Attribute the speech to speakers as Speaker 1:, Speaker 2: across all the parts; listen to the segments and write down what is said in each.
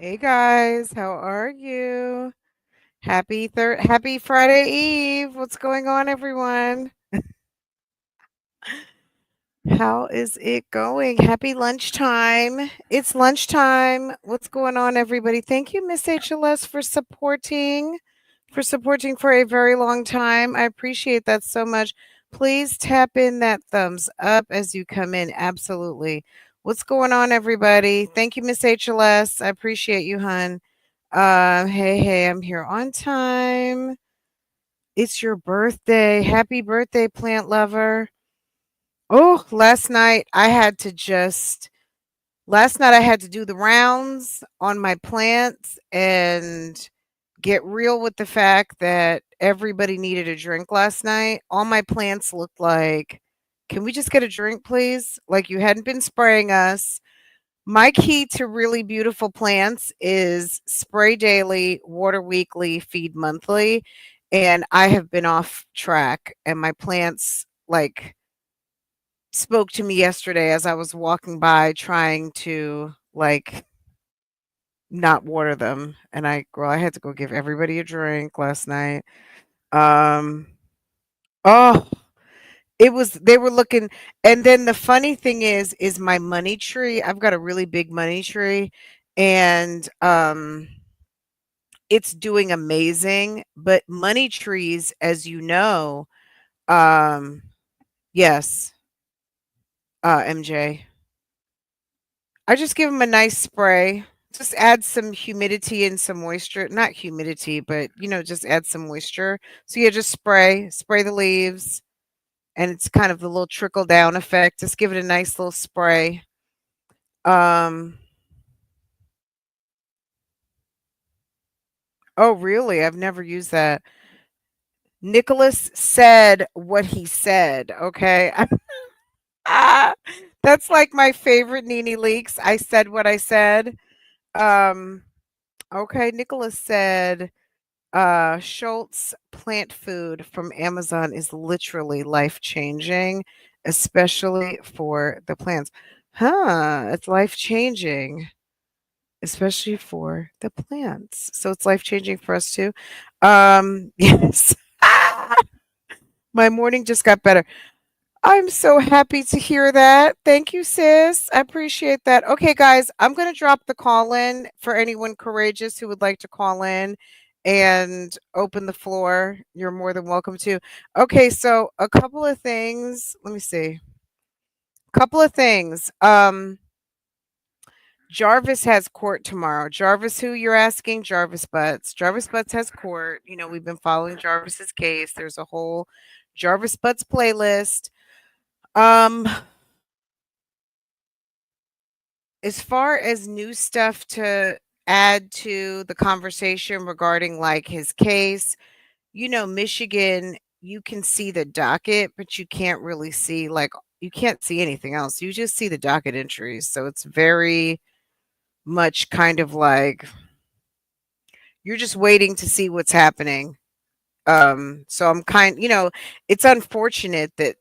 Speaker 1: Hey guys, how are you? Happy Friday Eve. What's going on, everyone? How is it going? Happy lunchtime. It's lunchtime. What's going on, everybody? Thank you, Miss HLS, for supporting for a very long time. I appreciate that so much. Please tap in that thumbs up as you come in. Absolutely. What's going on, everybody? Thank you, Miss HLS. I appreciate you, hun. Hey, I'm here on time. It's your birthday. Happy birthday, plant lover. Oh, last night I had to do the rounds on my plants and get real with the fact that everybody needed a drink last night. All my plants looked like, can we just get a drink, please? Like you hadn't been spraying us. My key to really beautiful plants is spray daily, water weekly, feed monthly. And I have been off track, and my plants like spoke to me yesterday as I was walking by trying to like not water them. And I had to go give everybody a drink last night. Um, oh, they were looking, and then the funny thing is my money tree. I've got a really big money tree, and it's doing amazing. But money trees, as you know, um, yes, MJ, I just give them a nice spray. Just add some humidity and some moisture. Not humidity, but just add some moisture. So yeah, just spray the leaves, and it's kind of the little trickle down effect. Just give it a nice little spray. Um, oh really? I've never used that. Nicholas said what he said. Okay. Ah, that's like my favorite Nene Leaks. I said what I said. Um, okay, Nicholas said Schultz plant food from Amazon is literally life changing, especially for the plants. Huh, it's life changing, especially for the plants. So it's life changing for us too. Yes. My morning just got better. I'm so happy to hear that. Thank you, sis. I appreciate that. Okay, guys, I'm going to drop the call in for anyone courageous who would like to call in and open the floor. You're more than welcome to. Okay, so a couple of things. Let me see. Couple of things. Jarvis has court tomorrow. Jarvis, who you're asking? Jarvis Buds. Jarvis Buds has court. We've been following Jarvis's case. There's a whole Jarvis Buds playlist. Um, as far as new stuff to add to the conversation regarding like his case, Michigan, you can see the docket, but you can't really see you can't see anything else. You just see the docket entries. So it's very much kind of like you're just waiting to see what's happening. So it's unfortunate that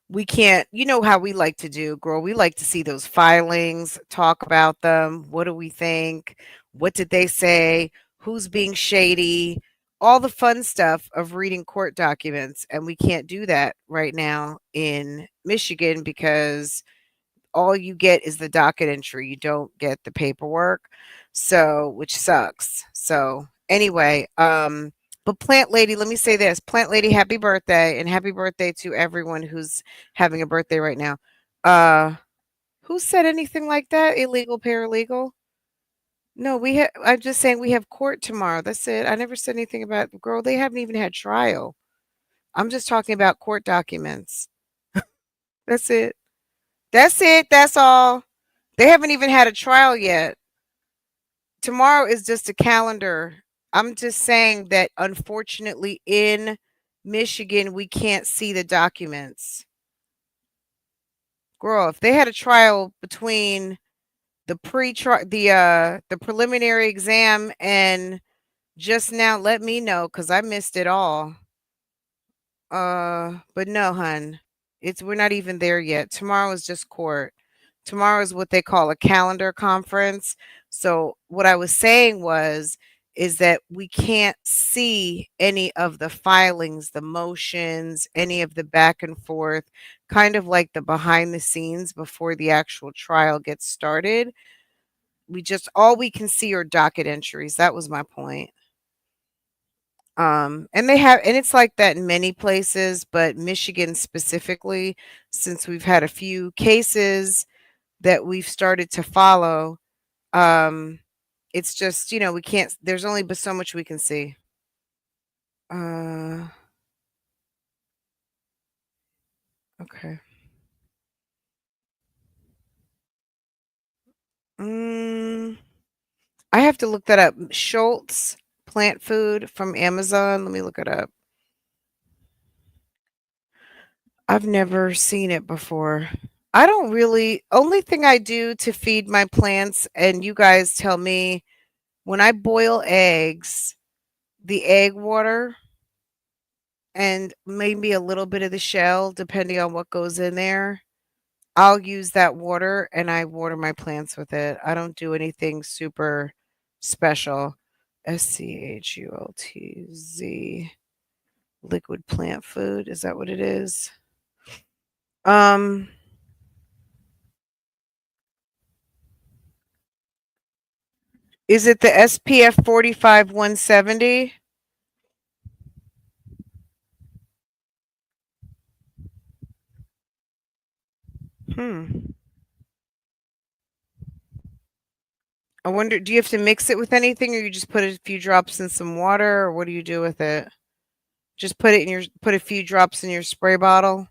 Speaker 1: we can't, how we like to do, girl. We like to see those filings, talk about them. What do we think? What did they say? Who's being shady? All the fun stuff of reading court documents. And we can't do that right now in Michigan because all you get is the docket entry. You don't get the paperwork. So, which sucks. So, anyway, but Plant Lady, let me say this. Plant Lady, happy birthday and happy birthday to everyone who's having a birthday right now. Uh who said anything like that? Illegal paralegal? No, I'm just saying we have court tomorrow. That's it. I never said anything about girl, they haven't even had trial. I'm just talking about court documents. That's it. That's it. That's all. They haven't even had a trial yet. Tomorrow is just a calendar. I'm just saying that unfortunately in Michigan we can't see the documents. Girl, if they had a trial between the preliminary exam and just now, let me know cuz I missed it all. But no, hun. We're not even there yet. Tomorrow is just court. Tomorrow is what they call a calendar conference. So what I was saying is that we can't see any of the filings, the motions, any of the back and forth, kind of like the behind the scenes before the actual trial gets started. We just all we can see are docket entries. That was my point. And they have, and it's like that in many places, but Michigan specifically, since we've had a few cases that we've started to follow, um, it's just, we can't, there's only but so much we can see. Uh, okay. Mm, I have to look that up. Schultz plant food from Amazon. Let me look it up. I've never seen it before. I don't really, only thing I do to feed my plants, and you guys tell me, when I boil eggs, the egg water and maybe a little bit of the shell, depending on what goes in there, I'll use that water and I water my plants with it. I don't do anything super special. SCHULTZ liquid plant food. Is that what it is? Um, is it the SPF 45 170? Hmm. I wonder, do you have to mix it with anything, or you just put a few drops in some water, or what do you do with it? Just put a few drops in your spray bottle.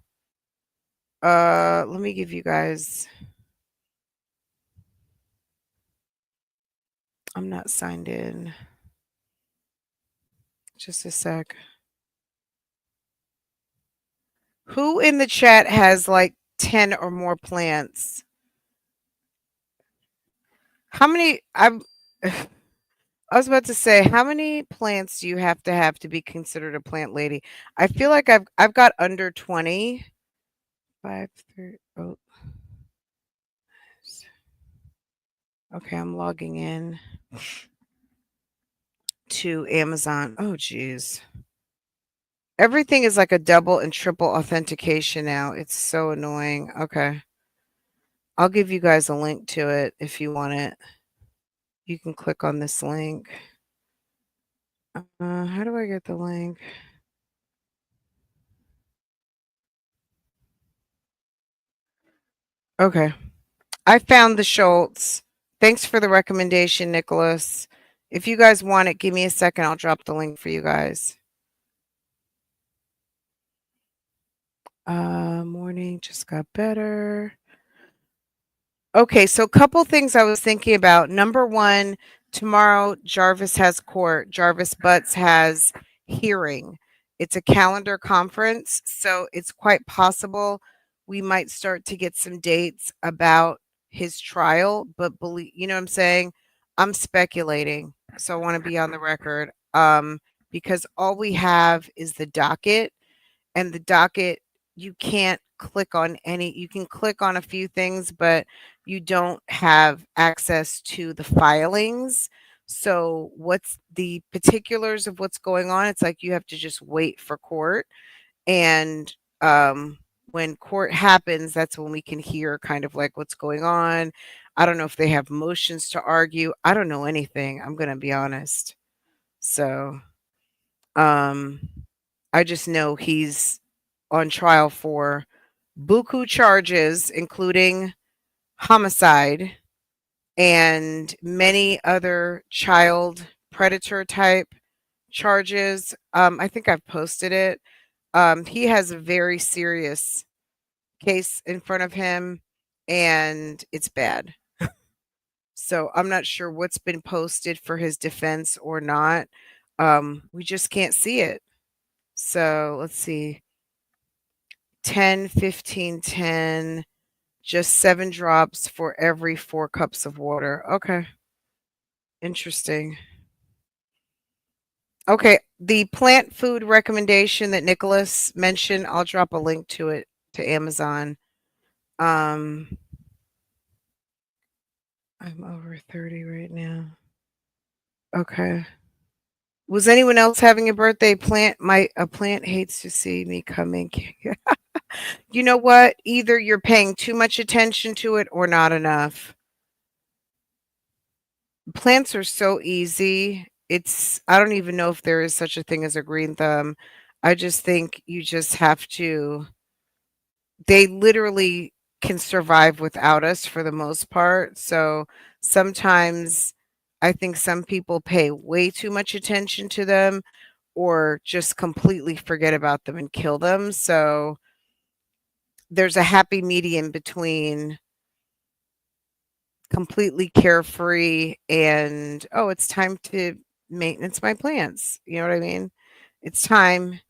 Speaker 1: Let me give you guys. I'm not signed in. Just a sec. Who in the chat has like 10 or more plants? How many I was about to say, how many plants do you have to be considered a plant lady? I feel like I've got under 20. 5 3 oh. Okay, I'm logging in to Amazon. Oh geez. Everything is like a double and triple authentication now. It's so annoying. Okay. I'll give you guys a link to it if you want it. You can click on this link. How do I get the link? Okay. I found the Schultz. Thanks for the recommendation, Nicholas. If you guys want it, give me a second. I'll drop the link for you guys. Morning just got better. Okay, so a couple things I was thinking about. Number one, tomorrow Jarvis has court. Jarvis Buds has hearing. It's a calendar conference, so it's quite possible we might start to get some dates about his trial, but believe, you know what I'm saying? I'm speculating, so I want to be on the record. Because all we have is the docket, and the docket, you can't click on any, you can click on a few things, but you don't have access to the filings. So what's the particulars of what's going on? It's like you have to just wait for court. And when court happens, that's when we can hear kind of like what's going on. I don't know if they have motions to argue. I don't know anything. I'm going to be honest. So um I just know he's on trial for buku charges, including homicide and many other child predator type charges. I think I've posted it. He has a very serious case in front of him, and it's bad. So I'm not sure what's been posted for his defense or not. We just can't see it. So let's see. 10, 15, 10. Just 7 drops for every 4 cups of water. Okay. Interesting. Okay, the plant food recommendation that Nicholas mentioned, I'll drop a link to it to Amazon. Um I'm over 30 right now. Okay. Was anyone else having a birthday? A plant hates to see me coming. You know what? Either you're paying too much attention to it or not enough. Plants are so easy. I don't even know if there is such a thing as a green thumb. I just think you just have to, they literally can survive without us for the most part. So sometimes I think some people pay way too much attention to them or just completely forget about them and kill them. So there's a happy medium between completely carefree and, oh, it's time to maintenance my plants. You know what I mean? It's time.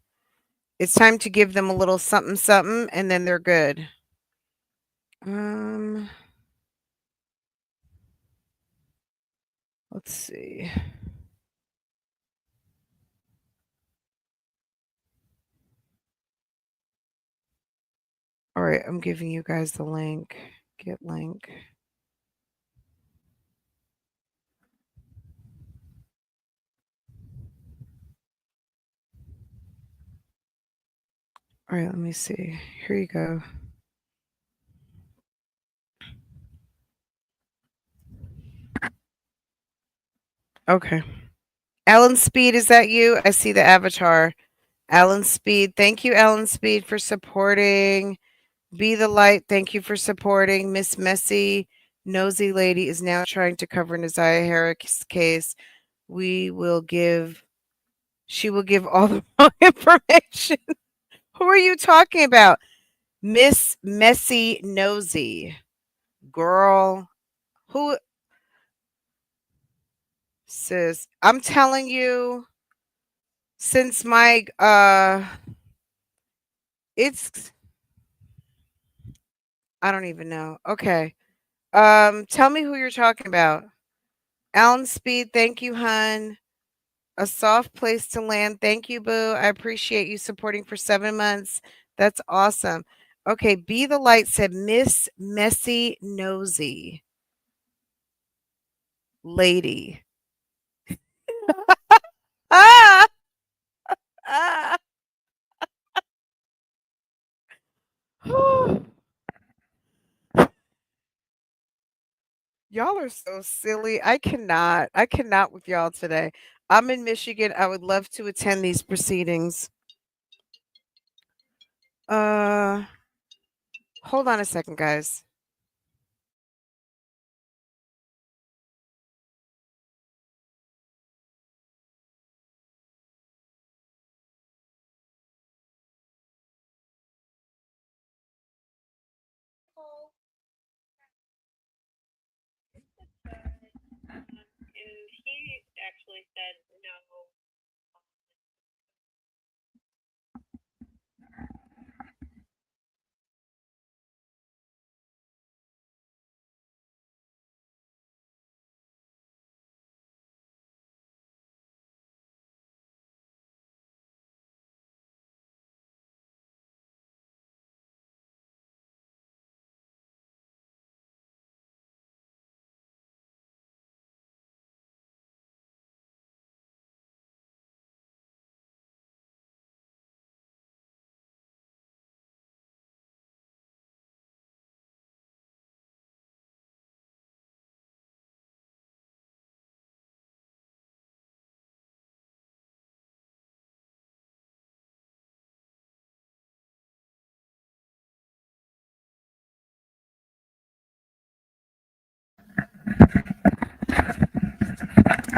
Speaker 1: It's time to give them a little something something and then they're good. Um let's see. All right, I'm giving you guys the link. Get link. All right, let me see. Here you go. Okay. Alan Speed, is that you? I see the avatar. Alan Speed. Thank you, Alan Speed, for supporting. Be the Light. Thank you for supporting. Miss Messy, Nosy Lady is now trying to cover Neziah Herrick's case. We will give, she will give all the wrong information. Who are you talking about? Miss Messy Nosy. Girl, who, sis? I'm telling you, since my, it's, I don't even know. Okay. Tell me who you're talking about. Alan Speed, thank you, hun. A soft place to land. Thank you, boo. I appreciate you supporting for 7 months. That's awesome. Okay, Be the Light said Miss Messy Nosy Lady. Ah! Ah! Y'all are so silly. I cannot with y'all today. I'm in Michigan. I would love to attend these proceedings. Uh, hold on a second, guys. And he actually said no.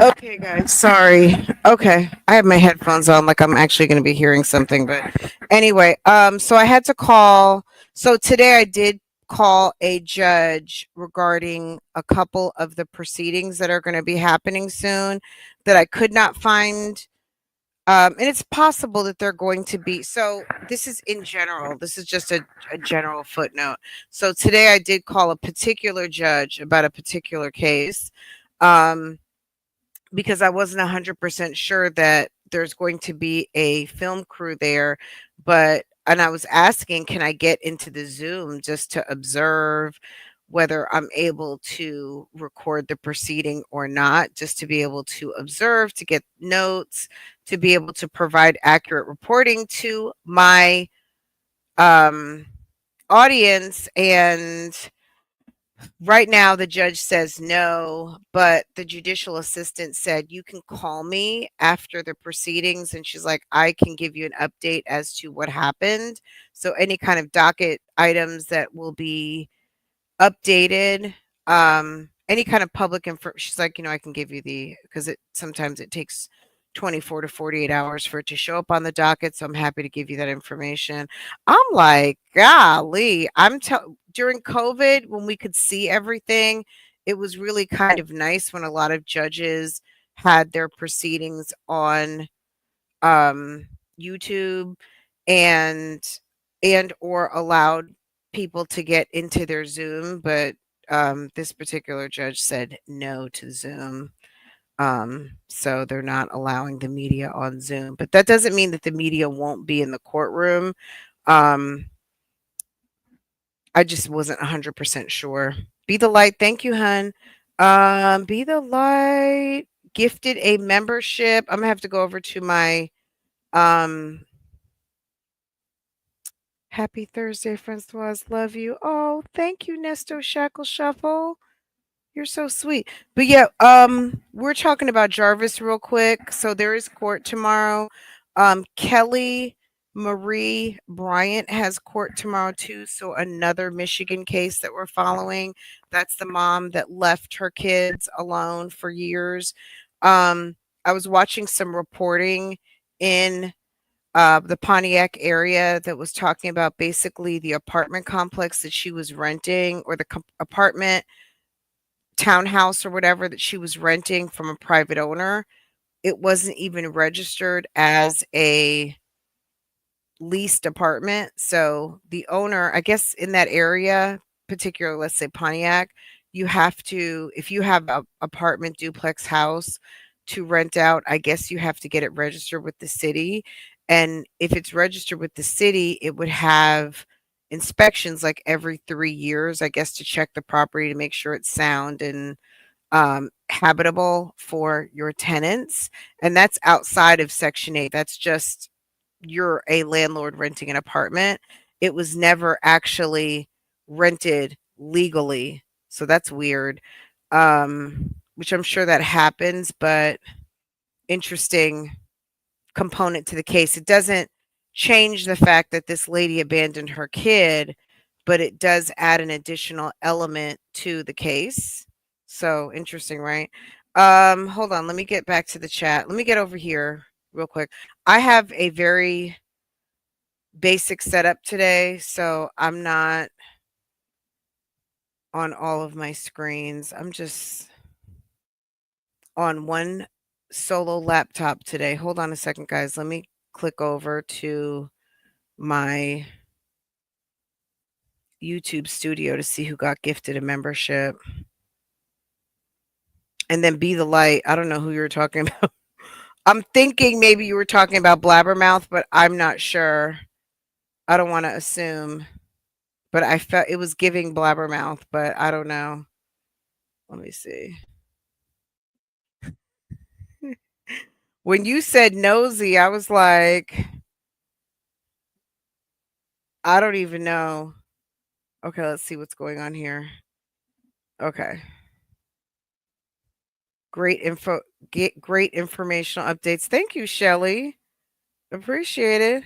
Speaker 1: Okay, guys, sorry. Okay, I have my headphones on, like I'm actually going to be hearing something. But anyway, so I had to call. So today I did call a judge regarding a couple of the proceedings that are going to be happening soon that I could not find. And it's possible that they're going to be. So this is in general. This is just a general footnote. So today I did call a particular judge about a particular case. Because I wasn't 100% sure that there's going to be a film crew there, and I was asking, can I get into the Zoom just to observe whether I'm able to record the proceeding or not, just to be able to observe, to get notes, to be able to provide accurate reporting to my um, audience. And right now, the judge says no, but the judicial assistant said, you can call me after the proceedings. And she's like, I can give you an update as to what happened. So, any kind of docket items that will be updated, any kind of public info. She's like, I can give you because sometimes it takes 24 to 48 hours for it to show up on the docket. So I'm happy to give you that information. I'm like, golly, during COVID, when we could see everything, it was really kind of nice when a lot of judges had their proceedings on um, YouTube and or allowed people to get into their Zoom, but this particular judge said no to Zoom. So they're not allowing the media on Zoom, but that doesn't mean that the media won't be in the courtroom. Um, I just wasn't 100% sure. Be the light. Thank you, hun. Be the light gifted a membership. I'm gonna have to go over to my um happy Thursday, Francoise. Love you. Oh, thank you, Nesto Shackle Shuffle. You're so sweet. But yeah, we're talking about Jarvis real quick. So there is court tomorrow. Kelly Marie Bryant has court tomorrow too. So another Michigan case that we're following. That's the mom that left her kids alone for years. I was watching some reporting in the Pontiac area that was talking about basically the apartment complex that she was renting, or the apartment townhouse or whatever that she was renting from a private owner. It wasn't even registered as a leased apartment. So the owner, I guess in that area, particular, let's say Pontiac, you have to, if you have a apartment duplex house to rent out, I guess you have to get it registered with the city. And if it's registered with the city, it would have inspections like every 3 years, I guess, to check the property to make sure it's sound and habitable for your tenants. And that's outside of Section 8. That's just you're a landlord renting an apartment. It was never actually rented legally. So that's weird. Which I'm sure that happens, but interesting component to the case. It doesn't change the fact that this lady abandoned her kid, but it does add an additional element to the case. So interesting, right? Hold on, let me get back to the chat. Let me get over here real quick. I have a very basic setup today, so I'm not on all of my screens. I'm just on one solo laptop today. Hold on a second, guys. Let me click over to my YouTube studio to see who got gifted a membership. And then Be the Light. I don't know who you were talking about. I'm thinking maybe you were talking about Blabbermouth, but I'm not sure. I don't want to assume. But I felt it was giving Blabbermouth, but I don't know. Let me see. When you said nosy, I was like, I don't even know. Okay, let's see what's going on here. Okay. Great info, get great informational updates. Thank you, Shelly. Appreciate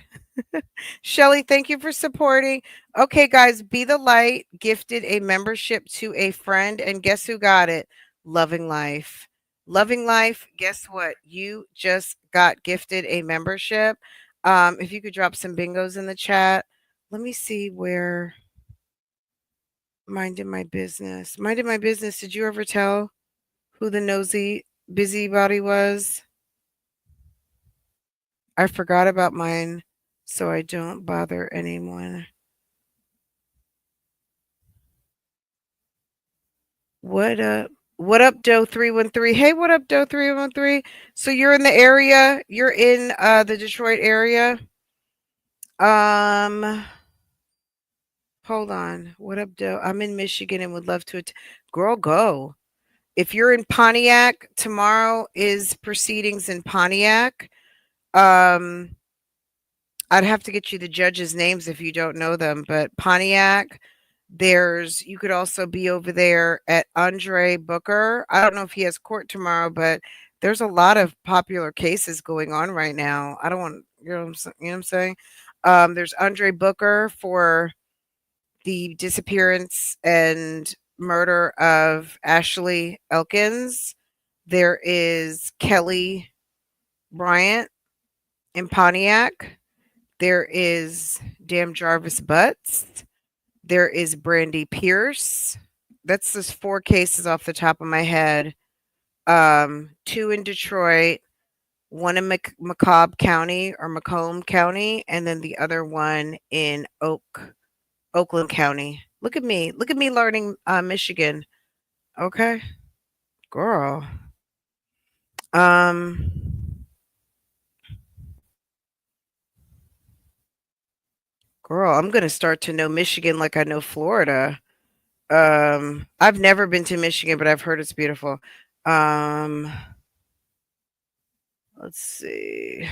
Speaker 1: it. Shelly, thank you for supporting. Okay, guys, Be the Light gifted a membership to a friend, and guess who got it? Loving Life. Loving Life, guess what? You just got gifted a membership. If you could drop some bingos in the chat. Let me see where Minding My Business. Minding My Business, did you ever tell who the nosy busybody was? I forgot about mine, so I don't bother anyone. What up? What up, Doe 313? Hey, what up, Doe 313? So you're in the area? You're in the Detroit area? Um Hold on. What up, Doe? I'm in Michigan and would love to girl, go. If you're in Pontiac, tomorrow is proceedings in Pontiac. Um, I'd have to get you the judges' names if you don't know them, but Pontiac, you could also be over there at Andre Booker. I don't know if he has court tomorrow, but there's a lot of popular cases going on right now. I don't want, you know what I'm saying? There's Andre Booker for the disappearance and murder of Ashley Elkins. There is Kelly Bryant in Pontiac. There is damn Jarvis Buds. There is Brandy Pierce. That's just four cases off the top of my head. Two in Detroit, one in Macomb County or Macomb County, and then the other one in Oakland County. Look at me. Look at me learning Michigan. Okay. Girl. Um Girl, I'm gonna start to know Michigan like I know Florida. I've never been to Michigan, but I've heard it's beautiful. Um, let's see.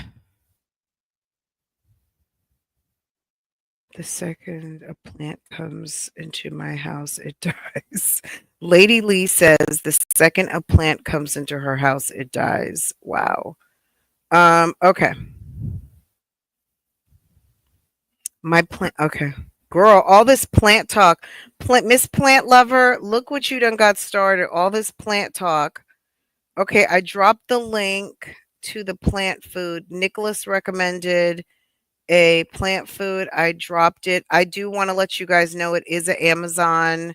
Speaker 1: The second a plant comes into my house, it dies. Lady Lee says the second a plant comes into her house, it dies. Wow. Okay. My plant okay. Girl, all this plant talk. Miss Plant Lover, look what you done got started. All this plant talk. Okay, I dropped the link to the plant food. Nicholas recommended a plant food. I dropped it. I do want to let you guys know it is an Amazon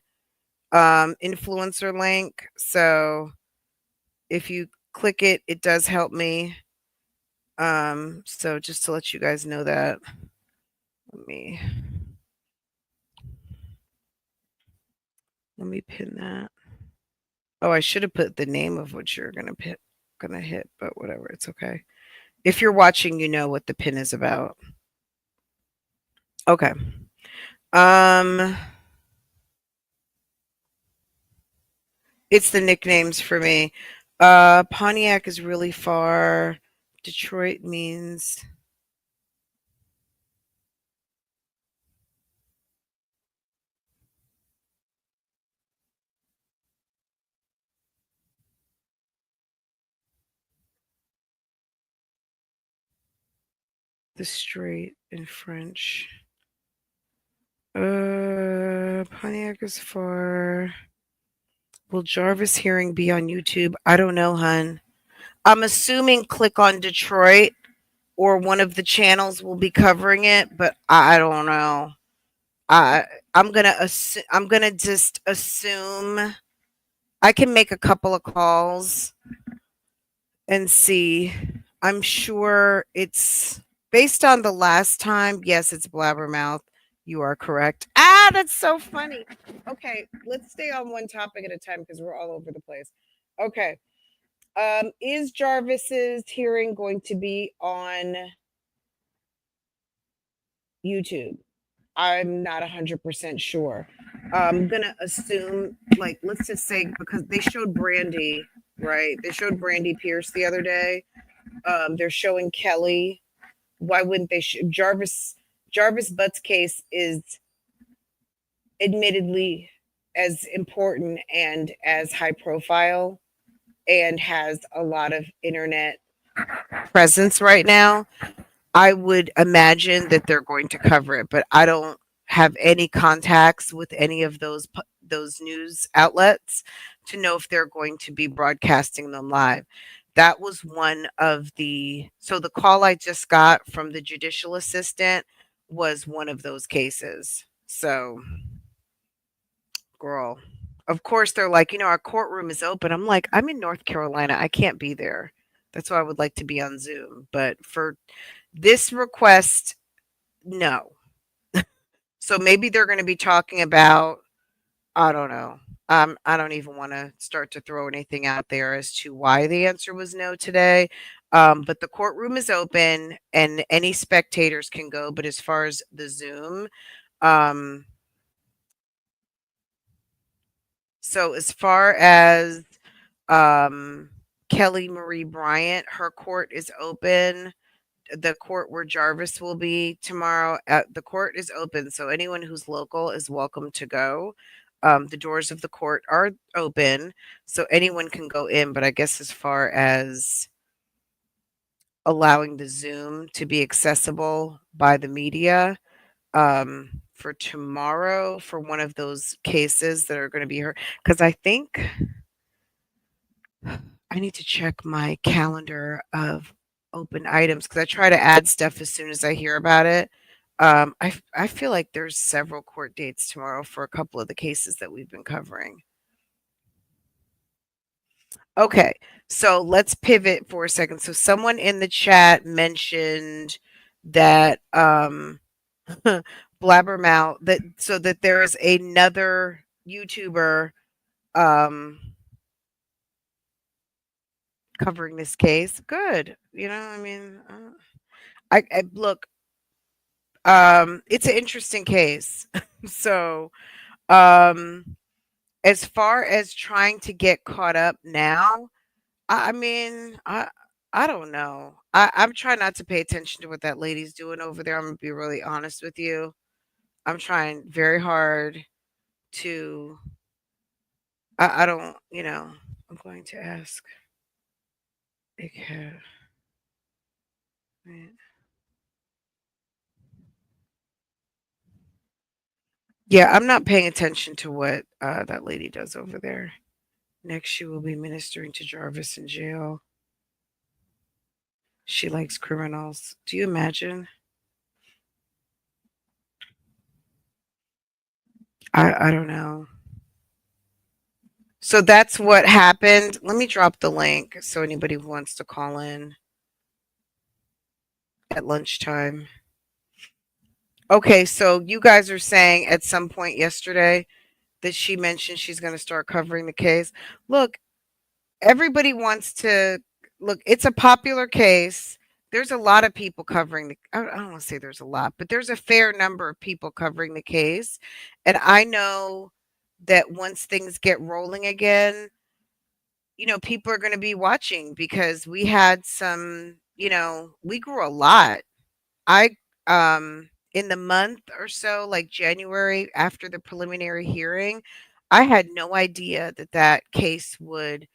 Speaker 1: influencer link. So if you click it, it does help me. So just to let you guys know that. Let me pin that. Oh, I should have put the name of what you're gonna hit, but whatever, it's okay. If you're watching, you know what the pin is about. Okay. Um It's the nicknames for me. Pontiac is really far. Detroit means the straight in French. Pontiac is far. Will Jarvis hearing be on YouTube? I don't know, hun. I'm assuming click on Detroit or one of the channels will be covering it, but I don't know. I I'm gonna just assume I can make a couple of calls and see. I'm sure it's based on the last time. Yes, it's Blabbermouth. You are correct. Ah, that's so funny. Okay, let's stay on one topic at a time because we're all over the place. Okay. Is Jarvis's hearing going to be on YouTube? I'm not 100% sure. I'm gonna assume, like, let's just say because they showed Brandy, right? They showed Brandy Pierce the other day. They're showing Kelly. Why wouldn't they? Jarvis Butt's case is admittedly as important and as high profile and has a lot of internet presence right now. I would imagine that they're going to cover it, but I don't have any contacts with any of those news outlets to know if they're going to be broadcasting them live. That was one of the call I just got from the judicial assistant was one of those cases. So, girl, of course they're like, our courtroom is open. I'm like, I'm in North Carolina. I can't be there. That's why I would like to be on Zoom. But for this request, no. So maybe they're going to be talking about, I don't know. I don't even want to start to throw anything out there as to why the answer was no today. But the courtroom is open and any spectators can go. But as far as the Zoom, um, So as far as um, Kelly Marie Bryant, her court is open. The court where Jarvis will be tomorrow, the court is open. So anyone who's local is welcome to go. The doors of the court are open, so anyone can go in. But I guess as far as allowing the Zoom to be accessible by the media, for tomorrow for one of those cases that are going to be heard, because I think I need to check my calendar of open items because I try to add stuff as soon as I hear about it. I feel like there's several court dates tomorrow for a couple of the cases that we've been covering. Okay, so let's pivot for a second. So someone in the chat mentioned that Blabbermouth, that so that there is another YouTuber um covering this case. Good. I mean, I look, it's an interesting case. So, um, as far as trying to get caught up now, I mean, I don't know. I'm trying not to pay attention to what that lady's doing over there. I'm gonna be really honest with you. I'm trying very hard to. I don't. I'm going to ask. Okay. Yeah, I'm not paying attention to what that lady does over there. Next, she will be ministering to Jarvis in jail. She likes criminals. Do you imagine? I don't know. So that's what happened. Let me drop the link so anybody who wants to call in at lunchtime. Okay, so you guys are saying at some point yesterday that she mentioned she's going to start covering the case. Look, everybody wants to look, it's a popular case. There's a lot of people covering I don't want to say there's a lot, but there's a fair number of people covering the case. And I know that once things get rolling again, people are going to be watching because we had we grew a lot. I in the month or so, like January after the preliminary hearing, I had no idea that that case would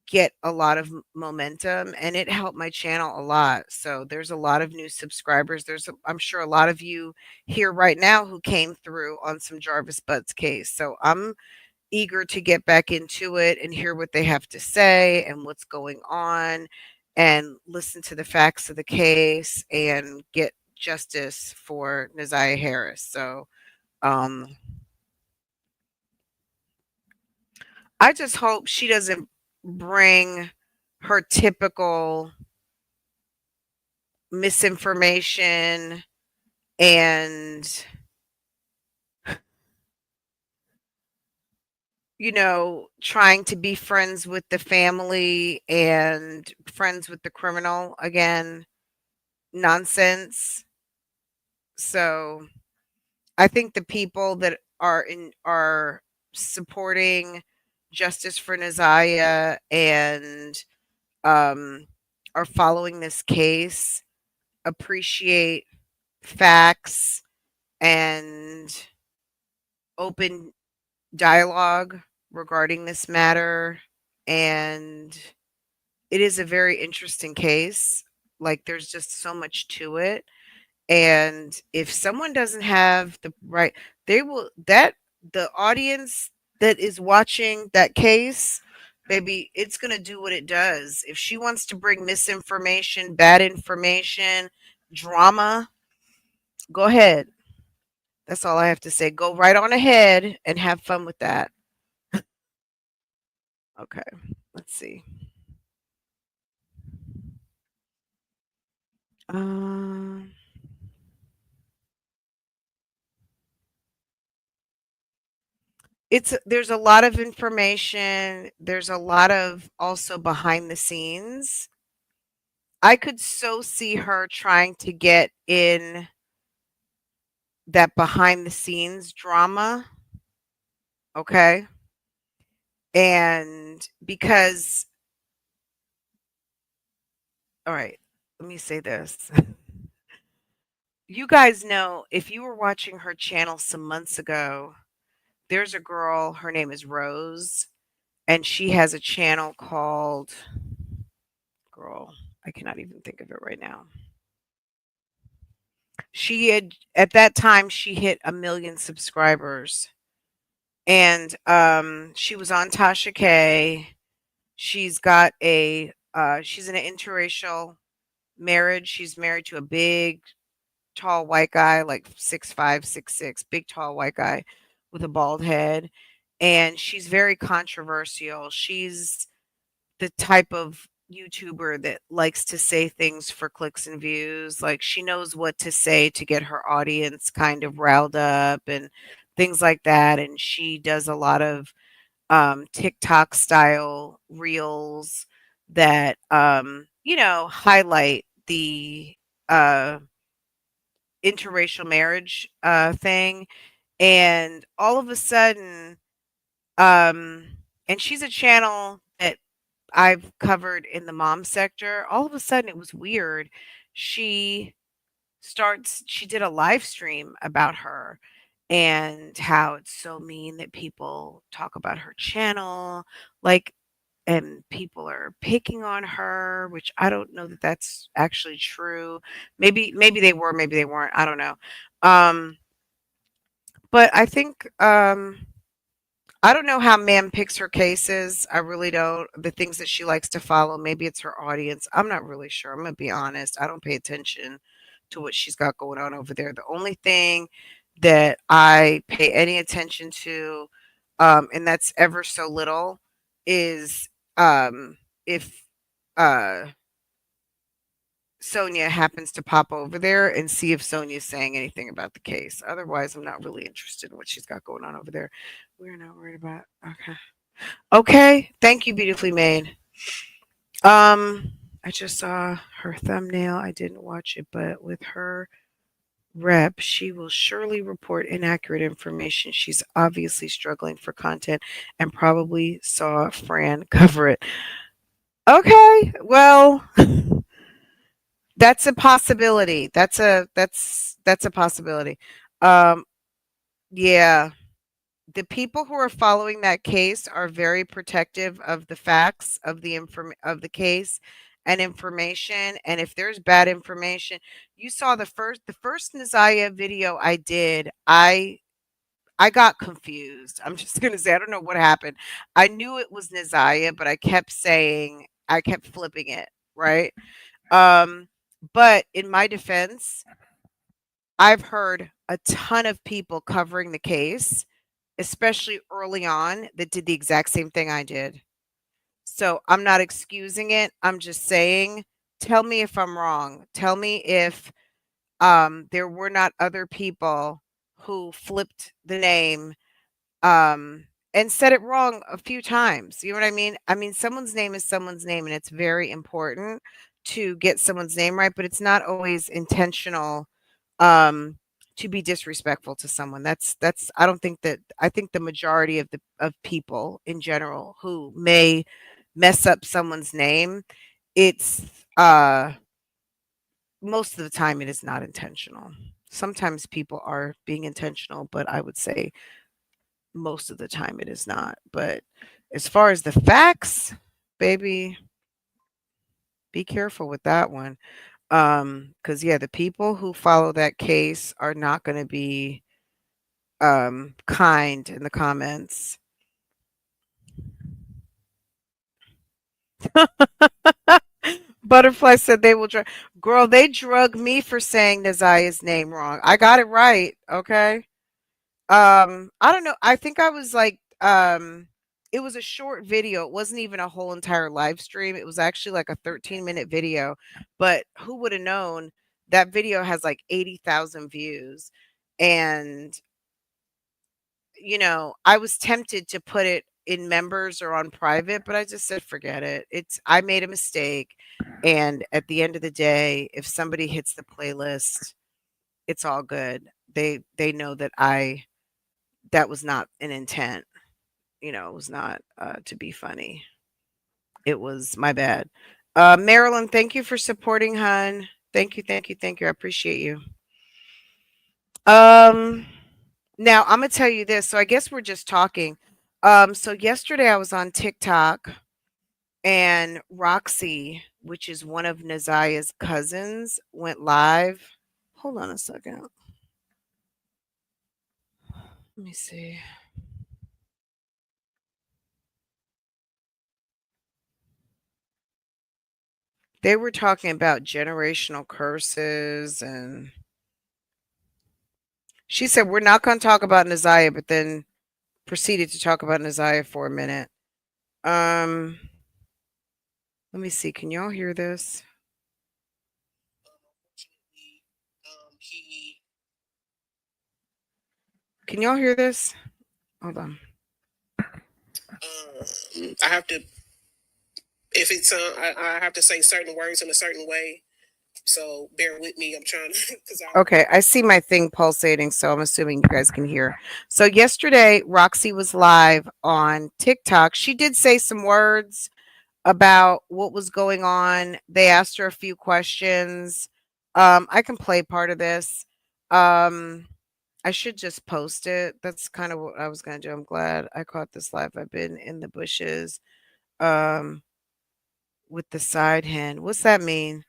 Speaker 1: get a lot of momentum, and it helped my channel a lot. So there's a lot of new subscribers. I'm sure a lot of you here right now who came through on some Jarvis Buds case. So I'm eager to get back into it and hear what they have to say and what's going on and listen to the facts of the case and get justice for Naziah Harris. So um I just hope she doesn't bring her typical misinformation and trying to be friends with the family and friends with the criminal again nonsense. So I think the people that are supporting justice for Naziah and um are following this case appreciate facts and open dialogue regarding this matter. And it is a very interesting case. Like, there's just so much to it. And if someone doesn't have the right, they will, that the audience that is watching that case, baby, it's going to do what it does. If she wants to bring misinformation, bad information, drama, go ahead. That's all I have to say. Go right on ahead and have fun with that. Okay, let's see. Um, there's a lot of information. There's a lot of also behind the scenes. I could so see her trying to get in that behind the scenes drama. Okay. And because, all right, let me say this. You guys know, if you were watching her channel some months ago, there's a girl, her name is Rose, and she has a channel called, girl, I cannot even think of it right now. She had, at that time, she hit 1 million subscribers. And she was on Tasha K. She's got she's in an interracial marriage. She's married to a big, tall white guy, like 6'5", 6'6", big tall white guy with a bald head. And she's very controversial. She's the type of YouTuber that likes to say things for clicks and views. Like, she knows what to say to get her audience kind of riled up and things like that. And she does a lot of TikTok style reels that highlight the uh interracial marriage thing. And all of a sudden, um and she's a channel that I've covered in the mom sector. All of a sudden, it was weird. She she did a live stream about her and how it's so mean that people talk about her channel, like, and people are picking on her, which I don't know that that's actually true. Maybe they were, maybe they weren't. I don't know. Um, but I think I don't know how Ma'am picks her cases. I really don't. The things that she likes to follow, maybe it's her audience. I'm not really sure. I'm gonna be honest. I don't pay attention to what she's got going on over there. The only thing that I pay any attention to, and that's ever so little, is if uh Sonia happens to pop over there and see if Sonia's saying anything about the case. Otherwise, I'm not really interested in what she's got going on over there. We're not worried about. Okay. Okay. Thank you, beautifully made. I just saw her thumbnail. I didn't watch it, but with her rep, she will surely report inaccurate information. She's obviously struggling for content and probably saw Fran cover it. Okay. Well, that's a possibility. That's a possibility. Um, yeah. The people who are following that case are very protective of the facts of of the case and information. And if there's bad information, you saw the first Nizaya video I did, I got confused. I'm just gonna say I don't know what happened. I knew it was Nizaya, but I kept flipping it, right? Um, but in my defense, I've heard a ton of people covering the case, especially early on, that did the exact same thing I did. So I'm not excusing it. I'm just saying, tell me if I'm wrong. Tell me if there were not other people who flipped the name and said it wrong a few times. You know what I mean? I mean, someone's name is someone's name, and it's very important to get someone's name right, but it's not always intentional um to be disrespectful to someone. That's I don't think that I think the majority of the of people in general who may mess up someone's name, it's most of the time it is not intentional. Sometimes people are being intentional, but I would say most of the time it is not. But as far as the facts, baby, be careful with that one. Because yeah, the people who follow that case are not going to be kind in the comments. Butterfly said they will drug. Girl, they drug me for saying Nazaya's name wrong. I got it right. Okay. I don't know. I think I was like, it was a short video. It wasn't even a whole entire live stream. It was actually like a 13-minute video. But who would have known that video has like 80,000 views? And, I was tempted to put it in members or on private, but I just said, forget it. I made a mistake. And at the end of the day, if somebody hits the playlist, it's all good. They know that that was not an intent. it was not to be funny. It was my bad. Marilyn, thank you for supporting, hun. Thank you, thank you, thank you. I appreciate you. Um, Now I'm gonna tell you this. So I guess we're just talking. So yesterday I was on TikTok and Roxy, which is one of Nazaya's cousins, went live. Hold on a second. Let me see. They were talking about generational curses, and she said we're not going to talk about Nazaya, but then proceeded to talk about Nazaya for a minute. Um, Let me see. Can y'all hear this? Can y'all hear this? Hold on. I have to, if it's, I have to say certain words in a certain way. So bear with me. I'm trying to, okay, I see my thing pulsating, so I'm assuming you guys can hear. So yesterday, Roxy was live on TikTok. She did say some words about what was going on. They asked her a few questions. I can play part of this. I should just post it. That's kind of what I was gonna do. I'm glad I caught this live. I've been in the bushes um with the side hen. What's that mean?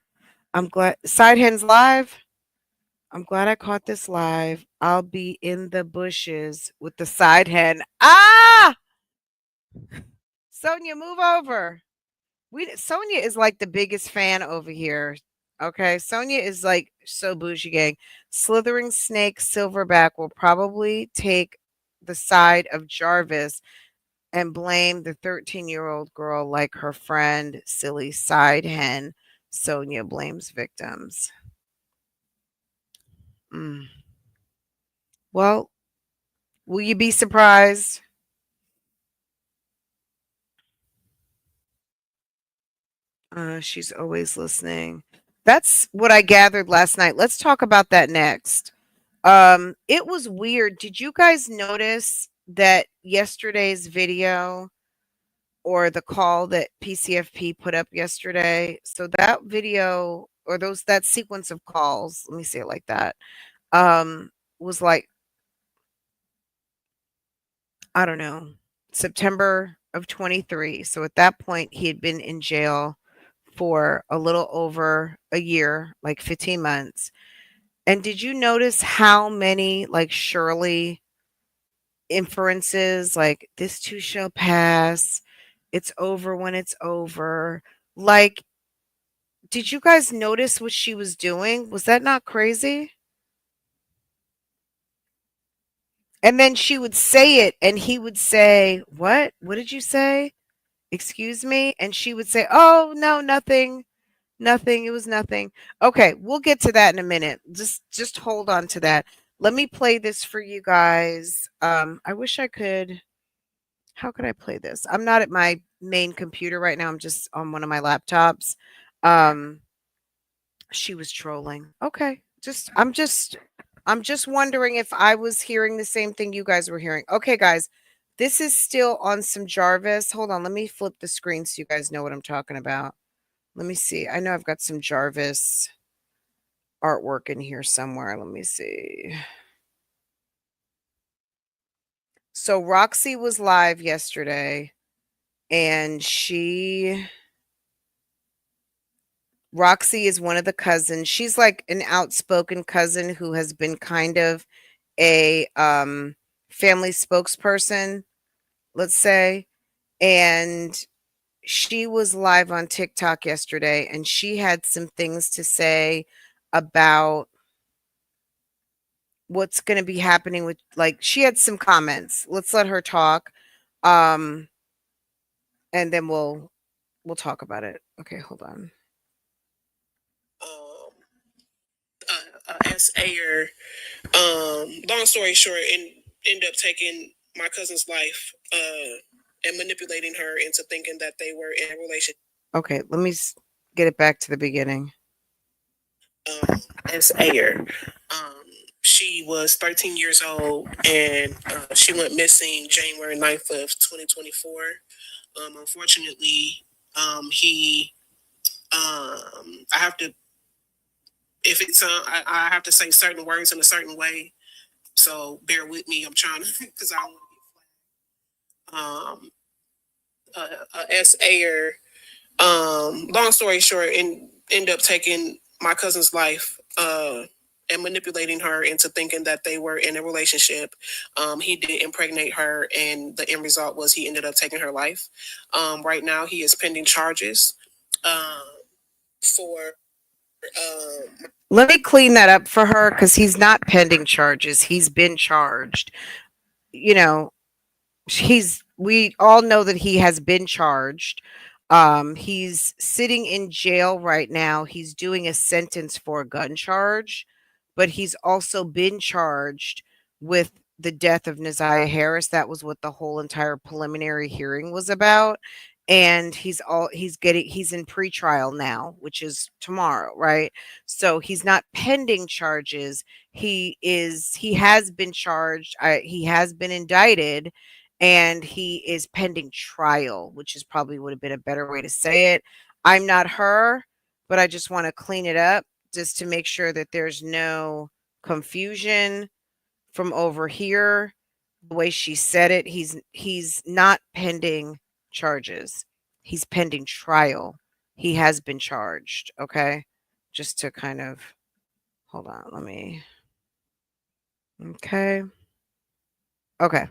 Speaker 1: I'm glad side hen's live. I'm glad I caught this live. I'll be in the bushes with the side hen. Ah! Sonia, move over. Sonia is like the biggest fan over here. Okay, Sonia is like so bougie gang. Slithering snake silverback will probably take the side of Jarvis and blame the 13-year-old girl like her friend, silly side hen. Sonia blames victims. Mm. Well, will you be surprised? She's always listening. That's what I gathered last night. Let's talk about that next. It was weird. Did you guys notice that yesterday's video or the call that PCFP put up yesterday? So that video or those that sequence of calls, let me say it like that, was like, I don't know, September of 23. So at that point, he had been in jail for a little over a year, like 15 months. And did you notice how many, like, Shirley inferences, like, this too shall pass, it's over when it's over? Like, did you guys notice what she was doing? Was that not crazy? And then she would say it, and he would say, "What? What did you say? Excuse me?" And she would say, "Oh, no, nothing. Nothing. It was nothing." Okay, we'll get to that in a minute. Just hold on to that. Let me play this for you guys. I wish I could. How could I play this? I'm not at my main computer right now. I'm just on one of my laptops. Um, she was trolling. Okay. I'm just wondering if I was hearing the same thing you guys were hearing. Okay, guys. This is still on some Jarvis. Hold on, let me flip the screen so you guys know what I'm talking about. Let me see. I know I've got some Jarvis artwork in here somewhere. Let me see. So Roxy was live yesterday and Roxy is one of the cousins. She's like an outspoken cousin who has been kind of a family spokesperson, let's say. And she was live on TikTok yesterday and she had some things to say about what's going to be happening with, like, she had some comments. Let's let her talk. Um and then we'll talk about it. Okay, hold on. Um SAer, long story short, ended up taking my cousin's life and manipulating her into thinking that they were in a relationship. Okay, let me get it back to the beginning. SAer,
Speaker 2: She was 13 years old, and she went missing January 9th of 2024. Unfortunately, he I have to if it's I have to say certain words in a certain way, so bear with me. I'm trying to because I don't want to get flagged. A SAer, long story short, end up taking my cousin's life, and manipulating her into thinking that they were in a relationship. He did impregnate her, and the end result was he ended up taking her life. Right now, he is pending charges um, for.
Speaker 1: Let me clean that up for her because he's not pending charges. He's been charged. You know, he's we all know that he has been charged. He's sitting in jail right now. He's doing a sentence for a gun charge, but he's also been charged with the death of Naziah Harris. That was what the whole entire preliminary hearing was about. And he's in pretrial now, which is tomorrow, right? So he's not pending charges. He has been charged. He has been indicted, and he is pending trial, which is probably would have been a better way to say it. I'm not her, but I just want to clean it up just to make sure that there's no confusion from over here. The way she said it, he's not pending charges. He's pending trial. He has been charged, okay? Just to kind of hold on, let me. Okay. Okay.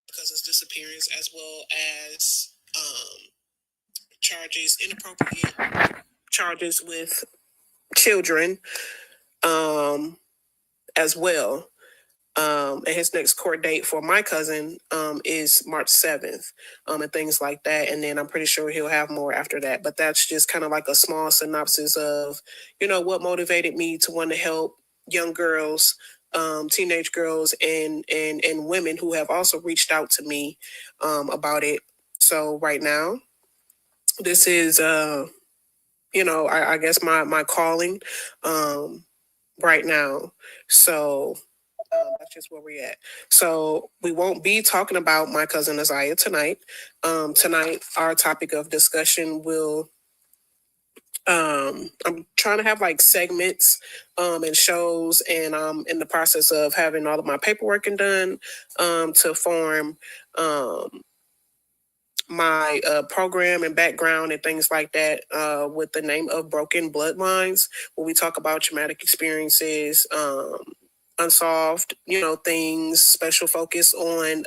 Speaker 2: Because his disappearance, as well as charges, inappropriate charges with children, um, as well. And his next court date for my cousin is March 7th, and things like that. And then I'm pretty sure he'll have more after that. But that's just kind of like a small synopsis of, what motivated me to want to help young girls, teenage girls, and women who have also reached out to me about it. So right now, this is, I guess my calling right now. So that's just where we're at. So we won't be talking about my cousin Isaiah tonight. Tonight, our topic of discussion will. I'm trying to have like segments and shows, and I'm in the process of having all of my paperwork and done to form um, my program and background and things like that with the name of Broken Bloodlines, where we talk about traumatic experiences, unsolved, things, special focus on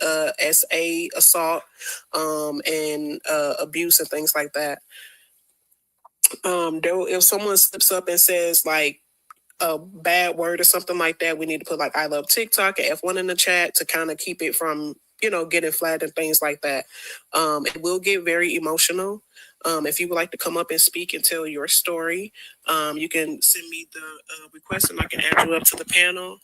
Speaker 2: SA assault and abuse and things like that. If someone slips up and says like a bad word or something like that, we need to put like I love TikTok and F1 in the chat to kind of keep it from, getting flagged and things like that. It will get very emotional. If you would like to come up and speak and tell your story, you can send me the request and I can add you up to the panel.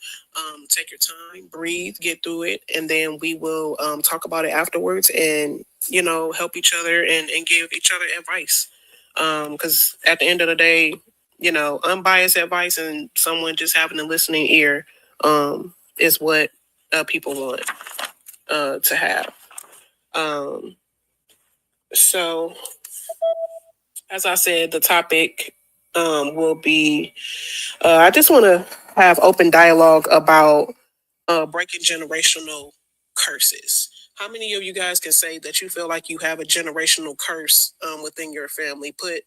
Speaker 2: Take your time, breathe, get through it, and then we will talk about it afterwards and, help each other and give each other advice. Because at the end of the day, unbiased advice and someone just having a listening ear is what people want to have. Um, so, as I said, the topic will be I just want to have open dialogue about breaking generational curses. How many of you guys can say that you feel like you have a generational curse within your family? Put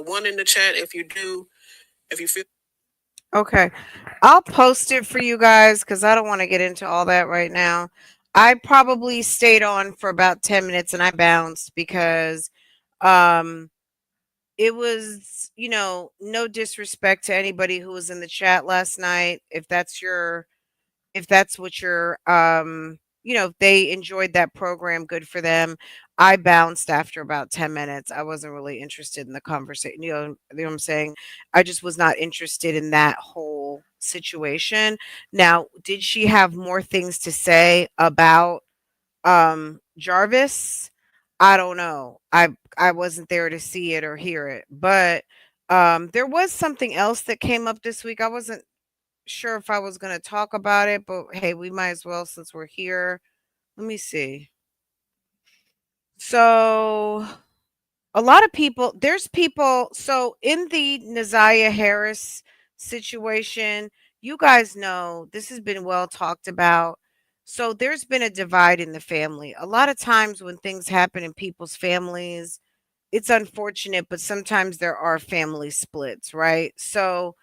Speaker 2: one in the chat if you do, if you feel.
Speaker 1: Okay. I'll post it for you guys because I don't want to get into all that right now. I probably stayed on for about 10 minutes and I bounced because um it was, no disrespect to anybody who was in the chat last night. If that's what you're if they enjoyed that program, good for them. I bounced after about 10 minutes. I wasn't really interested in the conversation. You know what I'm saying? I just was not interested in that whole situation. Now, did she have more things to say about Jarvis? I don't know. I wasn't there to see it or hear it, but There was something else that came up this week. I wasn't sure if I was going to talk about it, but hey, we might as well since we're here. Let me see. So, a lot of people, there's people, so in the Naziah Harris situation, you guys know this has been well talked about. So, there's been a divide in the family. A lot of times when things happen in people's families, it's unfortunate, but sometimes there are family splits, right? So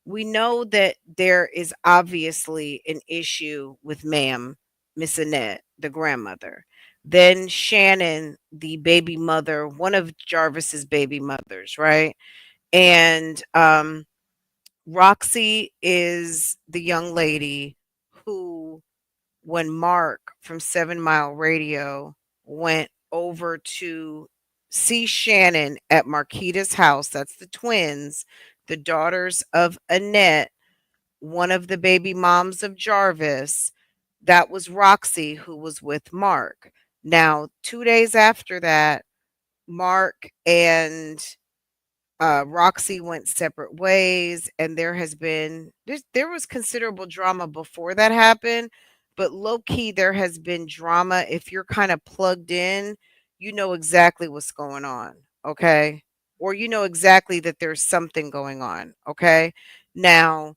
Speaker 1: we know that there is obviously an issue with Miss Annette, the grandmother. Then Shannon, the baby mother, one of Jarvis's baby mothers, right? And Roxy is the young lady who, when Mark from 7 Mile Radio went over to see Shannon at Marquita's house, that's the twins, the daughters of Annette, one of the baby moms of Jarvis, that was Roxy who was with Mark. Now, 2 days after that, Mark and Roxy went separate ways, and there was considerable drama before that happened, but low key there has been drama. If you're kind of plugged in, you know exactly what's going on, okay? Or you know exactly that there's something going on, okay? Now,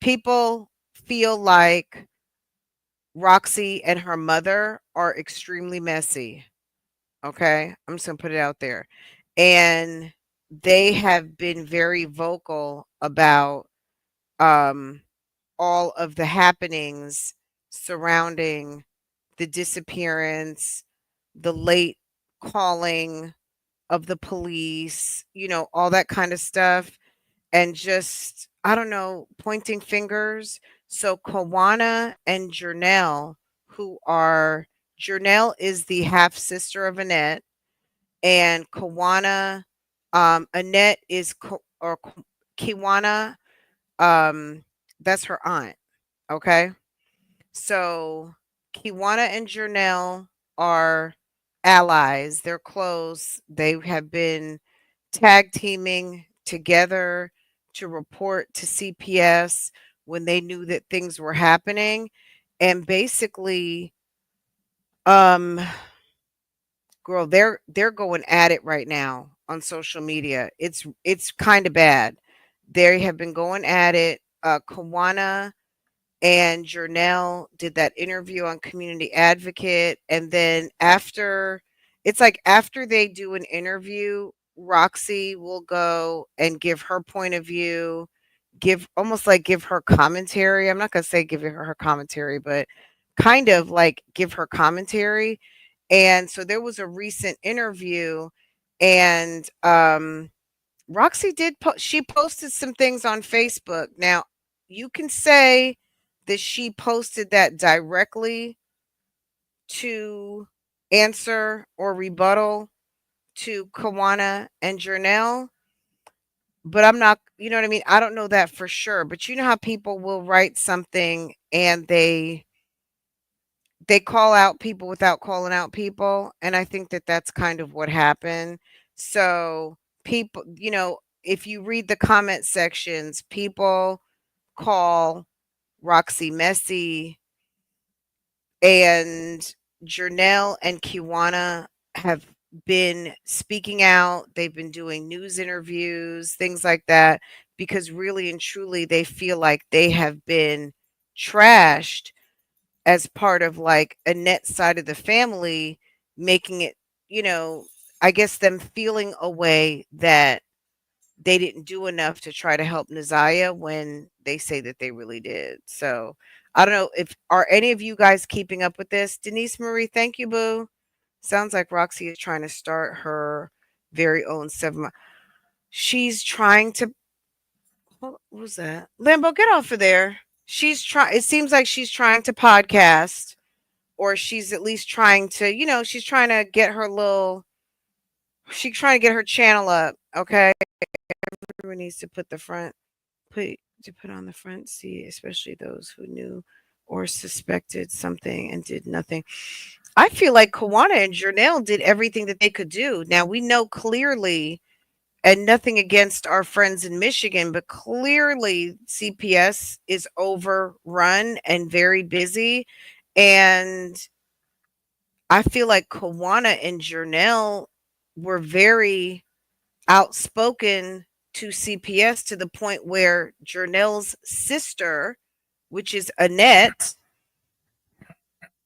Speaker 1: people feel like Roxy and her mother are extremely messy. Okay. I'm just going to put it out there. And they have been very vocal about um, all of the happenings surrounding the disappearance, the late calling of the police, all that kind of stuff. And just, I don't know, pointing fingers. So Kawana and Jernell, Jernell is the half sister of Annette, and Kawana, Annette is Kiwana, um, that's her aunt. Okay, so Kiwana and Jernell are allies. They're close. They have been tag teaming together to report to CPS when they knew that things were happening, and basically, um girl, they're going at it right now on social media. It's kind of bad. They have been going at it. Kawana and Jernell did that interview on Community Advocate, and then after they do an interview, Roxy will go and give her point of view, give her commentary. I'm not gonna say give her commentary, but kind of like give her commentary. And so there was a recent interview, and Roxy she posted some things on Facebook. Now, you can say that she posted that directly to answer or rebuttal to Kawana and Jernell, but I'm not, you know what I mean? I don't know that for sure, but you know how people will write something and they call out people without calling out people, and I think that that's kind of what happened. So, people, if you read the comment sections, people call Roxy messy, and Jernell and Kiwana have been speaking out. They've been doing news interviews, things like that, because really and truly they feel like they have been trashed as part of like Annette's side of the family, making it, you know, I guess them feeling a way that they didn't do enough to try to help Naziah when they say that they really did. So I don't know if are any of you guys keeping up with this. Denise Marie, thank you, boo. Sounds like Roxy is trying to start her very own She's trying to. What was that? Lambo, get off of there. It seems like she's trying to podcast, or she's at least trying to, she's trying to get she's trying to get her channel up. Okay. Everyone needs to put put on the front seat, especially those who knew or suspected something and did nothing. I feel like Kawana and Jernell did everything that they could do. Now we know clearly And nothing against our friends in Michigan, but clearly CPS is overrun and very busy. And I feel like Kawana and Jernell were very outspoken to CPS to the point where Jernell's sister, which is Annette,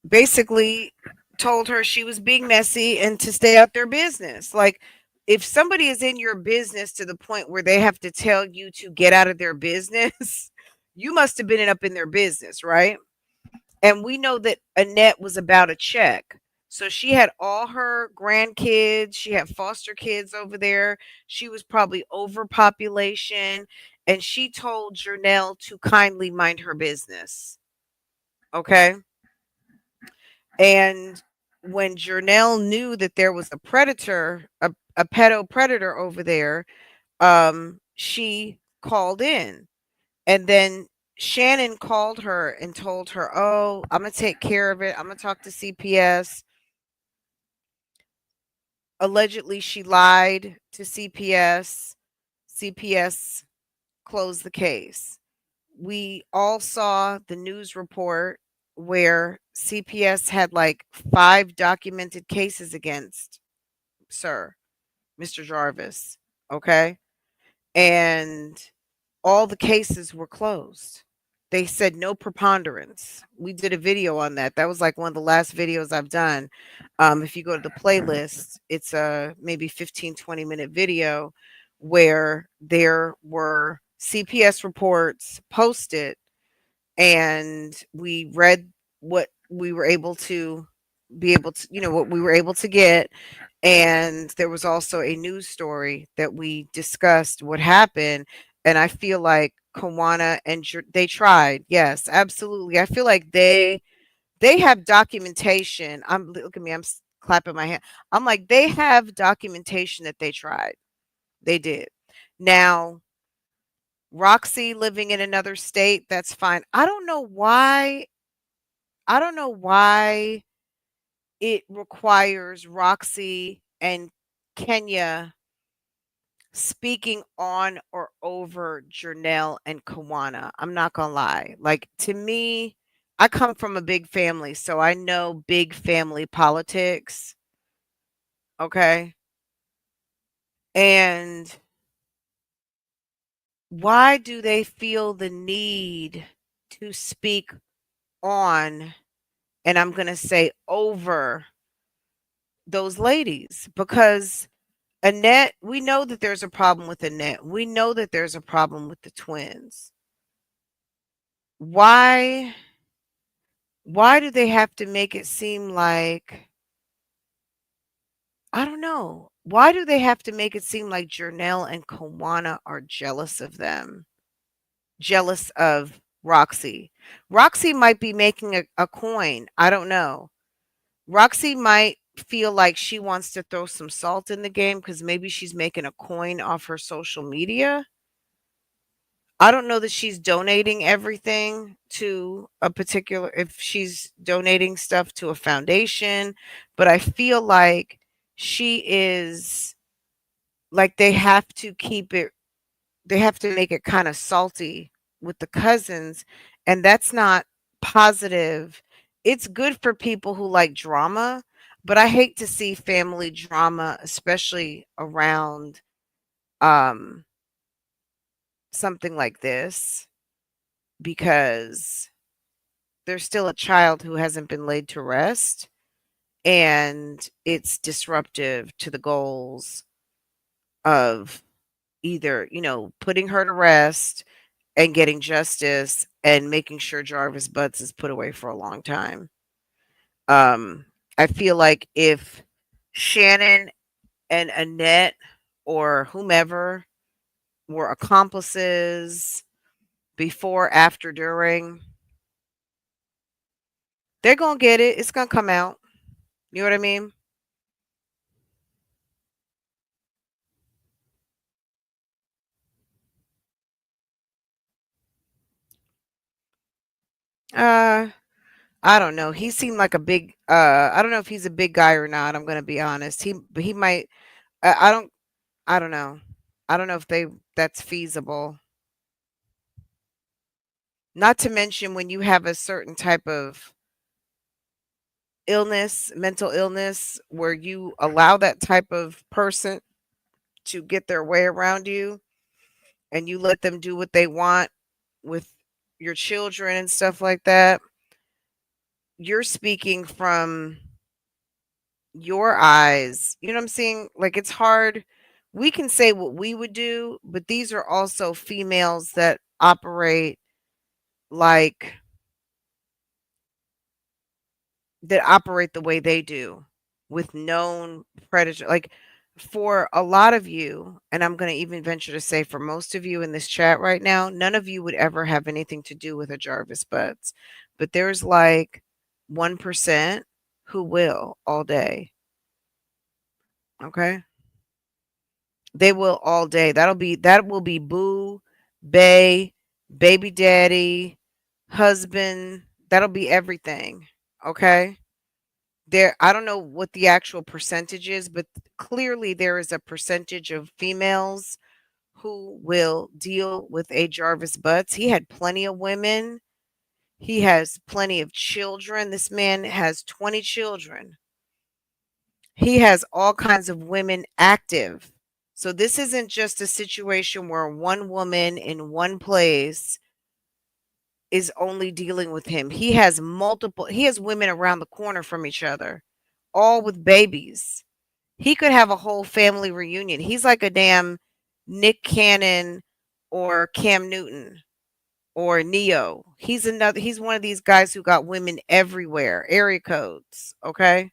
Speaker 1: basically told her she was being messy and to stay out their business. Like, if somebody is in your business to the point where they have to tell you to get out of their business, you must have been up in their business, right? And we know that Annette was about a check. So she had all her grandkids, she had foster kids over there. She was probably overpopulation. And she told Jernell to kindly mind her business. Okay. And when Jernell knew that there was a predator, a pedo predator over there, she called in. And then Shannon called her and told her, "Oh, I'm gonna take care of it. I'm gonna talk to CPS." Allegedly, she lied to CPS. CPS closed the case. We all saw the news report where CPS had like 5 documented cases against Sir, Mr. Jarvis. Okay. And all the cases were closed. They said no preponderance. We did a video on that. That was like one of the last videos I've done. If you go to the playlist, it's a maybe 15, 20-minute video where there were CPS reports posted, and we read what we were able to what we were able to get. And there was also a news story that we discussed what happened. And I feel like Kawana and they tried. Yes, absolutely. I feel like they have documentation. Look at me. Clapping my hand. I'm like, they have documentation that they tried. They did. Now, Roxy living in another state, that's fine. I don't know why. I don't know why it requires Roxy and Kenya speaking on or over Jernell and Kawana. I'm not gonna lie. Like, to me, I come from a big family, so I know big family politics. Okay. And why do they feel the need to speak on, and I'm gonna say over, those ladies? Because Annette, we know that there's a problem with Annette. We know that there's a problem with the twins. Why why do they have to make it seem like, I don't know. Why do they have to make it seem like Jernell and Kawana are jealous of them? Jealous of Roxy. Roxy might be making a coin. I don't know. Roxy might feel like she wants to throw some salt in the game because maybe she's making a coin off her social media. I don't know that she's donating everything to a particular, if she's donating stuff to a foundation, but I feel like she is, like, they have to keep it, they have to make it kind of salty with the cousins, and that's not positive. It's good for people who like drama, but I hate to see family drama, especially around um something like this, because there's still a child who hasn't been laid to rest, and it's disruptive to the goals of either, putting her to rest and getting justice and making sure Jarvis Buds is put away for a long time. Um, I feel like if Shannon and Annette or whomever were accomplices before, after, during, they're going to get it. It's going to come out. You know what I mean? Uh, I don't know. He seemed like a big I don't know if he's a big guy or not, I'm going to be honest. He might, I don't know. I don't know if that's feasible. Not to mention when you have a certain type of illness, mental illness, where you allow that type of person to get their way around you and you let them do what they want with your children and stuff like that. You're speaking from your eyes. You know what I'm saying? Like, it's hard. We can say what we would do, but these are also females that like operate the way they do with known predator. Like, for a lot of you, and I'm going to even venture to say for most of you in this chat right now, none of you would ever have anything to do with a Jarvis Buds. But there's like 1% who will all day. Okay? They will all day. That will be boo, bae, baby daddy, husband. That'll be everything. Okay? There, I don't know what the actual percentage is, but clearly there is a percentage of females who will deal with a Jarvis Butts. He had plenty of women. He has plenty of children. This man has 20 children. He has all kinds of women active. So this isn't just a situation where one woman in one place is only dealing with him. He has women around the corner from each other, all with babies. He could have a whole family reunion. He's like a damn Nick Cannon or Cam Newton or Neo. He's one of these guys who got women everywhere, area codes, okay?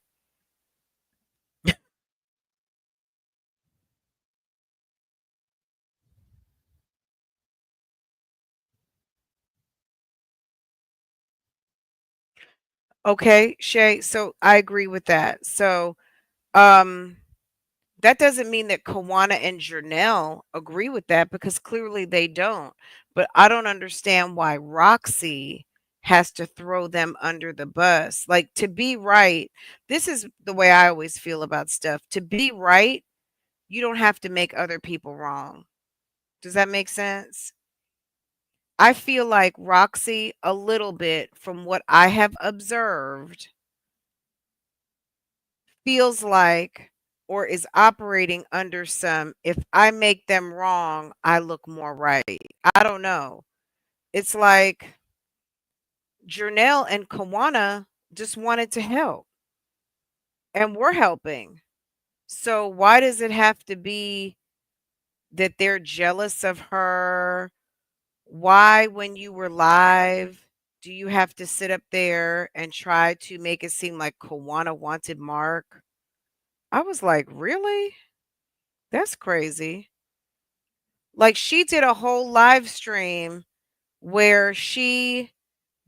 Speaker 1: Okay, Shay, so I agree with that. So, um that doesn't mean that Kawana and Janelle agree with that because clearly they don't. But I don't understand why Roxy has to throw them under the bus. Like, to be right, this is the way I always feel about stuff. To be right, you don't have to make other people wrong. Does that make sense? I feel like Roxy, a little bit from what I have observed, feels like or is operating under some, if I make them wrong, I look more right. I don't know. It's like Janelle and Kawana just wanted to help and we're helping. So why does it have to be that they're jealous of her? Why, when you were live, do you have to sit up there and try to make it seem like Kawana wanted Mark? I was like, really? That's crazy. Like, she did a whole live stream where she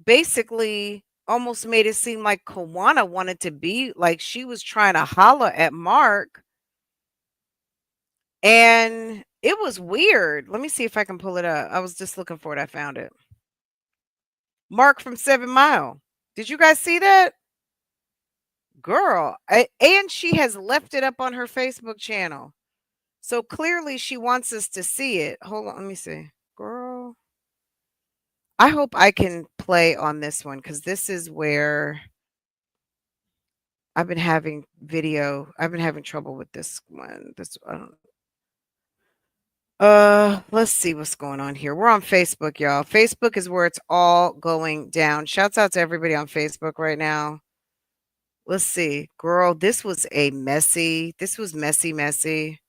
Speaker 1: basically almost made it seem like Kawana wanted to be like she was trying to holler at Mark. And it was weird. Let me see if I can pull it up. I was just looking for it. I found it. Mark from 7 Mile. Did you guys see that? Girl. And she has left it up on her Facebook channel. So clearly she wants us to see it. Hold on. Let me see. Girl. I hope I can play on this one because this is where I've been having trouble with this one. I don't let's see what's going on here. We're on Facebook, y'all. Facebook is where it's all going down. Shouts out to everybody on Facebook right now. Let's see. Girl, this was messy, messy.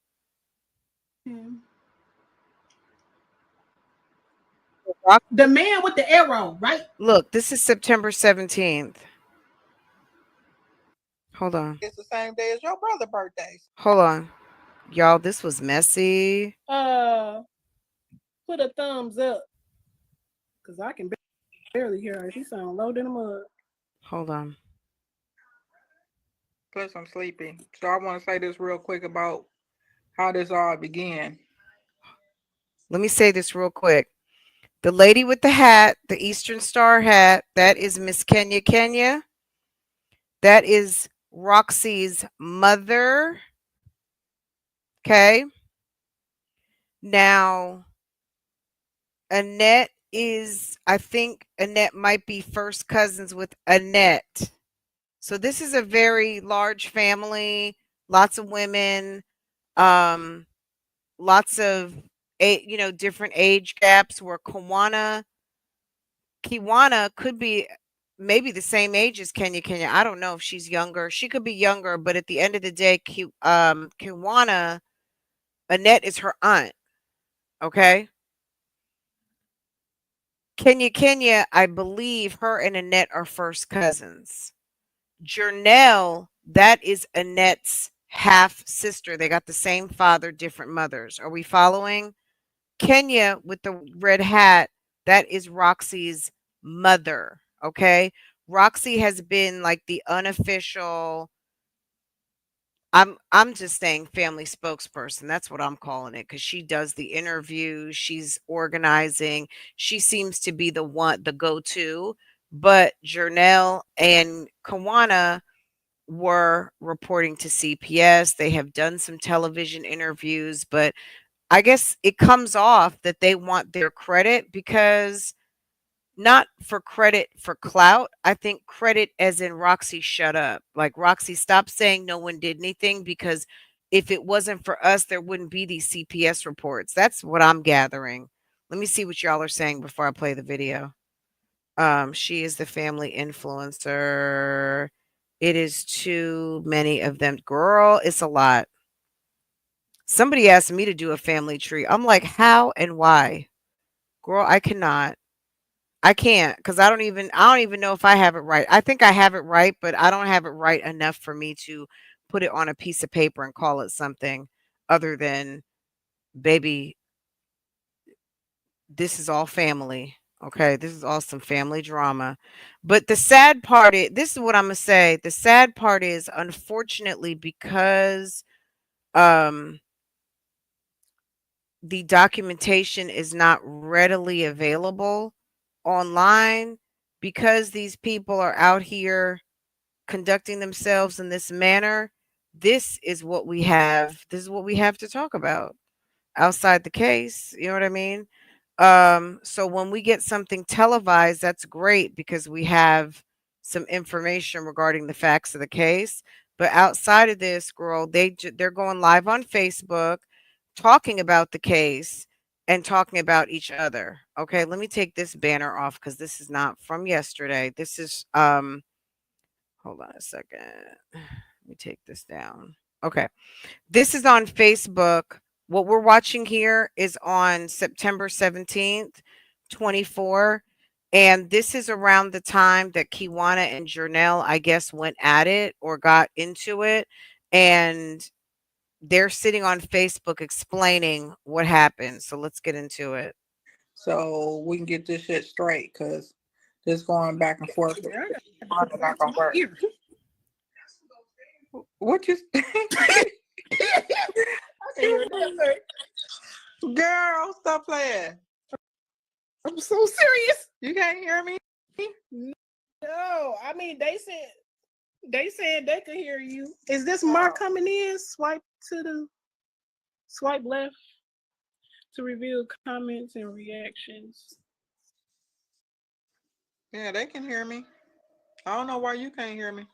Speaker 3: The man with the arrow, right?
Speaker 1: Look, this is September 17th. Hold on.
Speaker 4: It's the same day as your brother's birthday.
Speaker 1: Hold on. Y'all, this was messy.
Speaker 3: Put a thumbs up. Cause I can barely hear her. She sound low in the mud.
Speaker 1: Hold on.
Speaker 4: Plus, I'm sleepy. So I want to say this real quick about how this all began.
Speaker 1: Let me say this real quick. The lady with the hat, the Eastern Star hat, that is Miss Kenya Kenya. That is Roxy's mother. Okay. Now, Annette I think Annette might be first cousins with Annette. So this is a very large family, lots of women, um, lots of, different age gaps where Kiwana could be maybe the same age as Kenya. I don't know if she's younger. She could be younger, but at the end of the day, Kiwana, Annette is her aunt. Okay. Kenya, I believe her and Annette are first cousins. Jernell, that is Annette's half sister. They got the same father, different mothers. Are we following? Kenya with the red hat, that is Roxy's mother. Okay. Roxy has been like the unofficial, I'm just saying family spokesperson. That's what I'm calling it because she does the interviews, she's organizing. She seems to be the go-to. But Jernell and Kawana were reporting to CPS. They have done some television interviews, but I guess it comes off that they want their credit because not for credit for clout. I think credit as in Roxy, shut up. Like Roxy, stop saying no one did anything because if it wasn't for us, there wouldn't be these CPS reports. That's what I'm gathering. Let me see what y'all are saying before I play the video. She is the family influencer. It is too many of them. Girl, it's a lot. Somebody asked me to do a family tree. I'm like, how and why? Girl, I cannot. I can't because I don't even know if I have it right. I think I have it right, but I don't have it right enough for me to put it on a piece of paper and call it something other than baby, this is all family. Okay, this is all some family drama. But the sad part is this is what I'm gonna say. The sad part is unfortunately because um the documentation is not readily available online because these people are out here conducting themselves in this manner. This is what we have to talk about outside the case. You know what I mean? So when we get something televised, that's great because we have some information regarding the facts of the case. But outside of this, girl, they're going live on Facebook, talking about the case and talking about each other. Okay, let me take this banner off because this is not from yesterday. This is hold on a second. Let me take this down. Okay. This is on Facebook. What we're watching here is on September 17th, 24. And this is around the time that Kiwana and Jernell, I guess, went at it or got into it. And they're sitting on Facebook explaining what happened. So let's get into it.
Speaker 4: So we can get this shit straight, because this going back and forth is
Speaker 3: Yeah,
Speaker 4: not gonna work.
Speaker 3: here.
Speaker 4: What you girl, stop playing.
Speaker 3: I'm so serious.
Speaker 4: You can't hear me?
Speaker 3: No, I mean they said they could hear you. Is this Mark coming in? Swipe left to reveal comments and reactions.
Speaker 4: Yeah, they can hear me. I don't know why you can't hear me.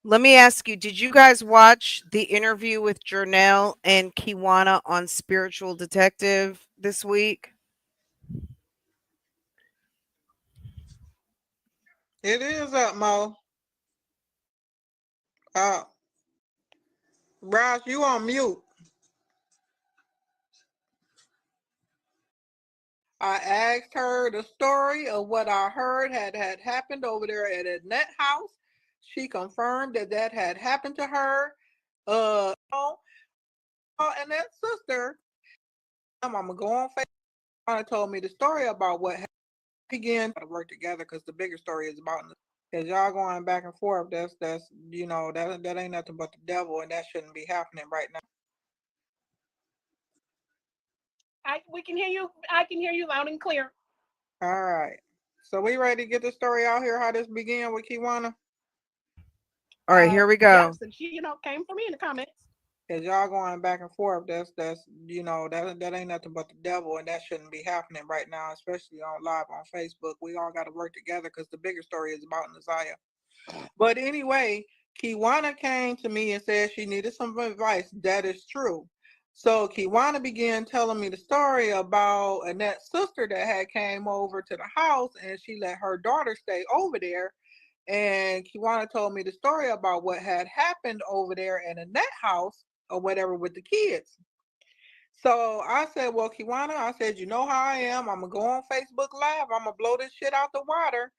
Speaker 1: Let me ask you, did you guys watch the interview with Jernell and Kiwana on Spiritual Detective this week?
Speaker 4: It is up, Mo. Uh, Ross, you on mute. I asked her the story of what I heard had happened over there at Annette house. She confirmed that had happened to her. And that sister, I'm gonna go on Facebook. Told me the story about what happened. Again, to work together because the bigger story is about because y'all going back and forth. That's that ain't nothing but the devil, and that shouldn't be happening right now.
Speaker 3: We can hear you. I can hear you loud and clear.
Speaker 4: All right. So we ready to get the story out here? How this began with Kiwana?
Speaker 1: All right, here we go.
Speaker 3: Yes, and she, came for me in the comments.
Speaker 4: Cause y'all going back and forth. That's that ain't nothing but the devil, and that shouldn't be happening right now, especially on live on Facebook. We all got to work together because the bigger story is about Nasiah. But anyway, Kiwana came to me and said she needed some advice. That is true. So Kiwana began telling me the story about Annette's sister that had came over to the house, and she let her daughter stay over there. And Kiwana told me the story about what had happened over there in Annette's house or whatever with the kids. So I said, well, Kiwana, I said, you know how I am. I'm gonna go on Facebook Live. I'm gonna blow this shit out the water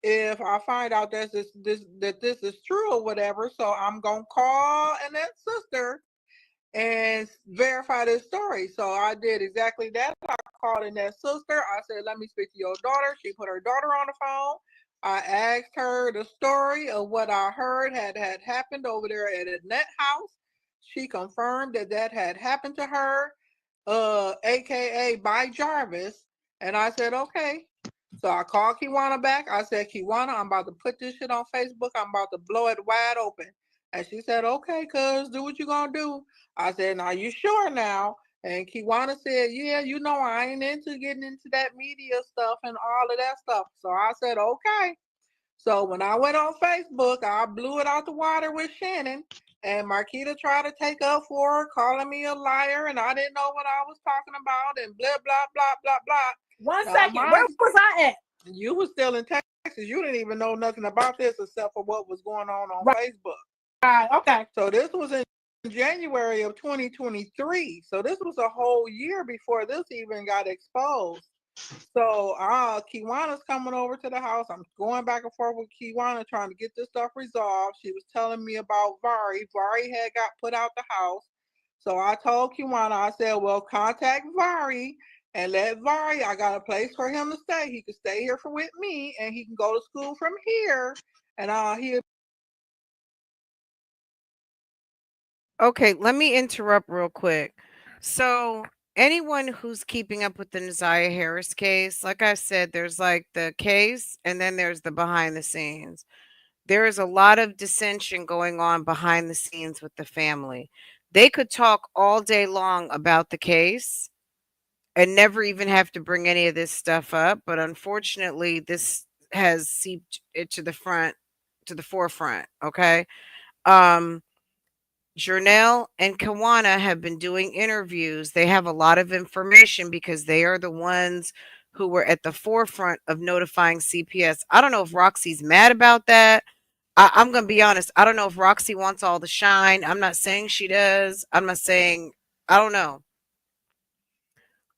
Speaker 4: if I find out that this is true or whatever. So I'm gonna call Annette's sister and verify this story. So I did exactly that. I called Annette's sister. I said, let me speak to your daughter. She put her daughter on the phone. I asked her the story of what I heard had happened over there at Annette's house. She confirmed that had happened to her, aka by Jarvis. And I said, okay. So I called Kiwana back. I said, Kiwana, I'm about to put this shit on Facebook. I'm about to blow it wide open. And she said, okay, cuz, do what you gonna do. I said, now you sure now? And Kiwana said, yeah, I ain't into getting into that media stuff and all of that stuff. So I said, okay. So when I went on Facebook, I blew it out the water with Shannon. And Marquita tried to take up for her, calling me a liar, and I didn't know what I was talking about, and blah, blah, blah, blah, blah.
Speaker 3: One second. Where was I at?
Speaker 4: You was still in Texas. You didn't even know nothing about this except for what was going on Facebook.
Speaker 3: Right. Okay.
Speaker 4: So this was in January of 2023. So this was a whole year before this even got exposed. So Kiwana's coming over to the house. I'm going back and forth with Kiwana trying to get this stuff resolved. She was telling me about Vari. Vari had got put out the house. So I told Kiwana, I said, well, contact Vari and let Vari, I got a place for him to stay. He can stay here with me and he can go to school from here. And he'll.
Speaker 1: Okay, let me interrupt real quick. So, anyone who's keeping up with the Naziah Harris case, like I said, there's like the case and then there's the behind the scenes. There is a lot of dissension going on behind the scenes with the family. They could talk all day long about the case and never even have to bring any of this stuff up, but unfortunately, this has seeped it to the forefront, okay? Um Jernell and Kawana have been doing interviews. They have a lot of information because they are the ones who were at the forefront of notifying CPS. I don't know if Roxy's mad about that. I'm going to be honest. I don't know if Roxy wants all the shine. I'm not saying she does. I'm not saying, I don't know.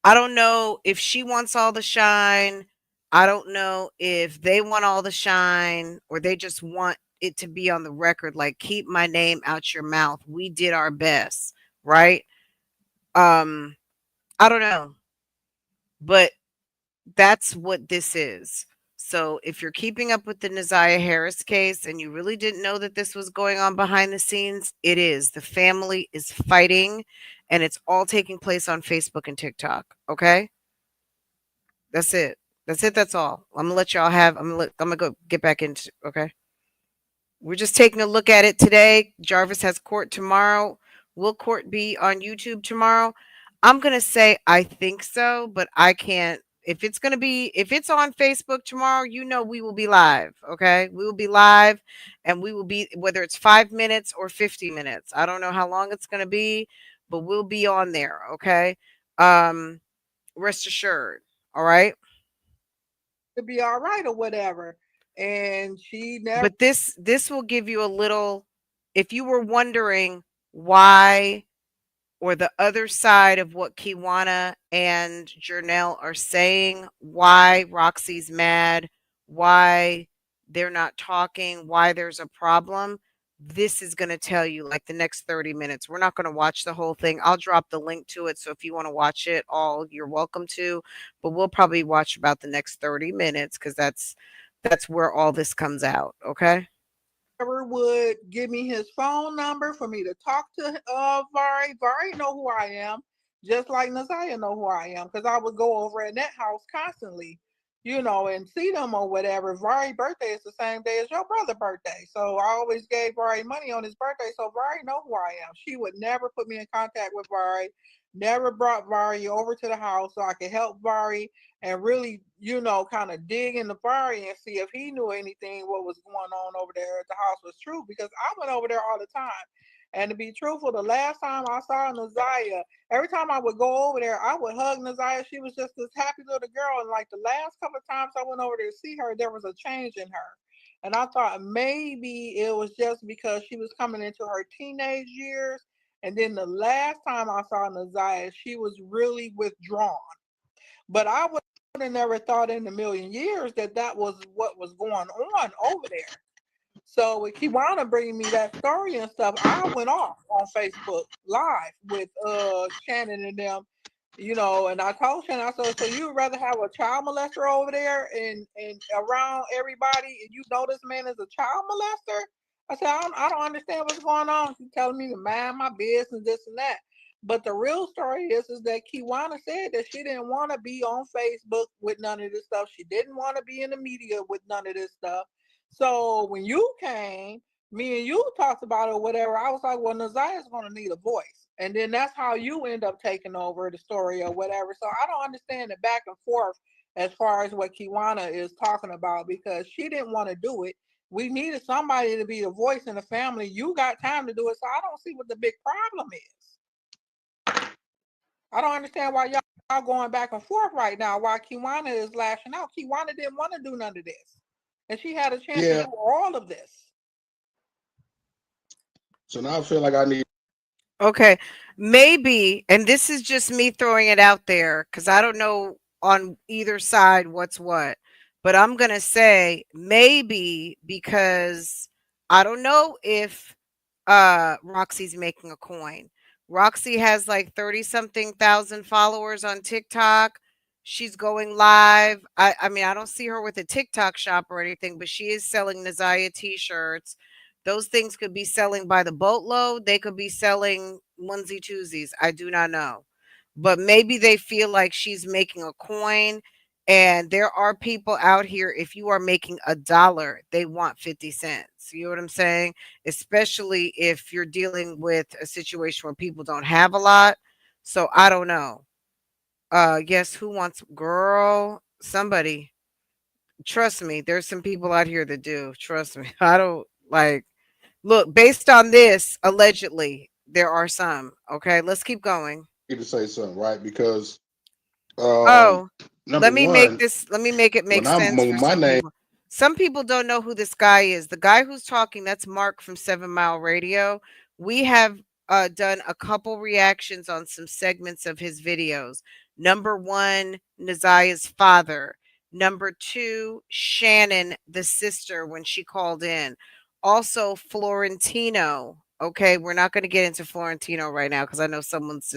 Speaker 1: I don't know if she wants all the shine. I don't know if they want all the shine or they just want it to be on the record like keep my name out your mouth. We did our best, right? Um I don't know, but that's what this is. So if you're keeping up with the Naziah Harris case and you really didn't know that this was going on behind the scenes, it is. The family is fighting and it's all taking place on Facebook and TikTok, okay? That's it. That's it. That's all. I'm gonna let y'all have. I'm gonna go get back into. Okay. We're just taking a look at it today. Jarvis has court tomorrow. Will court be on YouTube tomorrow? I'm gonna say I think so, but I can't. If it's on Facebook tomorrow, we will be live. Okay, we will be live, and we will be whether it's 5 minutes or 50 minutes. I don't know how long it's gonna be, but we'll be on there. Okay. Rest assured. All right.
Speaker 4: To be all right or whatever. And she never.
Speaker 1: But this will give you a little, if you were wondering why, or the other side of what Kiwana and Jernell are saying, why Roxy's mad, why they're not talking, why there's a problem. This is going to tell you like the next 30 minutes. We're not going to watch the whole thing. I'll drop the link to it. So if you want to watch it all, you're welcome to. But we'll probably watch about the next 30 minutes because that's where all this comes out. Okay.
Speaker 4: Would give me his phone number for me to talk to Vari. Vari know who I am, just like Nasiah know who I am, because I would go over at that house constantly. and see them or whatever. Vari's birthday is the same day as your brother's birthday. So I always gave Vari money on his birthday. So Vari know who I am. She would never put me in contact with Vari, never brought Vari over to the house so I could help Vari and really, kind of dig into Vari and see if he knew anything, what was going on over there at the house was true, because I went over there all the time. And to be truthful, the last time I saw Naziah, every time I would go over there, I would hug Naziah. She was just this happy little girl. And like the last couple of times I went over there to see her, there was a change in her. And I thought maybe it was just because she was coming into her teenage years. And then the last time I saw Naziah, she was really withdrawn. But I would have never thought in a million years that was what was going on over there. So with Kiwana bringing me that story and stuff, I went off on Facebook Live with Shannon and them, and I told Shannon, I said, so you'd rather have a child molester over there and around everybody, and you know this man is a child molester? I said, I don't understand what's going on. She's telling me to mind my business, this and that. But the real story is that Kiwana said that she didn't want to be on Facebook with none of this stuff. She didn't want to be in the media with none of this stuff. So when you came, me and you talked about it or whatever, I was like, well, Naziah's going to need a voice. And then that's how you end up taking over the story or whatever. So I don't understand the back and forth as far as what Kiwana is talking about, because she didn't want to do it. We needed somebody to be the voice in the family. You got time to do it. So I don't see what the big problem is. I don't understand why y'all going back and forth right now, why Kiwana is lashing out. Kiwana didn't want to do none of this. And she had a chance to do all of this.
Speaker 5: So now I feel like I need.
Speaker 1: Okay, maybe, and this is just me throwing it out there because I don't know on either side what's what, but I'm gonna say maybe because I don't know if Roxy's making a coin. Roxy has like 30 something thousand followers on TikTok. She's going live. I mean, I don't see her with a TikTok shop or anything, but she is selling Naziah t-shirts. Those things could be selling by the boatload. They could be selling onesie twosies. I do not know. But maybe they feel like she's making a coin. And there are people out here, if you are making $1, they want 50 cents. You know what I'm saying? Especially if you're dealing with a situation where people don't have a lot. So I don't know. Yes, who wants girl? Somebody. Trust me, there's some people out here that do. Trust me. I don't like look, based on this, allegedly, there are some. Okay, let's keep going.
Speaker 5: Need to say something, right? Because
Speaker 1: Oh,
Speaker 5: number one,
Speaker 1: let me make it make sense for
Speaker 5: when my
Speaker 1: some
Speaker 5: name,
Speaker 1: people. Some people don't know who this guy is. The guy who's talking, that's Mark from 7 Mile Radio. We have done a couple reactions on some segments of his videos. Number one, Naziah's father. Number two, Shannon, the sister, when she called in. Also, Florentino. Okay, we're not going to get into Florentino right now because I know someone's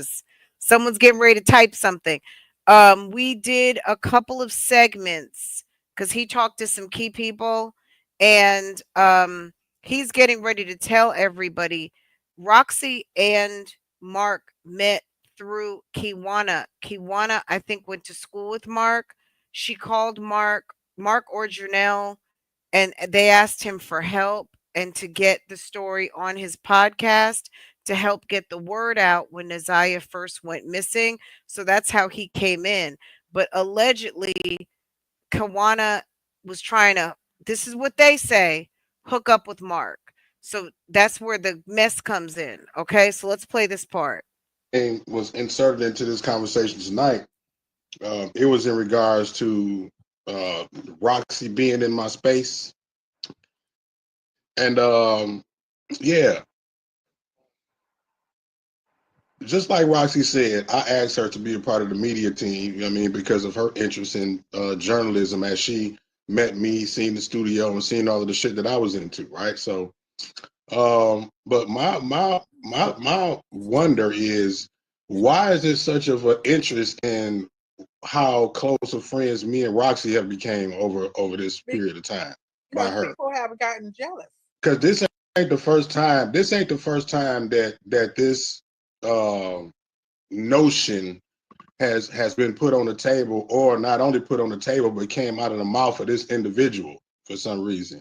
Speaker 1: getting ready to type something. We did a couple of segments because he talked to some key people, and he's getting ready to tell everybody. Roxy and Mark met through Kiwana. Kiwana, I think, went to school with Mark. She called Mark or Janelle, and they asked him for help and to get the story on his podcast to help get the word out when Naziah first went missing. So that's how he came in. But allegedly, Kawana was trying to, this is what they say, hook up with Mark. So that's where the mess comes in. Okay, so let's play this part.
Speaker 5: was inserted into this conversation tonight. It was in regards to Roxy being in my space, and yeah, just like Roxy said, I asked her to be a part of the media team. I mean, because of her interest in journalism, as she met me, seen the studio, and seen all of the shit that I was into, right? So, but my wonder is, why is there such of an interest in how close of friends me and Roxy have became over this period of time by her?
Speaker 4: People have gotten jealous.
Speaker 5: Because this ain't the first time. This ain't the first time that this notion has been put on the table, or not only put on the table, but came out of the mouth of this individual for some reason.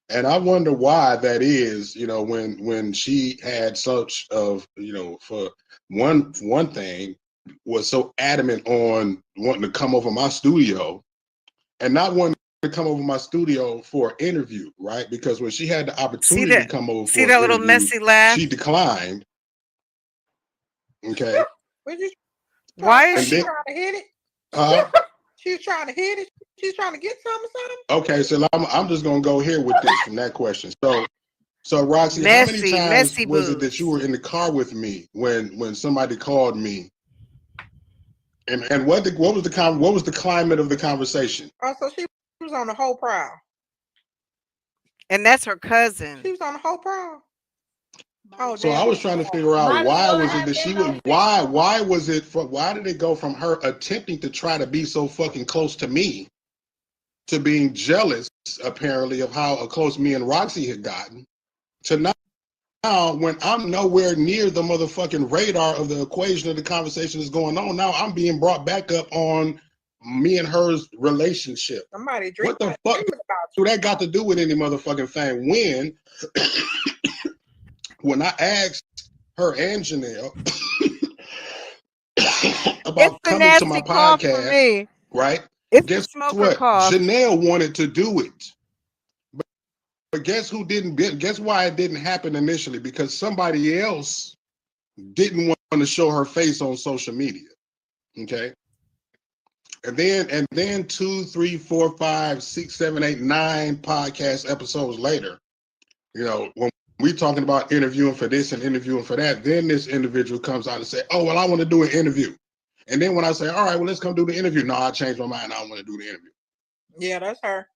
Speaker 5: And I wonder why that is, when she had such of, for one thing, was so adamant on wanting to come over my studio and not wanting to come over my studio for an interview, right? Because when she had the opportunity to come over
Speaker 1: See
Speaker 5: for an
Speaker 1: that little
Speaker 5: interview,
Speaker 1: messy laugh?
Speaker 5: she declined. Okay.
Speaker 1: Why is
Speaker 5: And
Speaker 1: she
Speaker 5: then,
Speaker 4: trying to hit it?
Speaker 5: uh,
Speaker 4: She's trying to hit it. She's trying to get something.
Speaker 5: okay, so I'm just gonna go here with this from that question. So Roxy, how many times
Speaker 1: messy
Speaker 5: was it that
Speaker 1: boots?
Speaker 5: you were in the car with me when somebody called me? And what was the climate of the conversation?
Speaker 4: Oh, so she was on the whole prowl.
Speaker 1: And that's her cousin.
Speaker 4: She was on the whole prowl. Oh,
Speaker 5: So
Speaker 4: damn.
Speaker 5: I was trying to figure out why was it that she would why did it go from her attempting to try to be so fucking close to me to being jealous apparently of how close me and Roxy had gotten to now when I'm nowhere near the motherfucking radar of the equation of the conversation that's going on, now I'm being brought back up on me and her's relationship.
Speaker 4: Somebody
Speaker 5: What the fuck do that got to do with any motherfucking thing? When I asked her and Janelle about coming to my podcast, right?
Speaker 1: It's
Speaker 5: Guess
Speaker 1: the smoker
Speaker 5: what?
Speaker 1: cough.
Speaker 5: Janelle wanted to do it. But guess who didn't? Guess why it didn't happen initially? Because somebody else didn't want to show her face on social media. Okay. And then 2, 3, 4, 5, 6, 7, 8, 9 podcast episodes later, when we talking about interviewing for this and interviewing for that, then this individual comes out and say, "Oh, well, I want to do an interview." And then when I say, "All right, well, let's come do the interview," no, I changed my mind. I don't want to do the interview.
Speaker 4: Yeah, that's her.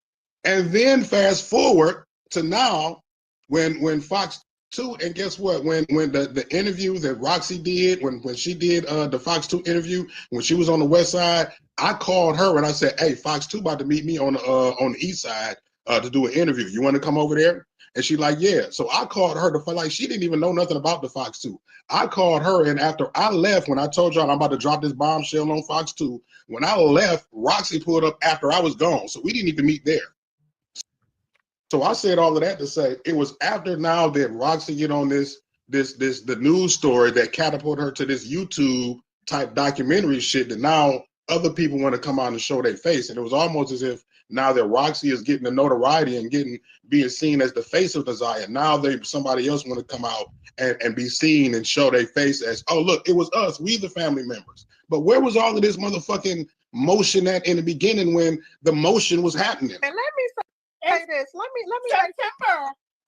Speaker 5: And then fast forward to now, when Fox 2, and guess what? When the interview that Roxy did, when she did the Fox 2 interview, when she was on the West Side, I called her and I said, "Hey, Fox 2 about to meet me on the East Side to do an interview. You want to come over there?" And she like, "Yeah." So I called her to like she didn't even know nothing about the Fox 2. I called her, and after I left, when I told y'all I'm about to drop this bombshell on Fox 2, when I left, Roxy pulled up after I was gone. So we didn't even meet there. So I said all of that to say it was after now that Roxy get on the news story that catapulted her to this YouTube type documentary shit that now other people want to come out and show their face. And it was almost as if now that Roxy is getting the notoriety and being seen as the face of Desire, now somebody else want to come out and be seen and show their face as, "Oh, look, it was us, we the family members." But where was all of this motherfucking motion at in the beginning when the motion was happening?
Speaker 4: And let me say this. Let me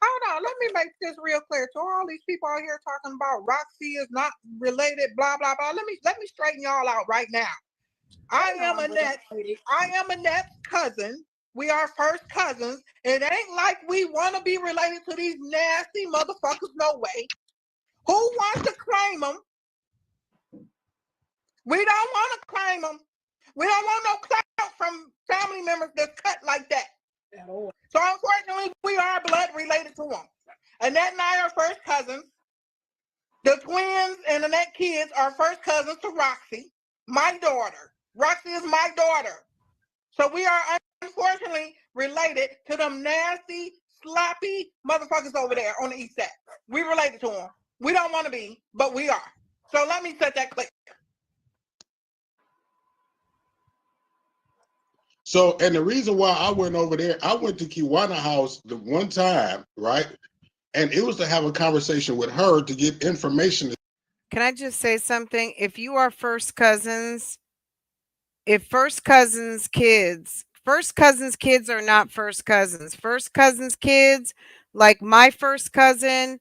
Speaker 4: hold on. Let me make this real clear to all these people out here talking about Roxy is not related, blah blah blah. Let me straighten y'all out right now. I am Annette's cousin. We are first cousins. It ain't like we want to be related to these nasty motherfuckers. No way. Who wants to claim them? We don't want to claim them. We don't want no clout from family members that's cut like that. So unfortunately, we are blood related to them. Annette and I are first cousins. The twins and Annette kids are first cousins to Roxy, my daughter. Roxy is my daughter. So we are unfortunately related to them nasty, sloppy motherfuckers over there on the east side. We related to them. We don't want to be, but we are. So let me set that clear.
Speaker 5: So, and the reason why I went over there, I went to Kiwana House the one time, right? And it was to have a conversation with her to get information.
Speaker 1: Can I just say something? If you are first cousins, if first cousins kids are not first cousins. First cousins kids, like my first cousin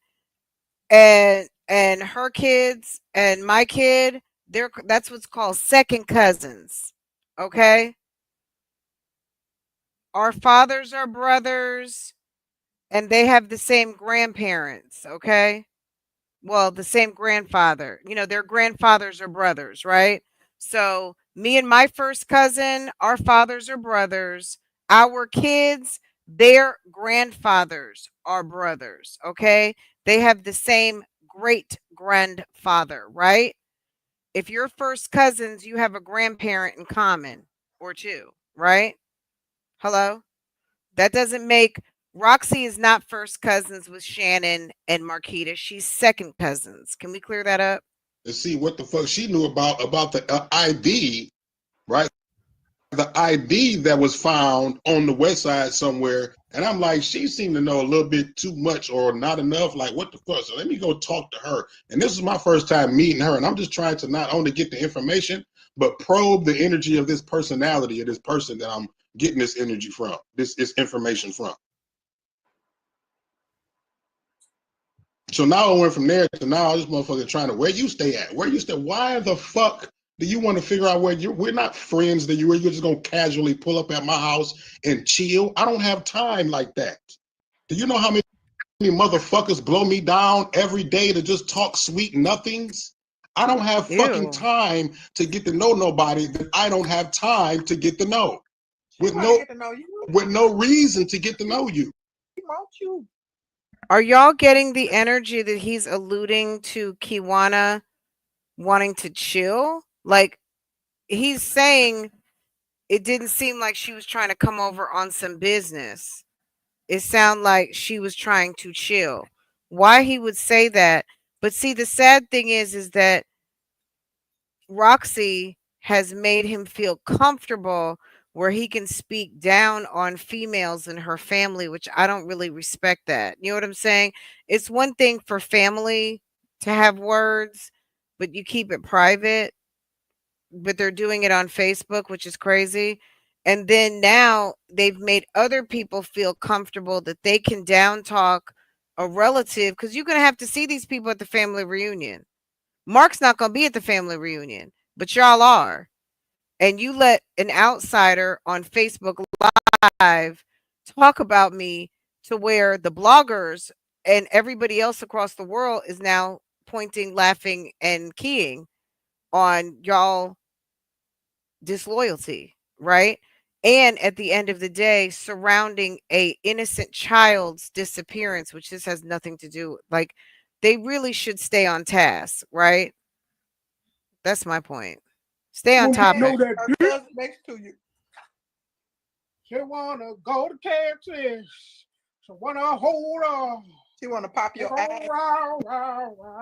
Speaker 1: and her kids and my kid, that's what's called second cousins. Okay? Our fathers are brothers and they have the same grandparents, okay? Well, the same grandfather. Their grandfathers are brothers, right? So, me and my first cousin, our fathers are brothers. Our kids, their grandfathers are brothers, okay? They have the same great grandfather, right? If you're first cousins, you have a grandparent in common or two, right? Hello? That doesn't make Roxy is not first cousins with Shannon and Marquita. She's second cousins. Can we clear that up?
Speaker 5: And see what the fuck she knew about the ID, right? The ID that was found on the west side somewhere. And I'm like, she seemed to know a little bit too much or not enough. Like, what the fuck? So let me go talk to her. And this is my first time meeting her. And I'm just trying to not only get the information, but probe the energy of this personality of this person that I'm getting this energy from, this information from. So now I went from there to now this motherfucker trying to, where you stay at? Where you stay? Why the fuck do you want to figure out where you? We're not friends that you're just gonna casually pull up at my house and chill. I don't have time like that. Do you know how many motherfuckers blow me down every day to just talk sweet nothings? I don't have fucking
Speaker 1: Ew.
Speaker 5: time to get to know nobody that I don't have time to get to know. With
Speaker 4: She
Speaker 5: no
Speaker 4: get to know you.
Speaker 5: with no reason to get to know you.
Speaker 4: She wants you.
Speaker 1: Are y'all getting the energy that he's alluding to Kiwana wanting to chill? Like, he's saying it didn't seem like she was trying to come over on some business. It sounded like she was trying to chill. Why he would say that? But see, the sad thing is that Roxy has made him feel comfortable where he can speak down on females in her family, which I don't really respect that. You know what I'm saying? It's one thing for family to have words, but you keep it private. But they're doing it on Facebook, which is crazy. And then now they've made other people feel comfortable that they can down talk a relative because you're going to have to see these people at the family reunion. Mark's not going to be at the family reunion, but y'all are. And you let an outsider on Facebook Live talk about me to where the bloggers and everybody else across the world is now pointing, laughing, and keying on y'all disloyalty, right? And at the end of the day, surrounding a innocent child's disappearance, which this has nothing to do, like they really should stay on task, right? That's my point. Stay on topic.
Speaker 3: Know that
Speaker 4: Her cousin next to you.
Speaker 3: she wanna go to Texas. So wanna hold on.
Speaker 4: She want to pop your ass.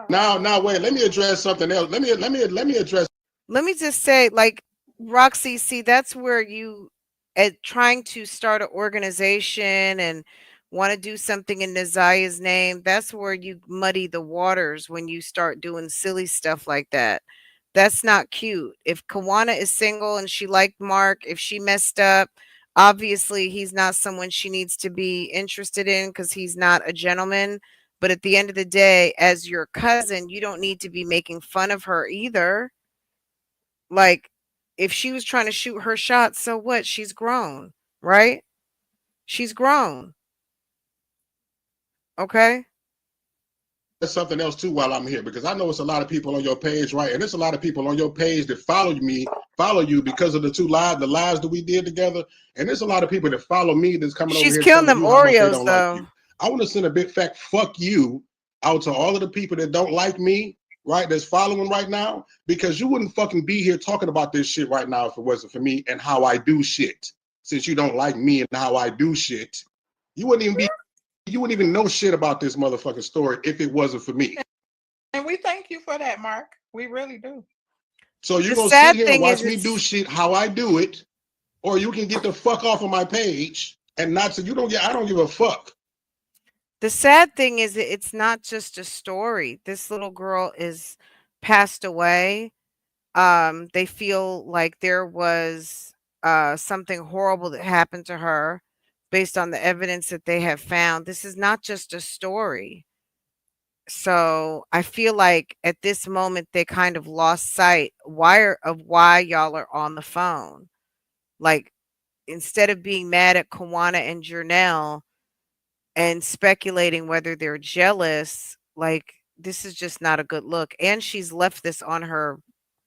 Speaker 5: Now wait, let me address something else. Let me address.
Speaker 1: Let me just say, like, Roxy, see, that's where you at trying to start an organization and want to do something in Nazaya's name, that's where you muddy the waters when you start doing silly stuff like that. That's not cute. If Kawana is single and she liked Mark, if she messed up, obviously he's not someone she needs to be interested in because he's not a gentleman. But at the end of the day, as your cousin, you don't need to be making fun of her either. Like, if she was trying to shoot her shot, so what? She's grown, right? She's grown. Okay?
Speaker 5: Something else too while I'm here, because I know it's a lot of people on your page, right? And there's a lot of people on your page that follow you because of the lives that we did together. And there's a lot of people that follow me that's coming over
Speaker 1: She's
Speaker 5: here
Speaker 1: killing
Speaker 5: telling
Speaker 1: them
Speaker 5: you how much they
Speaker 1: Oreos,
Speaker 5: don't like
Speaker 1: though.
Speaker 5: you. I want to send a big fat fuck you out to all of the people that don't like me, right? That's following right now, because you wouldn't fucking be here talking about this shit right now if it wasn't for me and how I do shit. Since you don't like me and how I do shit, you wouldn't even know shit about this motherfucking story if it wasn't for me.
Speaker 4: And we thank you for that, Mark. We really do.
Speaker 5: So you're
Speaker 1: The
Speaker 5: gonna sit
Speaker 1: sad
Speaker 5: here and
Speaker 1: thing
Speaker 5: watch
Speaker 1: is
Speaker 5: me do shit how I do it, or you can get the fuck off of my page and not say I don't give a fuck.
Speaker 1: the sad thing is it's not just a story. This little girl is passed away. They feel like there was something horrible that happened to her based on the evidence that they have found. This is not just a story. So I feel like at this moment they kind of lost sight of why y'all are on the phone. Like, instead of being mad at Kawana and Jernell and speculating whether they're jealous, like, this is just not a good look. And she's left this on her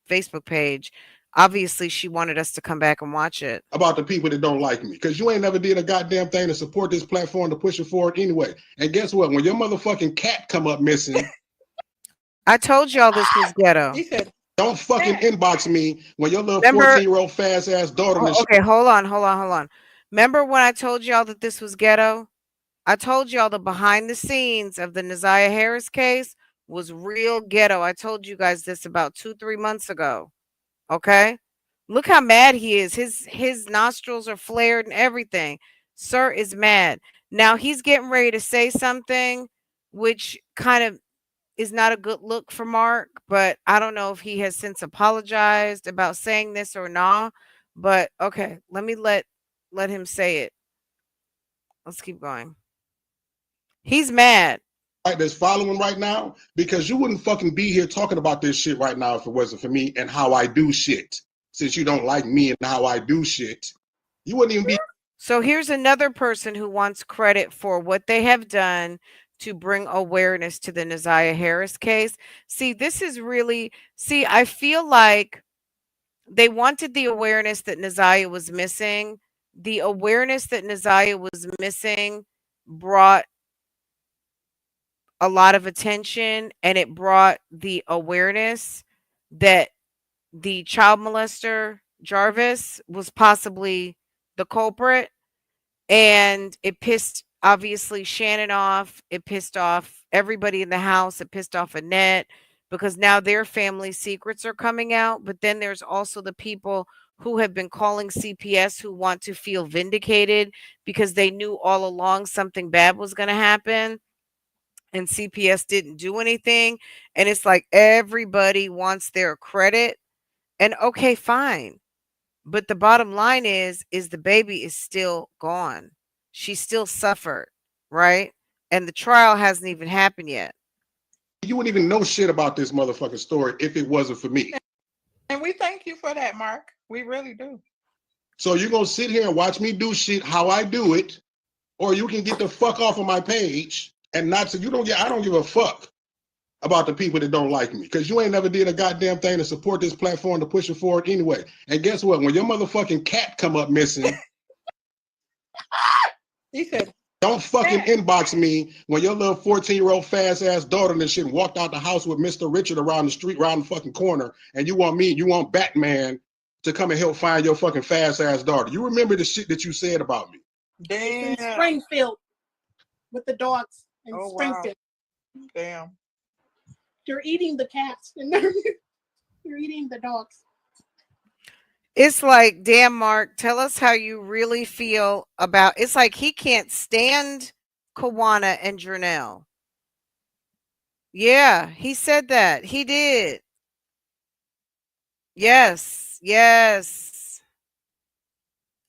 Speaker 1: Facebook page. Obviously, she wanted us to come back and watch it.
Speaker 5: About the people that don't like me, because you ain't never did a goddamn thing to support this platform to push it forward anyway. And guess what? When your motherfucking cat come up missing,
Speaker 1: I told y'all this was ghetto.
Speaker 4: He said,
Speaker 5: Don't fucking inbox me when your little
Speaker 1: Remember,
Speaker 5: 14-year-old fast ass daughter and shit.
Speaker 1: okay, hold on. Remember when I told y'all that this was ghetto? I told y'all the behind the scenes of the Naziah Harris case was real ghetto. I told you guys this about 2-3 months ago. Okay? Look how mad he is. His nostrils are flared and everything. Sir is mad. Now he's getting ready to say something which kind of is not a good look for Mark, but I don't know if he has since apologized about saying this or not. But okay, let him say it. Let's keep going. He's mad.
Speaker 5: Right, that's following right now, because you wouldn't fucking be here talking about this shit right now if it wasn't for me and how I do shit. Since you don't like me and how I do shit, you wouldn't even be.
Speaker 1: So here's another person who wants credit for what they have done to bring awareness to the Naziah Harris case. See, this is really, see, I feel like they wanted the awareness that Naziah was missing. The awareness that Naziah was missing brought a lot of attention, and it brought the awareness that the child molester, Jarvis, was possibly the culprit. And it pissed obviously Shannon off. It pissed off everybody in the house. It pissed off Annette because now their family secrets are coming out. But then there's also the people who have been calling CPS who want to feel vindicated because they knew all along something bad was going to happen. And CPS didn't do anything. And it's like everybody wants their credit. And okay, fine. But the bottom line is the baby is still gone. She still suffered, right? And the trial hasn't even happened yet.
Speaker 5: You wouldn't even know shit about this motherfucking story if it wasn't for me.
Speaker 4: And we thank you for that, Mark. We really do.
Speaker 5: So you're gonna sit here and watch me do shit how I do it, or you can get the fuck off of my page and not say you don't get. I don't give a fuck about the people that don't like me, because you ain't never did a goddamn thing to support this platform to push it forward anyway. And guess what? When your motherfucking cat come up missing,
Speaker 4: He said,
Speaker 5: don't fucking inbox me when your little 14-year-old fast ass daughter and shit walked out the house with Mr. Richard around the street, around the fucking corner, and you want Batman to come and help find your fucking fast ass daughter. You remember the shit that you said about me?
Speaker 3: In
Speaker 4: damn.
Speaker 3: Springfield with the dogs in
Speaker 4: Oh, wow.
Speaker 3: Springfield.
Speaker 4: Damn.
Speaker 3: You're eating the cats and you're eating the dogs.
Speaker 1: It's like, damn, Mark, tell us how you really feel about. It's like he can't stand Kawana and Janelle. Yeah, he said that. He did. Yes.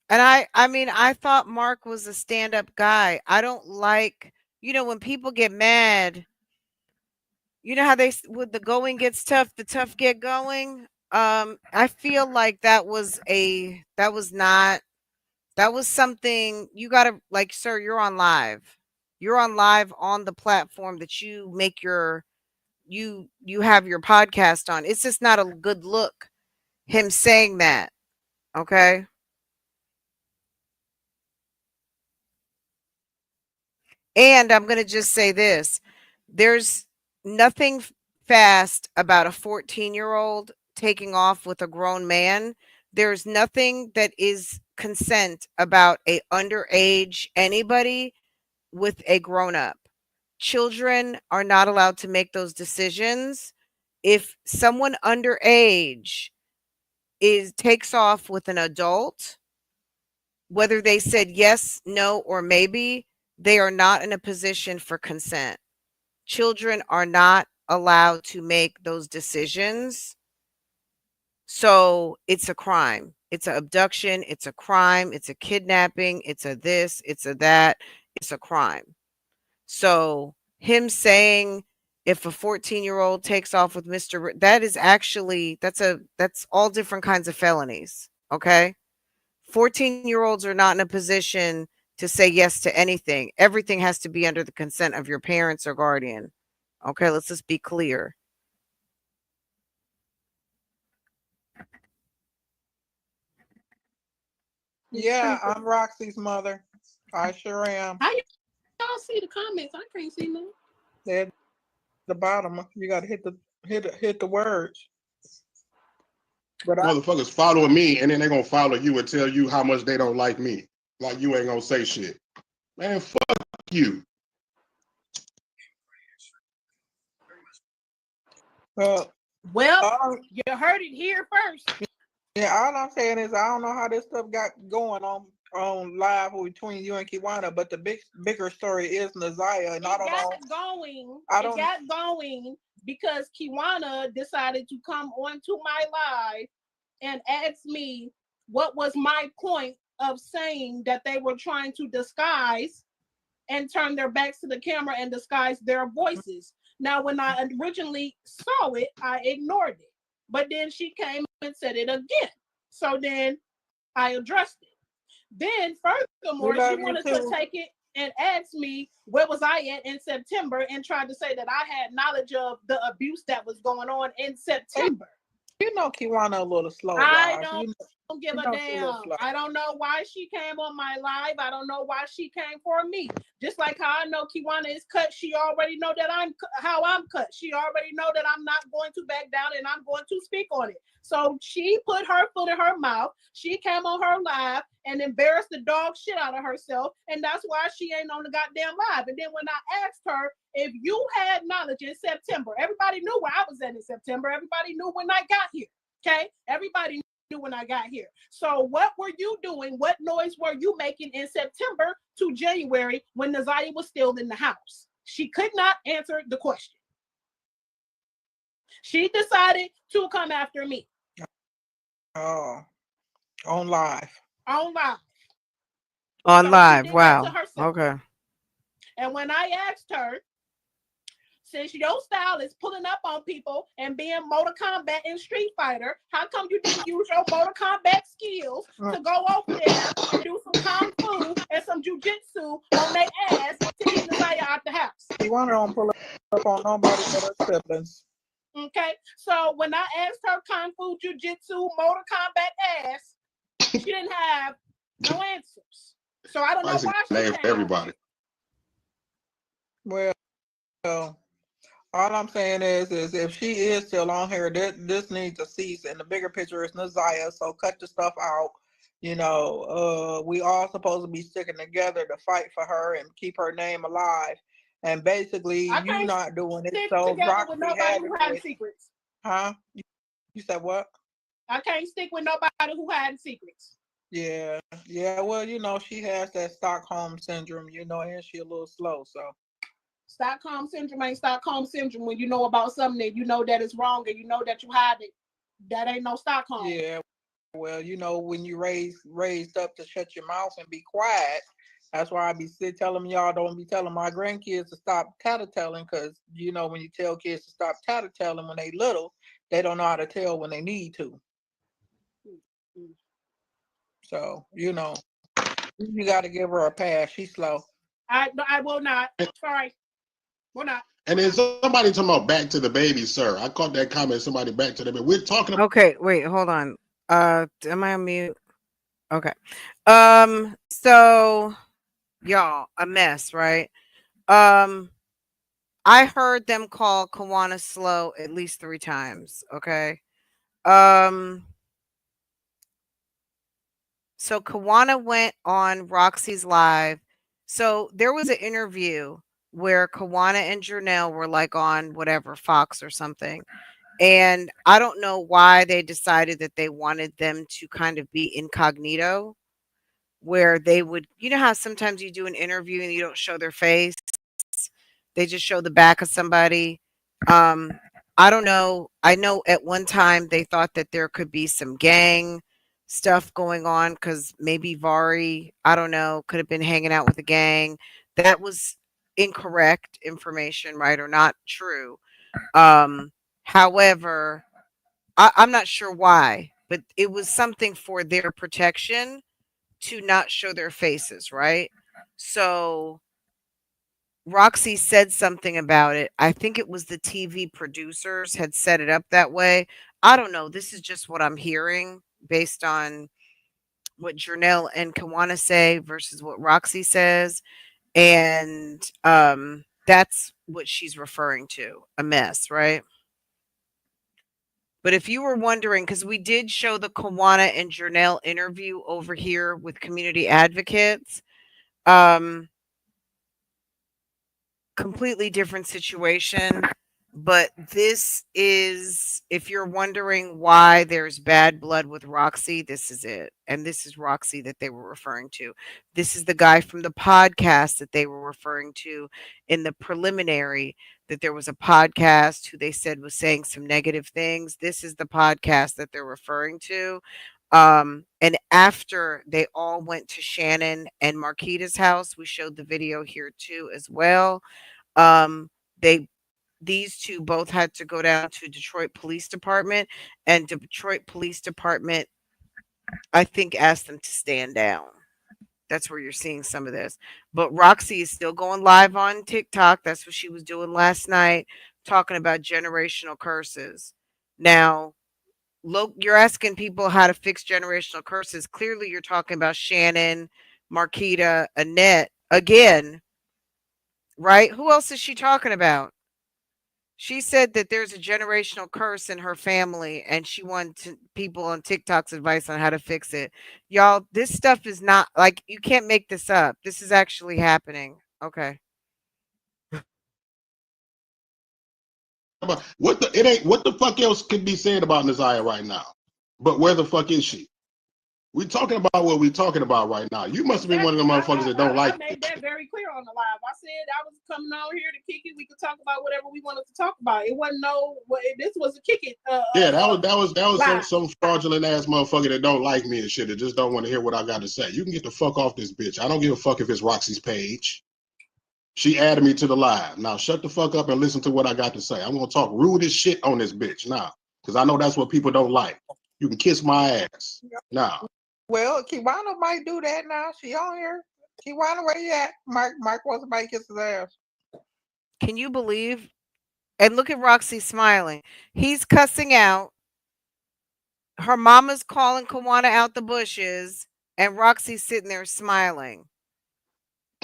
Speaker 1: And I mean, I thought Mark was a stand-up guy. I don't like, when people get mad, you know how when the going gets tough, the tough get going. I feel like that was something you gotta, like, sir, you're on live. You're on live on the platform that you make you have your podcast on. It's just not a good look, him saying that. Okay. And I'm going to just say this. There's nothing fast about a 14-year-old taking off with a grown man. There's nothing that is consent about a underage anybody with a grown up. Children are not allowed to make those decisions. If someone underage takes off with an adult, whether they said yes, no, or maybe, they are not in a position for consent. Children are not allowed to make those decisions. So it's a crime. It's an abduction. It's a crime. It's a kidnapping. It's a this. It's a that. It's a crime. So him saying if a 14-year-old takes off with Mr. That is actually, that's all different kinds of felonies. Okay. 14-year-olds are not in a position to say yes to anything. Everything has to be under the consent of your parents or guardian. Okay, let's just be clear.
Speaker 4: Yeah, I'm Roxy's mother. I sure am.
Speaker 3: How y'all see the comments? I can't see them.
Speaker 4: They're at the bottom. You got to hit the words. But
Speaker 5: Motherfuckers following me, and then they're gonna follow you and tell you how much they don't like me. Like you ain't gonna say shit. Man, fuck you.
Speaker 4: uh,
Speaker 3: Well,
Speaker 4: all,
Speaker 3: you heard it here first.
Speaker 4: yeah, all I'm saying is I don't know how this stuff got going on live between you and Kiwana, but the bigger story is Naziah, and I don't know.
Speaker 3: It got going because Kiwana decided to come onto my live and ask me what was my point of saying that they were trying to disguise and turn their backs to the camera and disguise their voices. Now, when I originally saw it, I ignored it. But then she came and said it again. So then I addressed it. Then, furthermore, she wanted to take it and ask me where was I at in September and tried to say that I had knowledge of the abuse that was going on in September.
Speaker 4: You know Kiwana a little slow.
Speaker 3: I don't give a damn. I don't know why she came on my live. I don't know why she came for me. Just like how I know Kiwana is cut, she already know that I'm cut. She already know that I'm not going to back down and I'm going to speak on it. So she put her foot in her mouth. She came on her live and embarrassed the dog shit out of herself. And that's why she ain't on the goddamn live. And then when I asked her if you had knowledge in September, everybody knew where I was at in September. Everybody knew when I got here. Okay? Everybody knew when I got here. So what were you doing? What noise were you making in September to January when Naziah was still in the house? She could not answer the question. She decided to come after me.
Speaker 4: Oh, on live.
Speaker 3: On live.
Speaker 1: On live. Wow. Okay.
Speaker 3: And when I asked her, since your style is pulling up on people and being Mortal Kombat and Street Fighter, how come you didn't use your Mortal Kombat skills to go over there and do some Kung Fu and some Jiu-Jitsu on their ass to get Naziah out the house?
Speaker 4: Kiwana don't pull up on nobody but her siblings.
Speaker 3: Okay, so when I asked her Kung Fu, Jiu-Jitsu, Mortal Kombat ass, she didn't have no answers. So I don't know why she came.
Speaker 5: Everybody.
Speaker 4: Well, all I'm saying is if she is still on here, this needs to cease. And the bigger picture is Naziah, so cut the stuff out. You know, we all supposed to be sticking together to fight for her and keep her name alive. And basically, you not doing it. So Roxy had to do it.
Speaker 3: Secrets.
Speaker 4: Huh? You said what?
Speaker 3: I can't stick with nobody who had secrets.
Speaker 4: Yeah. Well, you know, she has that Stockholm syndrome, you know, and she a little slow, so.
Speaker 3: Stockholm syndrome ain't Stockholm syndrome when you know about something that you know that is wrong and you know that you hide it. That ain't no Stockholm.
Speaker 4: Yeah. Well, you know, when you raised up to shut your mouth and be quiet, that's why I be telling y'all don't be telling my grandkids to stop tattletelling, because, you know, when you tell kids to stop tattletelling when they little, they don't know how to tell when they need to. So, you know, you got to give her a pass. She's slow.
Speaker 3: I will not. Sorry. Will not.
Speaker 5: And then somebody talking about back to the baby, sir. I caught that comment. Somebody back to the baby. We're talking about.
Speaker 1: Okay, wait, hold on. Am I on mute? Okay. So y'all, a mess, right? I heard them call Kawana slow at least 3 times. Okay. So Kawana went on Roxy's live. So there was an interview where Kawana and Janelle were like on whatever, Fox or something. And I don't know why they decided that they wanted them to kind of be incognito, where they would, you know how sometimes you do an interview and you don't show their face, they just show the back of somebody. I don't know. I know at one time they thought that there could be some gang stuff going on because maybe Vari, I don't know, could have been hanging out with a gang. That was incorrect information, right? Or not true. However, I'm not sure why, but it was something for their protection to not show their faces, right? So Roxy said something about it. I think it was the TV producers had set it up that way. I don't know. This is just what I'm hearing based on what Janelle and Kawana say versus what Roxy says. And that's what she's referring to. A mess, right? But if you were wondering, because we did show the Kawana and Janelle interview over here with community advocates, completely different situation. But this is, if you're wondering why there's bad blood with Roxy, this is it. And this is Roxy that they were referring to. This is the guy from the podcast that they were referring to in the preliminary, that there was a podcast who they said was saying some negative things. This is the podcast that they're referring to. And after they all went to Shannon and Marquita's house, we showed the video here too as well. They These two both had to go down to Detroit Police Department, and Detroit Police Department, I think, asked them to stand down. That's where you're seeing some of this. But Roxy is still going live on TikTok. That's what she was doing last night, talking about generational curses. Now, look, you're asking people how to fix generational curses. Clearly, you're talking about Shannon, Marquita, Annette again, right? Who else is she talking about? She said that there's a generational curse in her family, and she wanted people on TikTok's advice on how to fix it. Y'all, this stuff is not like, you can't make this up. This is actually happening. Okay.
Speaker 5: What the fuck else could be said about Nasiah right now? But where the fuck is she? We talking about what we talking about right now. You must have been one of the motherfuckers that don't like
Speaker 3: I made that very clear on the live. I said I was coming on here to kick it. We could talk about whatever we wanted to talk about. It wasn't this was a kick it.
Speaker 5: Yeah, that was some fraudulent ass motherfucker that don't like me and shit, that just don't want to hear what I got to say. You can get the fuck off this bitch. I don't give a fuck if it's Roxy's page. She added me to the live. Now shut the fuck up and listen to what I got to say. I'm gonna talk rude as shit on this bitch now, because I know that's what people don't like. You can kiss my ass now.
Speaker 4: Well, Kiwana might do that now. She on here. Kiwana, where you at? Mike wants somebody to kiss his ass.
Speaker 1: Can you believe? And look at Roxy smiling. He's cussing out. Her mama's calling Kawana out the bushes, and Roxy's sitting there smiling.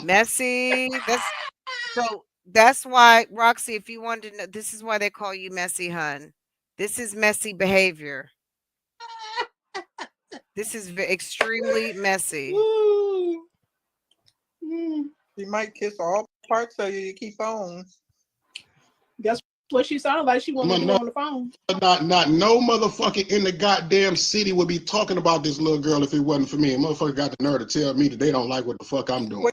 Speaker 1: Messy. That's why, Roxy, if you wanted to know, this is why they call you messy, hun. This is messy behavior. This is extremely messy.
Speaker 4: She might kiss all parts of you. You keep on.
Speaker 3: That's what she sounded like. She wanted to be on the phone.
Speaker 5: Not no motherfucker in the goddamn city would be talking about this little girl if it wasn't for me. A motherfucker got the nerve to tell me that they don't like what the fuck I'm doing.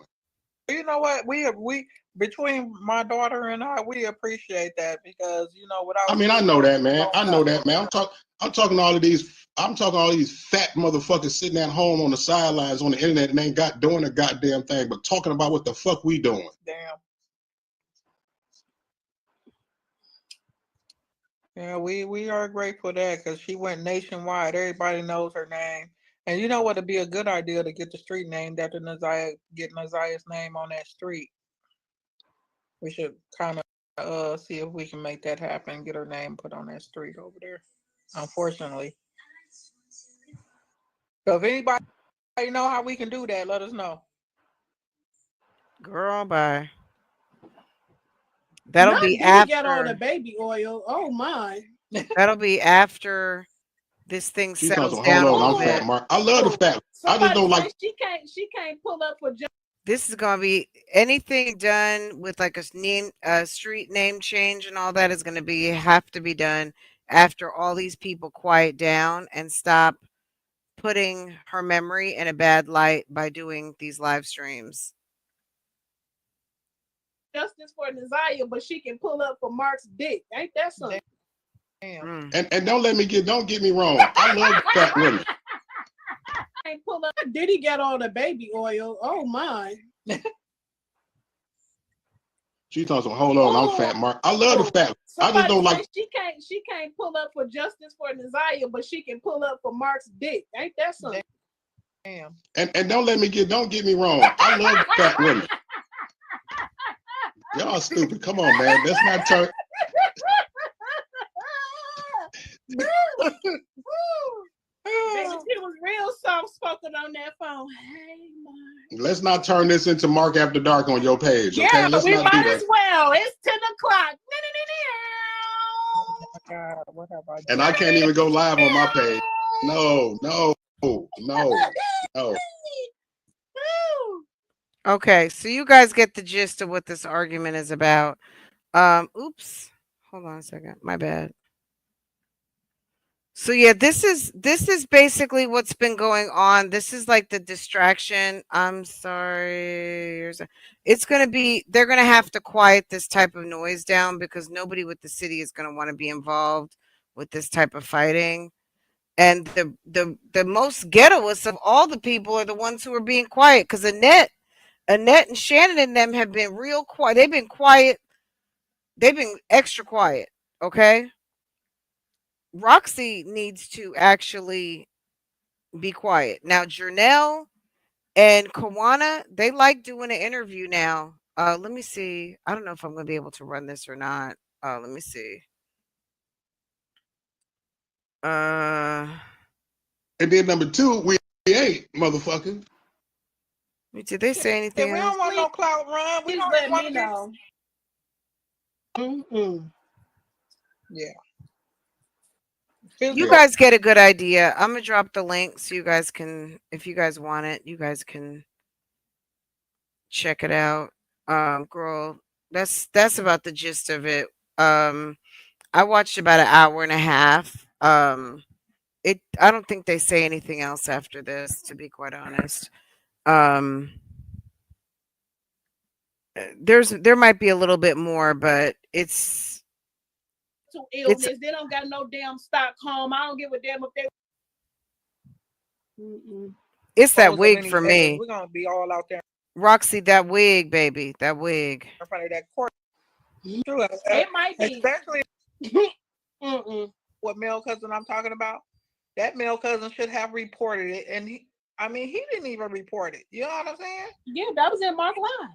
Speaker 4: You know what? We between my daughter and I, we appreciate that, because without.
Speaker 5: I mean, I know that, man. I know that, man. I'm talking all these fat motherfuckers sitting at home on the sidelines on the internet and ain't doing a goddamn thing, but talking about what the fuck we doing.
Speaker 4: Damn. Yeah, we are grateful for that, because she went nationwide. Everybody knows her name. And you know what would be a good idea, to get the street named after Nasiah, get Nasiah's name on that street. We should kind of see if we can make that happen, get her name put on that street over there, unfortunately. So if anybody know how we can do that, let us know.
Speaker 1: Girl, bye. That'll be after.
Speaker 3: Get all the baby oil. Oh my.
Speaker 1: That'll be after this thing settles down.
Speaker 5: Hold on, I'm fat, Mark. I love the fat. I just don't like.
Speaker 3: She can't pull up for just.
Speaker 1: This is gonna be anything done with like a street name change and all that is gonna have to be done after all these people quiet down and stop putting her memory in a bad light by doing these live streams.
Speaker 3: Justice for Nasiah, but she can pull up for Mark's dick. Ain't that something?
Speaker 4: Damn.
Speaker 5: And don't get me wrong. I love fat women.
Speaker 3: Can't pull up. Did he get all the baby oil? Oh my.
Speaker 5: She talking some, hold on, I'm fat, Mark. I love the fat. I just don't like.
Speaker 3: She can't pull up for Justice for Nasiah, but she can pull up for Mark's dick. Ain't that something?
Speaker 4: Damn.
Speaker 5: And don't get me wrong. I love fat women. Y'all stupid. Come on, man. That's not turn.
Speaker 3: She was real soft spoken on that phone. Hey, Mark.
Speaker 5: Let's not turn this into Mark After Dark on your page. Okay,
Speaker 3: yeah,
Speaker 5: let's
Speaker 3: we
Speaker 5: not
Speaker 3: might
Speaker 5: do that.
Speaker 3: as well. It's 10 o'clock.
Speaker 4: God, what have I
Speaker 5: And
Speaker 4: done?
Speaker 5: I can't even go live on my page. No.
Speaker 1: Okay, so you guys get the gist of what this argument is about. Oops. Hold on a second. My bad. So yeah, this is basically what's been going on. This is like the distraction. I'm sorry. It's going to be they're going to have to quiet this type of noise down because nobody with the city is going to want to be involved with this type of fighting. And the most ghettoest of all the people are the ones who are being quiet cuz Annette and Shannon and them have been real quiet. They've been quiet. They've been extra quiet, okay? Roxy needs to actually be quiet. Now, Janelle and Kawana, they like doing an interview now. Let me see. I don't know if I'm going to be able to run this or not. Let me see. Uh,
Speaker 5: And then number 2, we ain't, motherfucker.
Speaker 1: did they say
Speaker 4: Yeah,
Speaker 1: anything
Speaker 4: we
Speaker 1: else?
Speaker 4: don't want no clout run. We
Speaker 3: Please
Speaker 4: don't
Speaker 3: let
Speaker 4: want
Speaker 3: me
Speaker 4: to get.
Speaker 3: know. Mm-mm.
Speaker 4: Yeah.
Speaker 1: You
Speaker 5: Yeah.
Speaker 1: guys get a good idea. I'm going to drop the link so you guys can, if you guys want it, you guys can check it out. Girl, that's about the gist of it. I watched about an hour and a half. I don't think they say anything else after this, to be quite honest. Um there might be a little bit more, but it's
Speaker 3: Illness. They don't got no damn Stockholm. I don't give a damn if they. Mm-mm.
Speaker 1: it's that
Speaker 4: Of
Speaker 1: wig
Speaker 4: any
Speaker 1: for
Speaker 4: seconds,
Speaker 1: me.
Speaker 4: we're gonna be all out there
Speaker 1: Roxy, that wig, baby. That wig.
Speaker 4: in front of that court. True,
Speaker 3: It might be.
Speaker 4: especially
Speaker 3: Mm-mm.
Speaker 4: what male cousin I'm talking about. That male cousin should have reported it, and he didn't even report it. You know what I'm saying?
Speaker 3: Yeah, that was in Mark Line.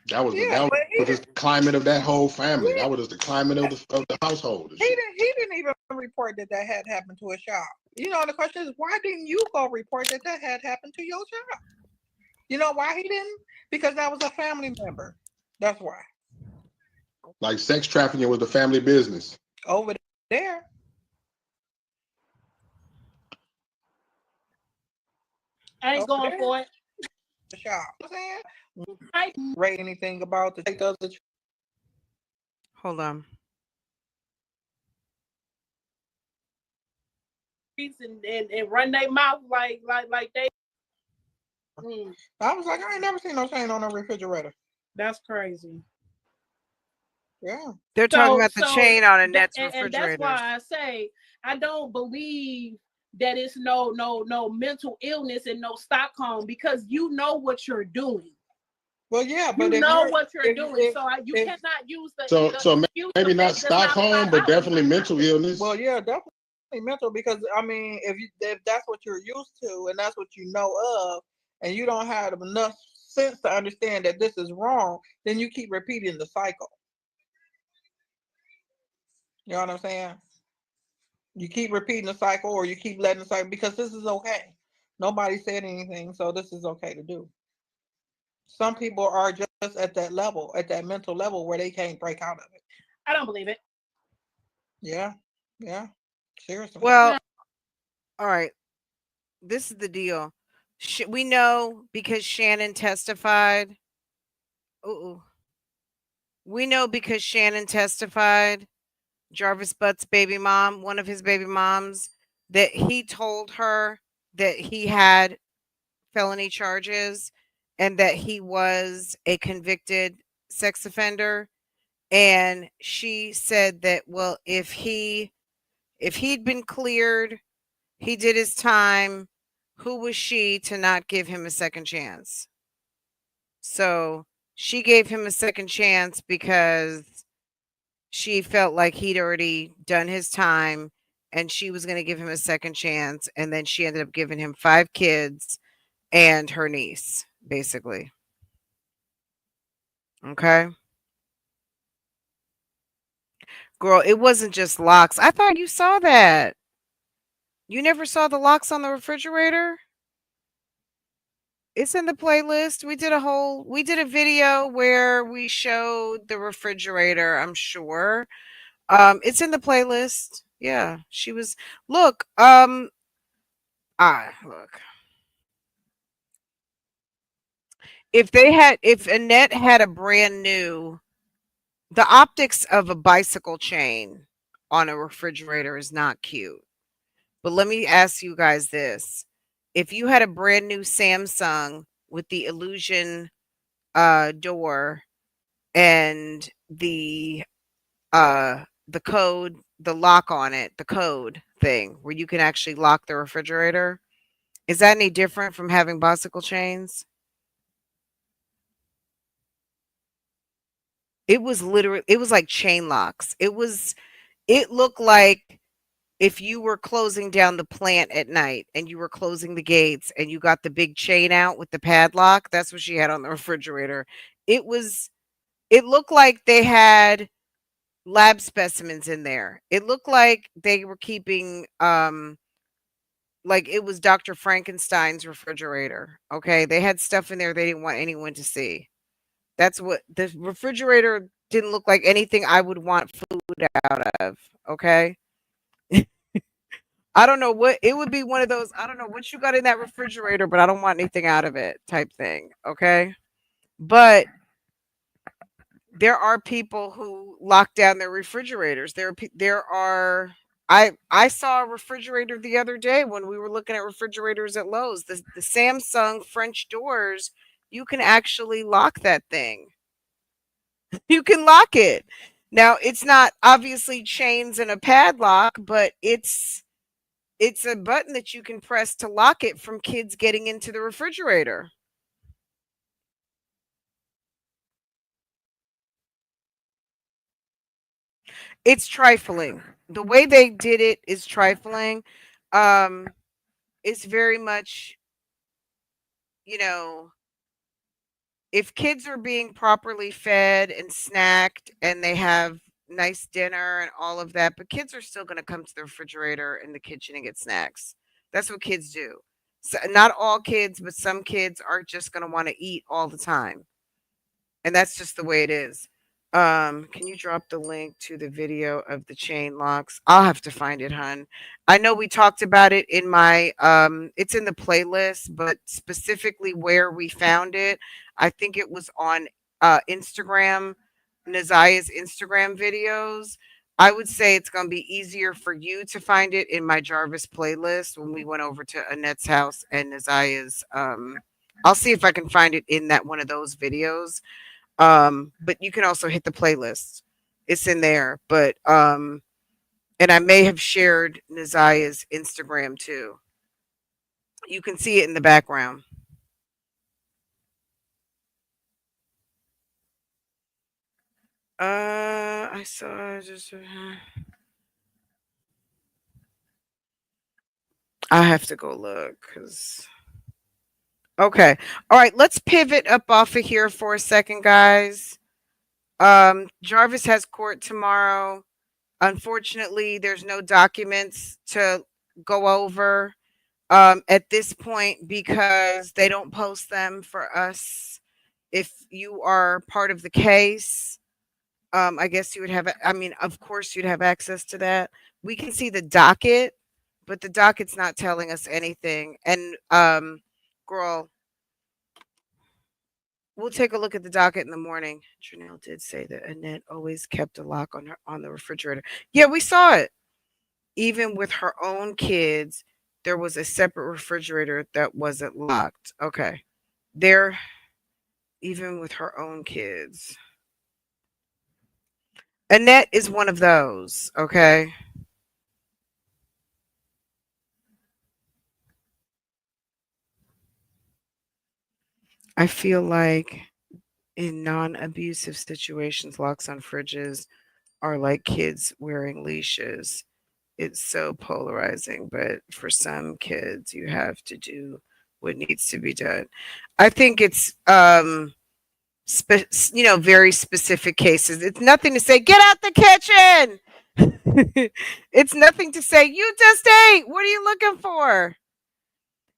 Speaker 5: That was
Speaker 4: Yeah, but he
Speaker 5: just the climate of that whole family. That was just the climate of the household. And shit.
Speaker 4: he didn't even report that had happened to his child. You know, the question is, why didn't you go report that had happened to your child? You know why he didn't? Because that was a family member. That's why.
Speaker 5: Like sex trafficking was the family business.
Speaker 4: Over there.
Speaker 3: I ain't
Speaker 4: Over
Speaker 3: going
Speaker 4: there.
Speaker 3: for it.
Speaker 4: The child. You know what I'm saying?
Speaker 3: I
Speaker 4: Rate anything about the other.
Speaker 1: Hold on.
Speaker 3: and run their mouth like they.
Speaker 4: I was like, I ain't never seen no chain on a refrigerator.
Speaker 3: That's crazy.
Speaker 4: Yeah.
Speaker 1: They're talking about the chain on Annette's refrigerator.
Speaker 3: And that's why I say I don't believe that it's no mental illness and no Stockholm, because you know what you're doing.
Speaker 4: Well, yeah, but
Speaker 3: you know what you're doing, so you cannot use the
Speaker 5: so maybe not Stockholm, but definitely mental illness.
Speaker 4: Well, yeah, definitely mental, because I mean, if that's what you're used to and that's what you know of, and you don't have enough sense to understand that this is wrong, then you keep repeating the cycle. You know what I'm saying? You keep repeating the cycle, or you keep letting the cycle, because this is okay. Nobody said anything, so this is okay to do. Some people are just at that level, at that mental level, where they can't break out of it.
Speaker 3: I don't believe it.
Speaker 4: Yeah. Seriously.
Speaker 1: Well, all right. This is the deal. We know because Shannon testified. Ooh. We know because Shannon testified, Jarvis Buds' baby mom, one of his baby moms, that he told her that he had felony charges and that he was a convicted sex offender. And she said that, well, if he'd been cleared, he did his time, who was she to not give him a second chance? So she gave him a second chance because she felt like he'd already done his time and she was going to give him a second chance. And then she ended up giving him 5 kids and her niece, basically. Okay. Girl, it wasn't just locks. I thought you saw that. You never saw the locks on the refrigerator? It's in the playlist. We did a video where we showed the refrigerator, I'm sure. It's in the playlist. Yeah, she was. Look, look. If Annette had a brand new, the optics of a bicycle chain on a refrigerator is not cute. But let me ask you guys this: if you had a brand new Samsung with the illusion door and the code, the lock on it, the code thing where you can actually lock the refrigerator, is that any different from having bicycle chains? It was literally, it was like chain locks. It looked like if you were closing down the plant at night and you were closing the gates and you got the big chain out with the padlock, that's what she had on the refrigerator. It was, it looked like they had lab specimens in there. It looked like they were keeping like it was Dr. Frankenstein's refrigerator. Okay. They had stuff in there they didn't want anyone to see. That's what the refrigerator didn't look like anything I would want food out of. Okay. I don't know what it would be, one of those, I don't know what you got in that refrigerator, but I don't want anything out of it type thing. Okay. But there are people who lock down their refrigerators. There are I saw a refrigerator the other day when we were looking at refrigerators at Lowe's. The Samsung French doors, you can actually lock that thing. You can lock it. Now, it's not obviously chains and a padlock, but it's a button that you can press to lock it from kids getting into the refrigerator. It's trifling. The way they did it is trifling. Um, it's very much, you know, if kids are being properly fed and snacked and they have nice dinner and all of that, but kids are still going to come to the refrigerator in the kitchen and get snacks. That's what kids do. So, not all kids, but some kids are just going to want to eat all the time. And that's just the way it is. Can you drop the link to the video of the chain locks? I'll have to find it, hun. I know we talked about it in my it's in the playlist, but specifically where we found it, I think it was on Instagram, Nazia's Instagram videos. I would say it's going to be easier for you to find it in my Jarvis playlist when we went over to Annette's house and Nazia's I'll see if I can find it in that one of those videos. But you can also hit the playlist. It's in there. But and I may have shared Nazia's Instagram too. You can see it in the background. I saw just I have to go look because okay. All right, let's pivot up off of here for a second, guys. Jarvis has court tomorrow. Unfortunately, there's no documents to go over at this point because they don't post them for us. If you are part of the case, I guess you would have, I mean, of course, you'd have access to that. We can see the docket, but the docket's not telling us anything. And, girl, we'll take a look at the docket in the morning. Janelle did say that Annette always kept a lock on her on the refrigerator. Yeah, we saw it. Even with her own kids, there was a separate refrigerator that wasn't locked. Okay. There, even with her own kids. Annette is one of those. Okay. I feel like in non abusive situations, locks on fridges are like kids wearing leashes. It's so polarizing, but for some kids, you have to do what needs to be done. I think it's very specific cases. It's nothing to say, get out the kitchen. It's nothing to say, you just ate. What are you looking for?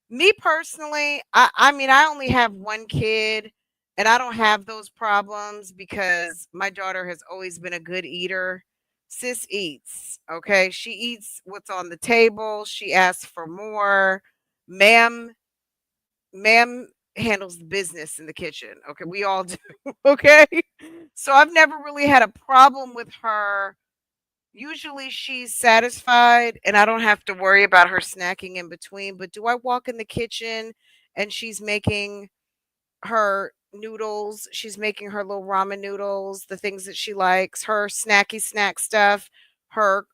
Speaker 1: Me personally, I mean, I only have one kid and I don't have those problems because my daughter has always been a good eater. Sis eats. Okay. She eats what's on the table. She asks for more. Ma'am, ma'am handles the business in the kitchen. Okay. We all do. Okay. So I've never really had a problem with her. Usually she's satisfied and I don't have to worry about her snacking in between. But do I walk in the kitchen and she's making her noodles? She's making her little ramen noodles, the things that she likes, her snacky snack stuff. Her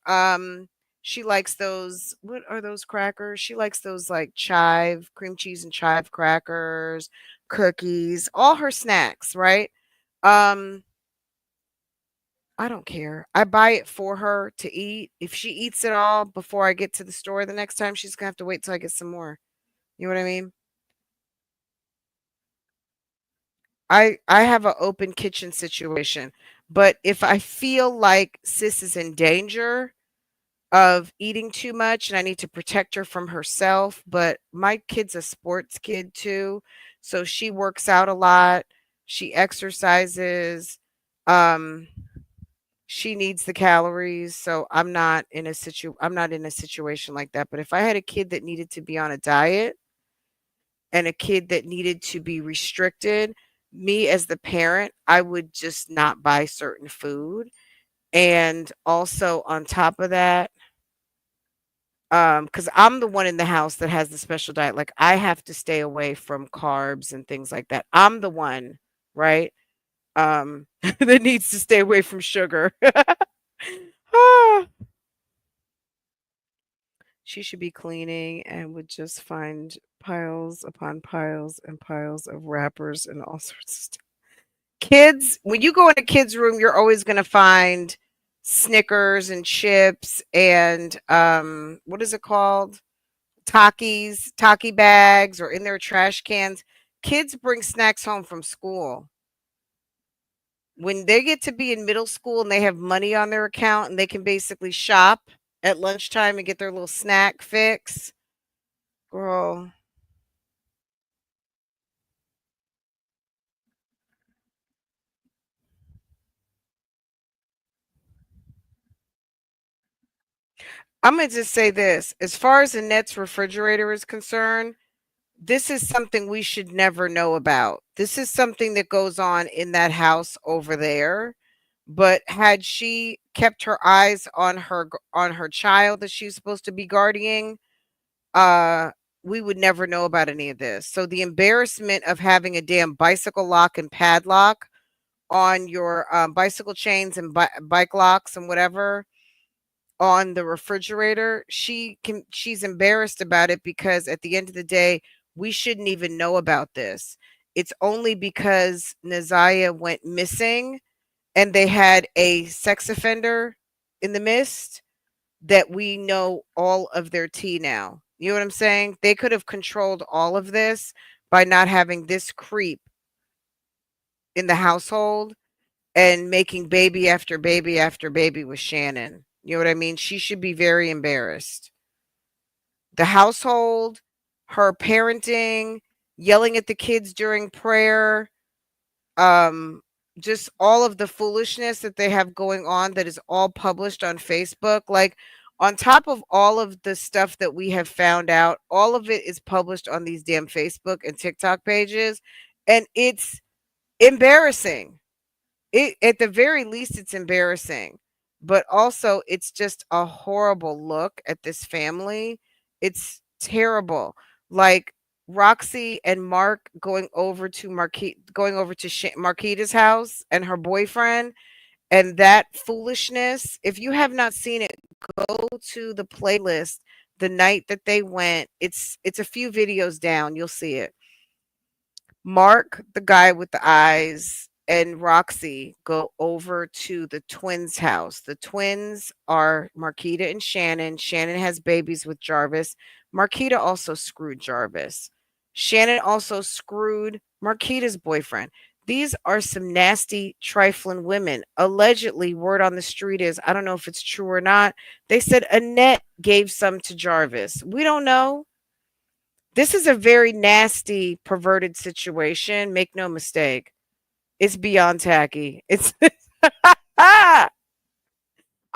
Speaker 1: she likes those, what are those crackers? She likes those like chive, cream cheese and chive crackers, cookies, all her snacks, right? Um I don't care. I buy it for her to eat. If she eats it all before I get to the store the next time, she's gonna have to wait till I get some more. You know what I mean? I have an open kitchen situation, but if I feel like sis is in danger of eating too much and I need to protect her from herself, but my kid's a sports kid too, so she works out a lot, she exercises, um she needs the calories, so I'm not in a situation like that. But if I had a kid that needed to be on a diet and a kid that needed to be restricted, me as the parent, I would just not buy certain food. And also on top of that, because I'm the one in the house that has the special diet. Like I have to stay away from carbs and things like that. I'm the one, right? That needs to stay away from sugar. Ah, she should be cleaning and would just find piles upon piles and piles of wrappers and all sorts of stuff. Kids, when you go in a kid's room, you're always going to find Snickers and chips and what is it called? Takis, Taki bags, or in their trash cans. Kids bring snacks home from school. When they get to be in middle school and they have money on their account and they can basically shop at lunchtime and get their little snack fix, girl. I'm gonna just say this: as far as Annette's refrigerator is concerned, this is something we should never know about. This is something that goes on in that house over there. But had she kept her eyes on her child that she's supposed to be guarding, uh, we would never know about any of this. So the embarrassment of having a damn bicycle lock and padlock on your bicycle chains and bike locks and whatever on the refrigerator, she's embarrassed about it because at the end of the day, we shouldn't even know about this. It's only because Naziah went missing and they had a sex offender in the midst that we know all of their tea now. You know what I'm saying? They could have controlled all of this by not having this creep in the household and making baby after baby after baby with Shannon. You know what I mean? She should be very embarrassed. The household, her parenting, yelling at the kids during prayer, um, just all of the foolishness that they have going on that is all published on Facebook. Like, on top of all of the stuff that we have found out, all of it is published on these damn Facebook and TikTok pages. And it's embarrassing. It, at the very least, it's embarrassing, but also it's just a horrible look at this family. It's terrible. Like Roxy and Mark going over to Marquita's house and her boyfriend, and that foolishness. If you have not seen it, go to the playlist the night that they went. It's a few videos down. You'll see it. Mark, the guy with the eyes, and Roxy go over to the twins' house. The twins are Marquita and Shannon. Shannon has babies with Jarvis. Marquita also screwed Jarvis. Shannon also screwed Marquita's boyfriend. These are some nasty, trifling women. Allegedly, word on the street is, I don't know if it's true or not, they said Annette gave some to Jarvis. We don't know. This is a very nasty, perverted situation. Make no mistake. It's beyond tacky. It's I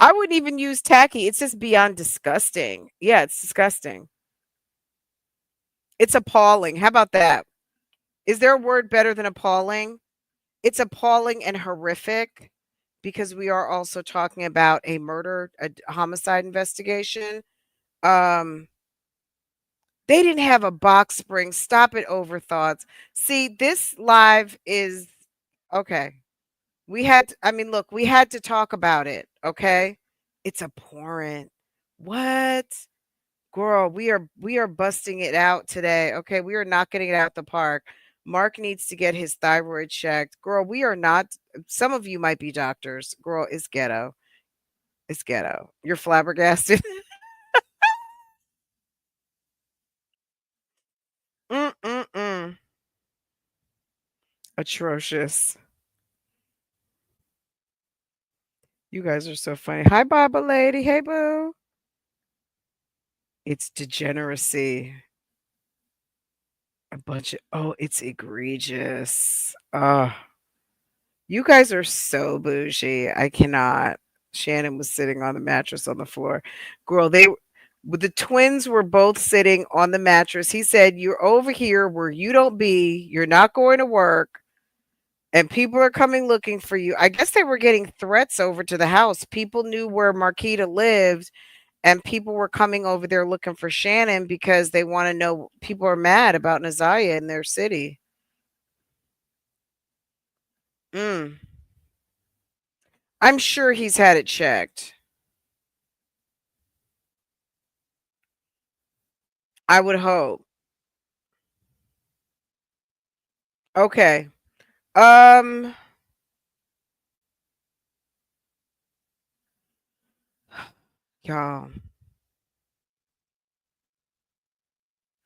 Speaker 1: I wouldn't even use tacky. It's just beyond disgusting. Yeah, it's disgusting. It's appalling. How about that? Is there a word better than appalling? It's appalling and horrific because we are also talking about a murder, a homicide investigation. Um, they didn't have a box spring. Stop it, overthoughts. See, this live is okay. I mean, look, we had to talk about it. Okay. It's abhorrent. What? Girl, we are busting it out today. Okay. We are knocking it out the park. Mark needs to get his thyroid checked. Girl, we are not, some of you might be doctors. Girl, it's ghetto. It's ghetto. You're flabbergasted. Mm-mm-mm. Atrocious. You guys are so funny. Hi, Baba lady. Hey, boo. It's degeneracy. A bunch of, oh, it's egregious. You guys are so bougie. I cannot. Shannon was sitting on the mattress on the floor. Girl, the twins were both sitting on the mattress. He said, "You're over here where you don't be. You're not going to work, and people are coming looking for you." I guess they were getting threats over to the house. People knew where Marquita lived, and people were coming over there looking for Shannon because they want to know. People are mad about Naziah in their city. Mm. I'm sure he's had it checked. I would hope. Okay. Um, y'all.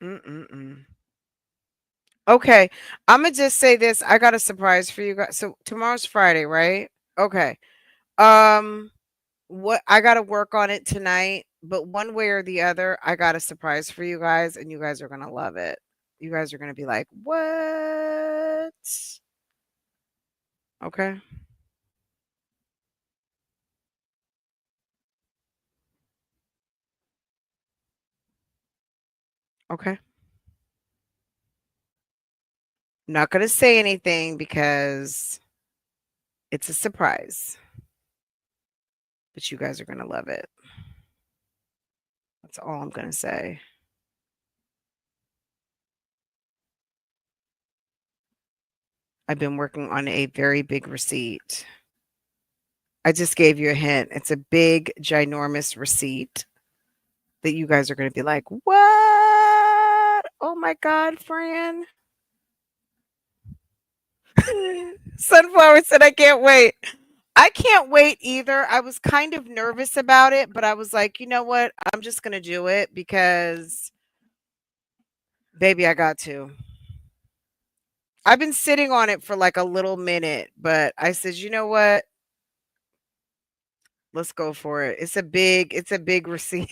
Speaker 1: Mm-mm-mm. Okay. I'm gonna just say this. I got a surprise for you guys. So tomorrow's Friday, right? Okay. Um, what I gotta work on it tonight, but one way or the other, I got a surprise for you guys, and you guys are gonna love it. You guys are gonna be like, "What?" Okay. Okay. Not gonna say anything because it's a surprise, but you guys are gonna love it. That's all I'm gonna say. I've been working on a very big receipt. I just gave you a hint. It's a big, ginormous receipt that you guys are going to be like, what? Oh my God, Fran. Sunflower said, I can't wait. I can't wait either. I was kind of nervous about it, but I was like, you know what? I'm just going to do it because, baby, I got to. I've been sitting on it for like a little minute, but I said, you know what? Let's go for it. It's a big receipt.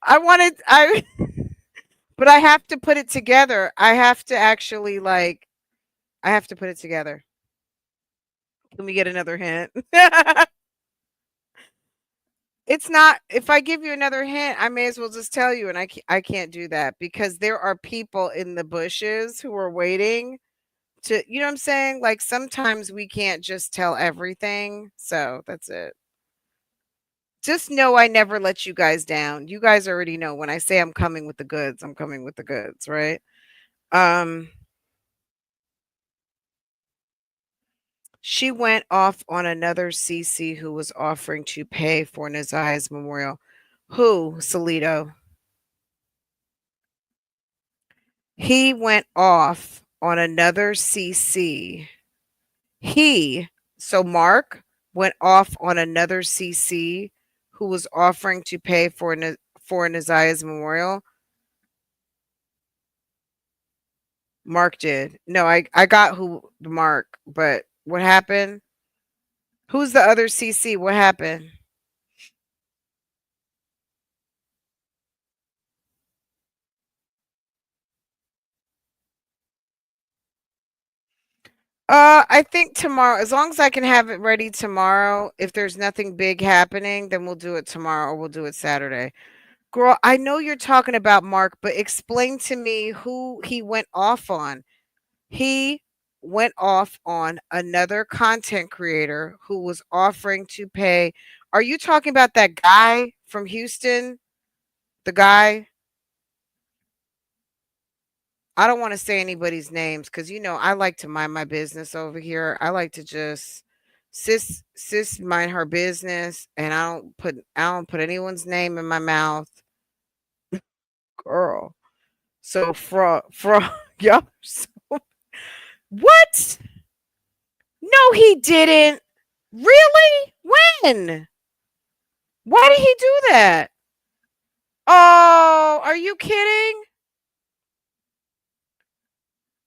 Speaker 1: I but I have to put it together. I have to actually like I have to put it together. Let me get another hint. It's not, if I give you another hint, I may as well just tell you, and I can't do that because there are people in the bushes who are waiting to, you know what I'm saying? Like sometimes we can't just tell everything. So that's it. Just know I never let you guys down. You guys already know when I say I'm coming with the goods, I'm coming with the goods, right? Um She went off on another CC who was offering to pay for Naziah's memorial. Who, Salito? He went off on another CC. So Mark went off on another CC who was offering to pay for Naziah's memorial. Mark did. No, I got who Mark, but what happened? Who's the other CC? What happened? I think tomorrow, as long as I can have it ready tomorrow, if there's nothing big happening, then we'll do it tomorrow or we'll do it Saturday. Girl, I know you're talking about Mark, but explain to me who he went off on. He went off on another content creator who was offering to pay. Are you talking about that guy from Houston? The guy? I don't want to say anybody's names because I like to mind my business over here. I like to just sis mind her business, and I don't put anyone's name in my mouth, girl. So from yeah. So, what? No, he didn't. Really? When? Why did he do that? Oh, are you kidding?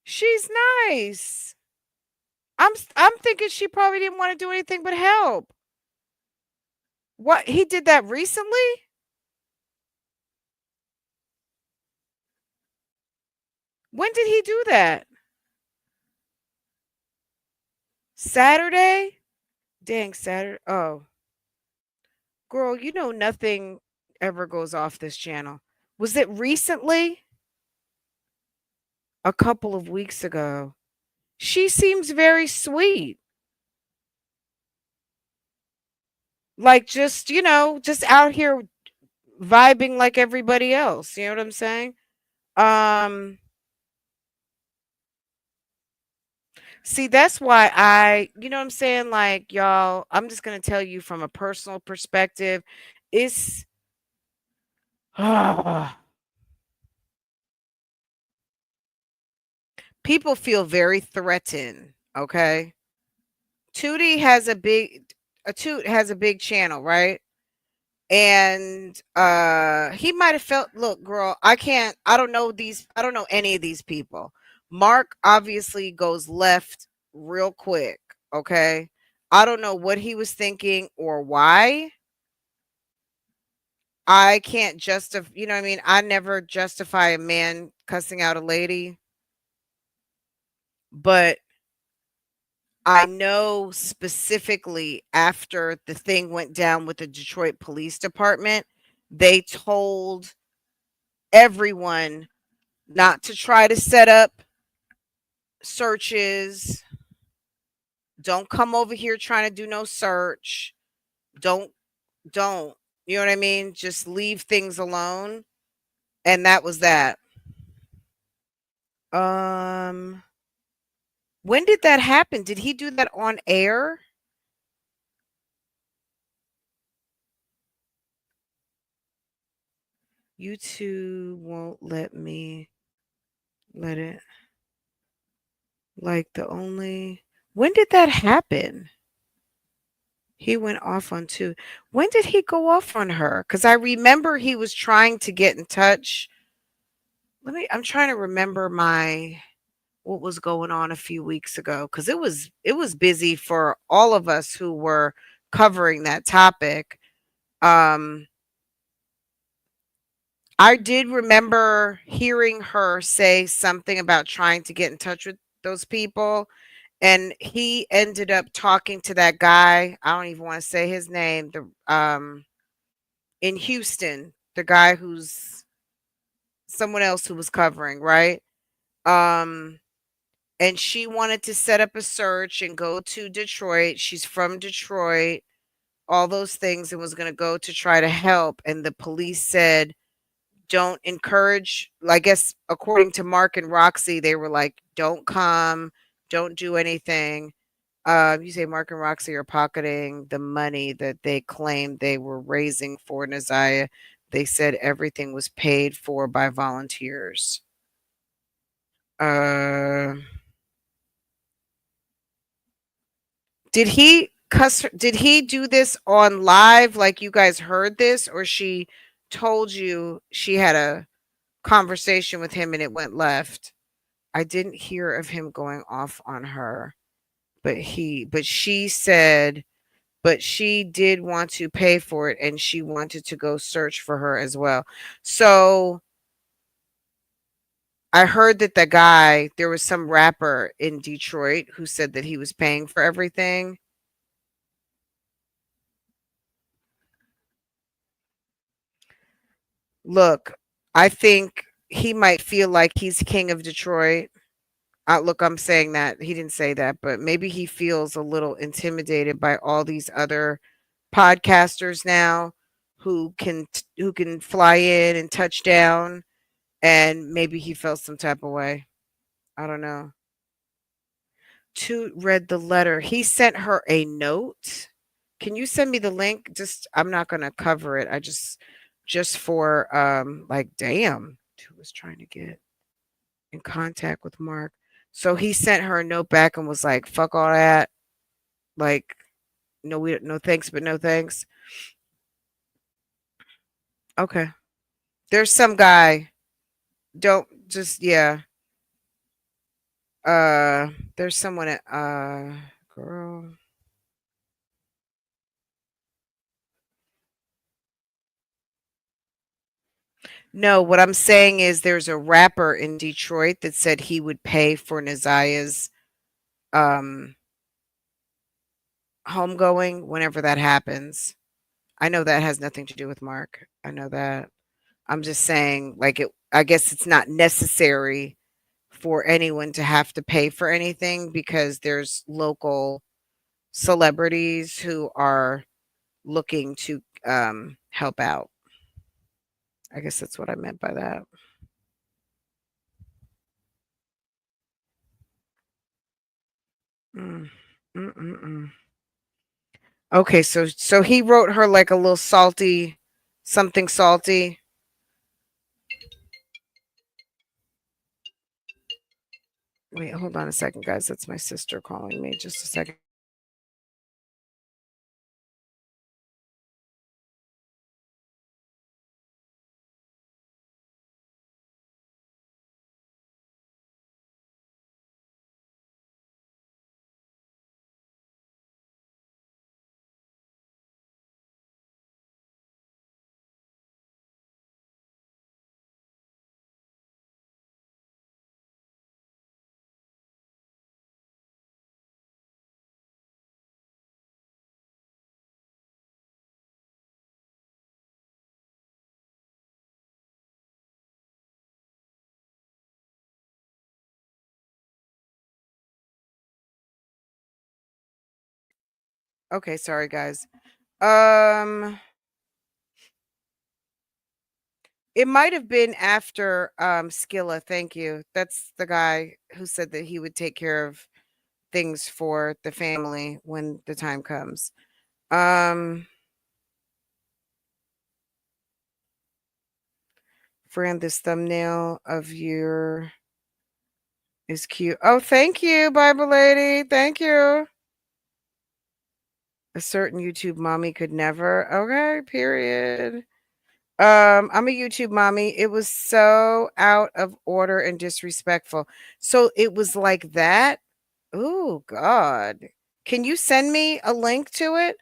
Speaker 1: She's nice. I'm thinking she probably didn't want to do anything but help. What, he did that recently? When did he do that? Saturday? Dang, Saturday. Oh, girl, nothing ever goes off this channel. Was it recently? A couple of weeks ago. She seems very sweet. Like just out here vibing like everybody else. You know what I'm saying? Um See, that's why you know what I'm saying? Like, y'all, I'm just going to tell you from a personal perspective. It's people feel very threatened. Okay. Tootie has a Toot has a big channel, right? And he might have felt, look, girl, I don't know any of these people. Mark obviously goes left real quick. Okay. I don't know what he was thinking or why. I can't justify, you know what I mean? I never justify a man cussing out a lady, but I know specifically after the thing went down with the Detroit Police Department, they told everyone not to try to set up searches. Don't come over here trying to do no search. Don't, don't. You know what I mean? Just leave things alone. And that was that. Um, when did that happen? Did he do that on air? YouTube won't let me let it. Like the only. When did that happen? He went off on two. When did he go off on her? Because I remember he was trying to get in touch. I'm trying to remember what was going on a few weeks ago because it was busy for all of us who were covering that topic. Um, I did remember hearing her say something about trying to get in touch with those people, and he ended up talking to that guy. I don't even want to say his name. In Houston, the guy who's someone else who was covering, right? Um, and she wanted to set up a search and go to Detroit. She's from Detroit, all those things, and was going to go to try to help. And the police said, don't encourage, I guess, according to Mark and Roxy, they were like, don't come, don't do anything. You say Mark and Roxy are pocketing the money that they claimed they were raising for Naziah. They said everything was paid for by volunteers. Uh, did he cuss? Did he do this on live? Like you guys heard this, or she told you she had a conversation with him and it went left? I didn't hear of him going off on her, but she said, but she did want to pay for it and she wanted to go search for her as well. So I heard that the guy, there was some rapper in Detroit who said that he was paying for everything. Look, I think he might feel like he's king of Detroit. Look, I'm saying that. He didn't say that, but maybe he feels a little intimidated by all these other podcasters now who can fly in and touch down, and maybe he felt some type of way. I don't know. To read the letter. He sent her a note. Can you send me the link? Just I'm not gonna cover it. I just for like damn, who was trying to get in contact with Mark. So he sent her a note back and was like, fuck all that. Like, no thanks, but no thanks. Okay. There's some guy. Don't just yeah. Uh there's someone at girl. No, what I'm saying is there's a rapper in Detroit that said he would pay for Nazia's um homegoing whenever that happens. I know that has nothing to do with Mark. I know that. I'm just saying like it I guess it's not necessary for anyone to have to pay for anything because there's local celebrities who are looking to help out. I guess that's what I meant by that. Mm. Mm-mm-mm. Okay, so he wrote her like a little salty, something salty. Wait, hold on a second, guys. That's my sister calling me. Just a second. Okay, sorry guys. Um it might have been after Skilla, thank you. That's the guy who said that he would take care of things for the family when the time comes. Um Friend, this thumbnail of your is cute. Oh, thank you, Bible lady. Thank you. A certain YouTube mommy could never. Okay, period. I'm a YouTube mommy. It was so out of order and disrespectful. So it was like that. Oh God. Can you send me a link to it?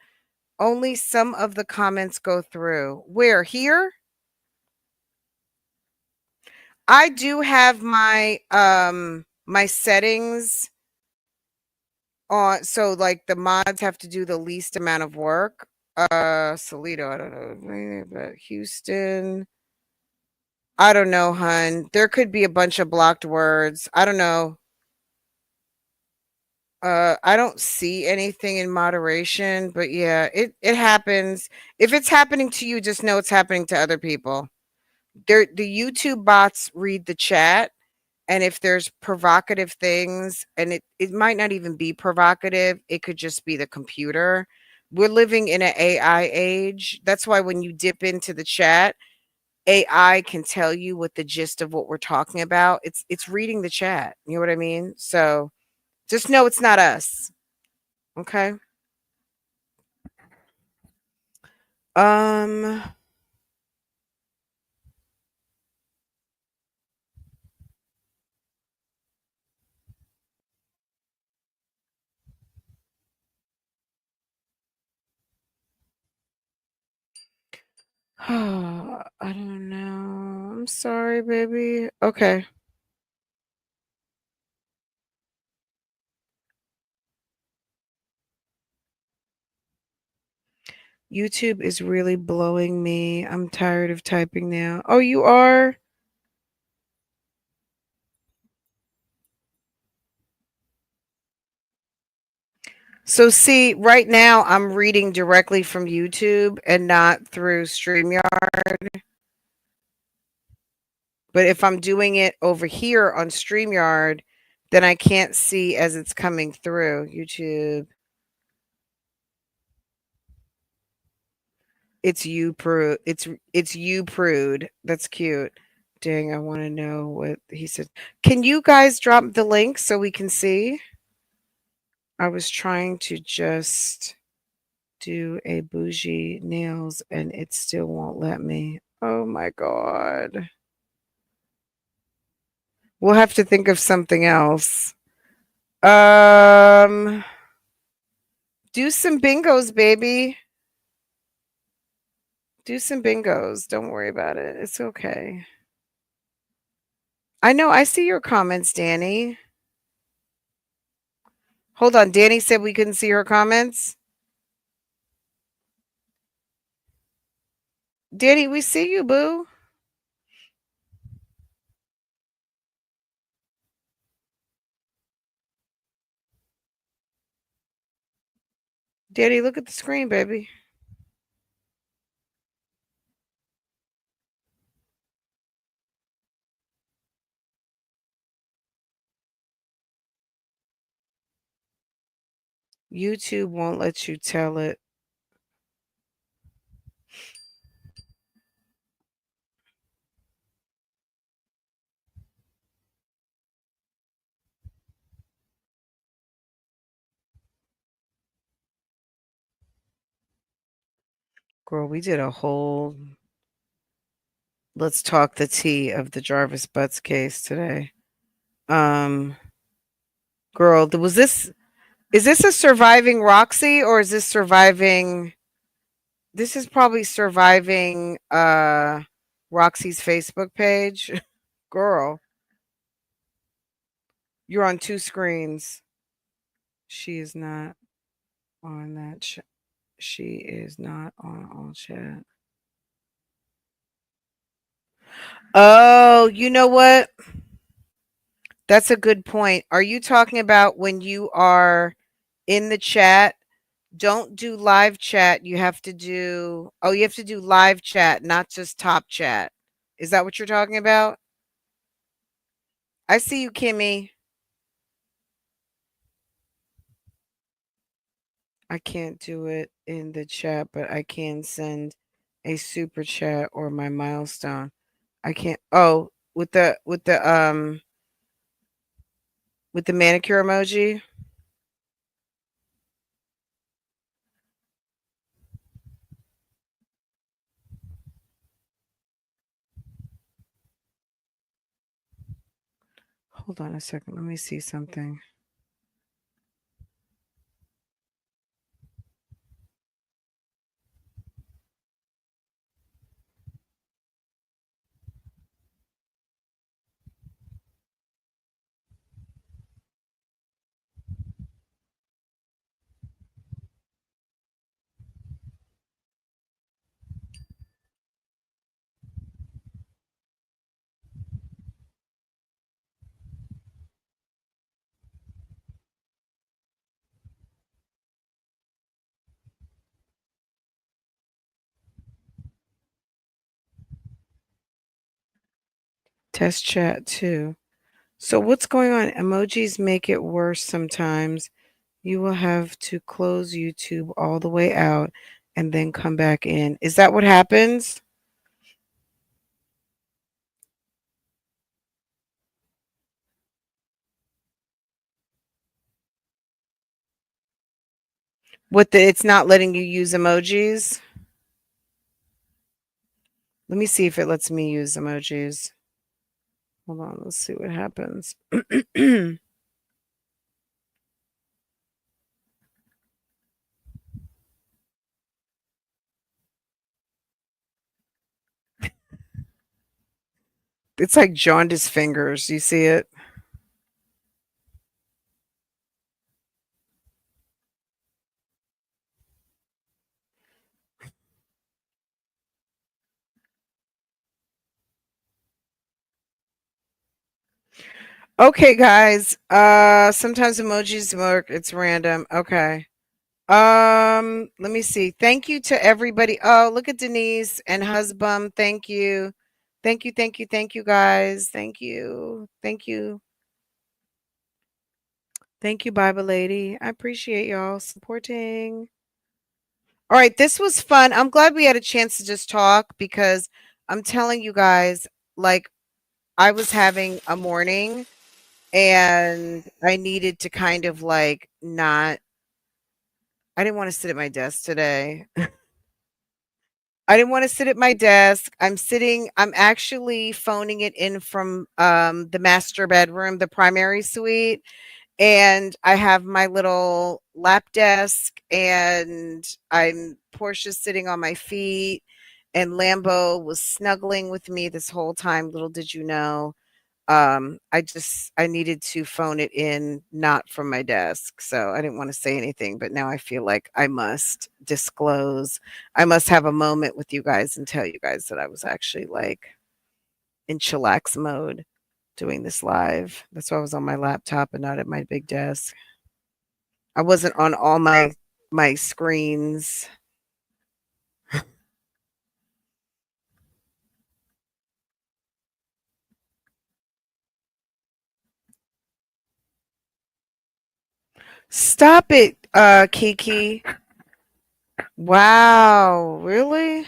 Speaker 1: Only some of the comments go through. Where? Here? I do have my settings on, so like the mods have to do the least amount of work. Salito, I don't know, but Houston, I don't know, hun. There could be a bunch of blocked words. I don't know. I don't see anything in moderation, but yeah, it happens. If it's happening to you, just know it's happening to other people. The YouTube bots read the chat, and if there's provocative things, and it might not even be provocative, it could just be the computer. We're living in an AI age. That's why when you dip into the chat, AI can tell you what the gist of what we're talking about. It's reading the chat. You know what I mean? So just know it's not us. Okay. Um I don't know. I'm sorry, baby. Okay. YouTube is really blowing me. I'm tired of typing now. Oh, you are? So see, right now I'm reading directly from YouTube and not through StreamYard. But if I'm doing it over here on StreamYard, then I can't see as it's coming through YouTube. It's you prude. It's you prude. That's cute. Dang, I want to know what he said. Can you guys drop the link so we can see? I was trying to just do a bougie nails and it still won't let me. Oh my god. We'll have to think of something else. Do some bingos, baby. Do some bingos. Don't worry about it. It's okay. I know. I see your comments, Danny. Hold on. Danny said we couldn't see her comments. Danny, we see you, boo. Danny, look at the screen, baby. YouTube won't let you tell it. Girl, we did a whole let's talk the tea of the Jarvis Buds case today. Girl, is this a surviving Roxy or is this surviving? This is probably surviving Roxy's Facebook page. Girl, you're on two screens. She is not on that she is not on all chat. Oh, you know what? That's a good point. Are you talking about when you are in the chat? Don't do live chat. You have to do you have to do live chat, not just top chat. Is that what you're talking about? I see you, Kimmy. I can't do it in the chat, but I can send a super chat or my milestone. I can't with the manicure emoji. Hold on a second. Let me see something. Test chat too. So what's going on? Emojis make it worse sometimes. You will have to close YouTube all the way out and then come back in. Is that what happens? It's not letting you use emojis? Let me see if it lets me use emojis. Hold on, let's see what happens. It's like jaundiced fingers. You see it? Okay, guys. Sometimes emojis work. It's random. Okay. Let me see. Thank you to everybody. Oh, look at Denise and husband. Thank you. Thank you, thank you, thank you, guys. Thank you. Thank you. Thank you, Bible lady. I appreciate y'all supporting. All right, this was fun. I'm glad we had a chance to just talk because I'm telling you guys, like, I was having a morning and I needed to kind of like not, I didn't want to sit at my desk today. I didn't want to sit at my desk. I'm actually phoning it in from the master bedroom, the primary suite. And I have my little lap desk and I'm Portia's sitting on my feet and Lambo was snuggling with me this whole time. Little did you know. I needed to phone it in not from my desk. So I didn't want to say anything, but now I feel like I must disclose. I must have a moment with you guys and tell you guys that I was actually like in chillax mode doing this live. That's why I was on my laptop and not at my big desk. I wasn't on all my screens. Stop it, Kiki. Wow, really?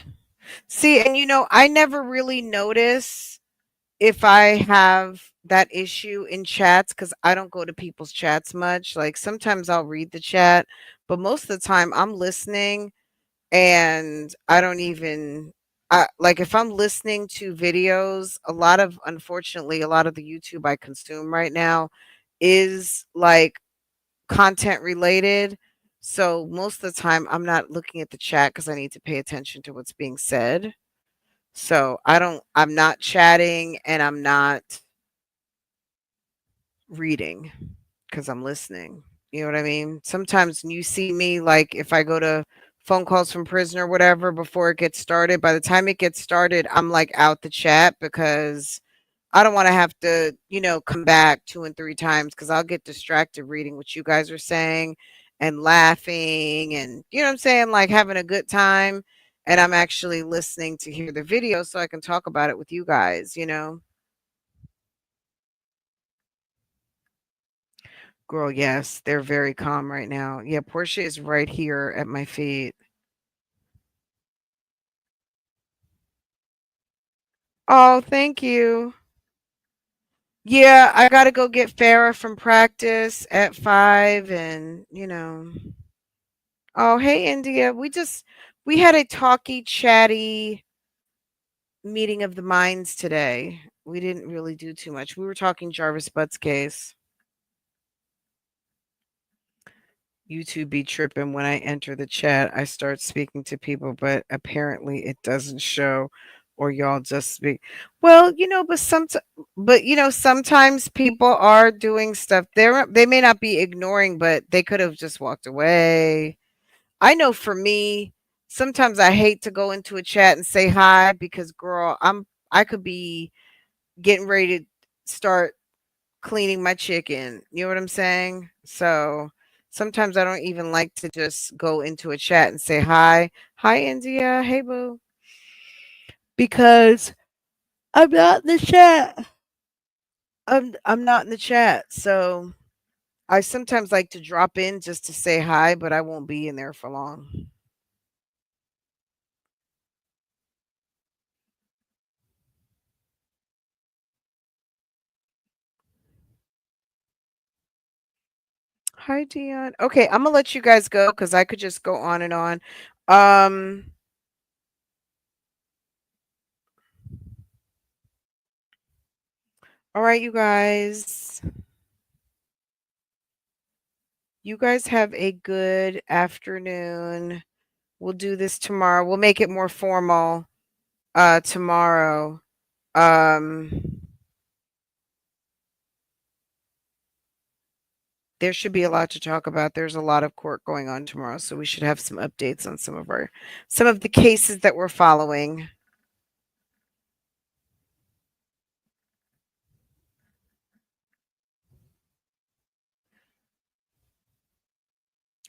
Speaker 1: See, and I never really notice if I have that issue in chats because I don't go to people's chats much. Like sometimes I'll read the chat, but most of the time I'm listening and I don't even like if I'm listening to videos, unfortunately, a lot of the YouTube I consume right now is like content related. So most of the time I'm not looking at the chat because I need to pay attention to what's being said. So I'm not chatting and I'm not reading because I'm listening. You know what I mean? Sometimes when you see me, like if I go to phone calls from prison or whatever before it gets started, by the time it gets started, I'm like out the chat because I don't want to have to, come back 2 and 3 times because I'll get distracted reading what you guys are saying and laughing and, you know what I'm saying? Like having a good time. And I'm actually listening to hear the video so I can talk about it with you guys. Girl, yes, they're very calm right now. Yeah, Portia is right here at my feet. Oh, thank you. Yeah, I gotta go get Farah from practice at 5 and. Oh, hey India. We had a talky, chatty meeting of the minds today. We didn't really do too much. We were talking Jarvis Buds case. YouTube be tripping when I enter the chat. I start speaking to people, but apparently it doesn't show, or y'all just speak. Well, sometimes people are doing stuff. They may not be ignoring, but they could have just walked away. I know for me, sometimes I hate to go into a chat and say hi because, girl, I could be getting ready to start cleaning my chicken. You know what I'm saying? So sometimes I don't even like to just go into a chat and say hi. Hi, India. Hey, boo. Because I'm not in the chat. I'm not in the chat. So I sometimes like to drop in just to say hi, but I won't be in there for long. Hi, Dion. Okay, I'm gonna let you guys go because I could just go on and on. Um, all right, you guys. You guys have a good afternoon. We'll do this tomorrow. We'll make it more formal tomorrow. Um, there should be a lot to talk about. There's a lot of court going on tomorrow, so we should have some updates on some of the cases that we're following.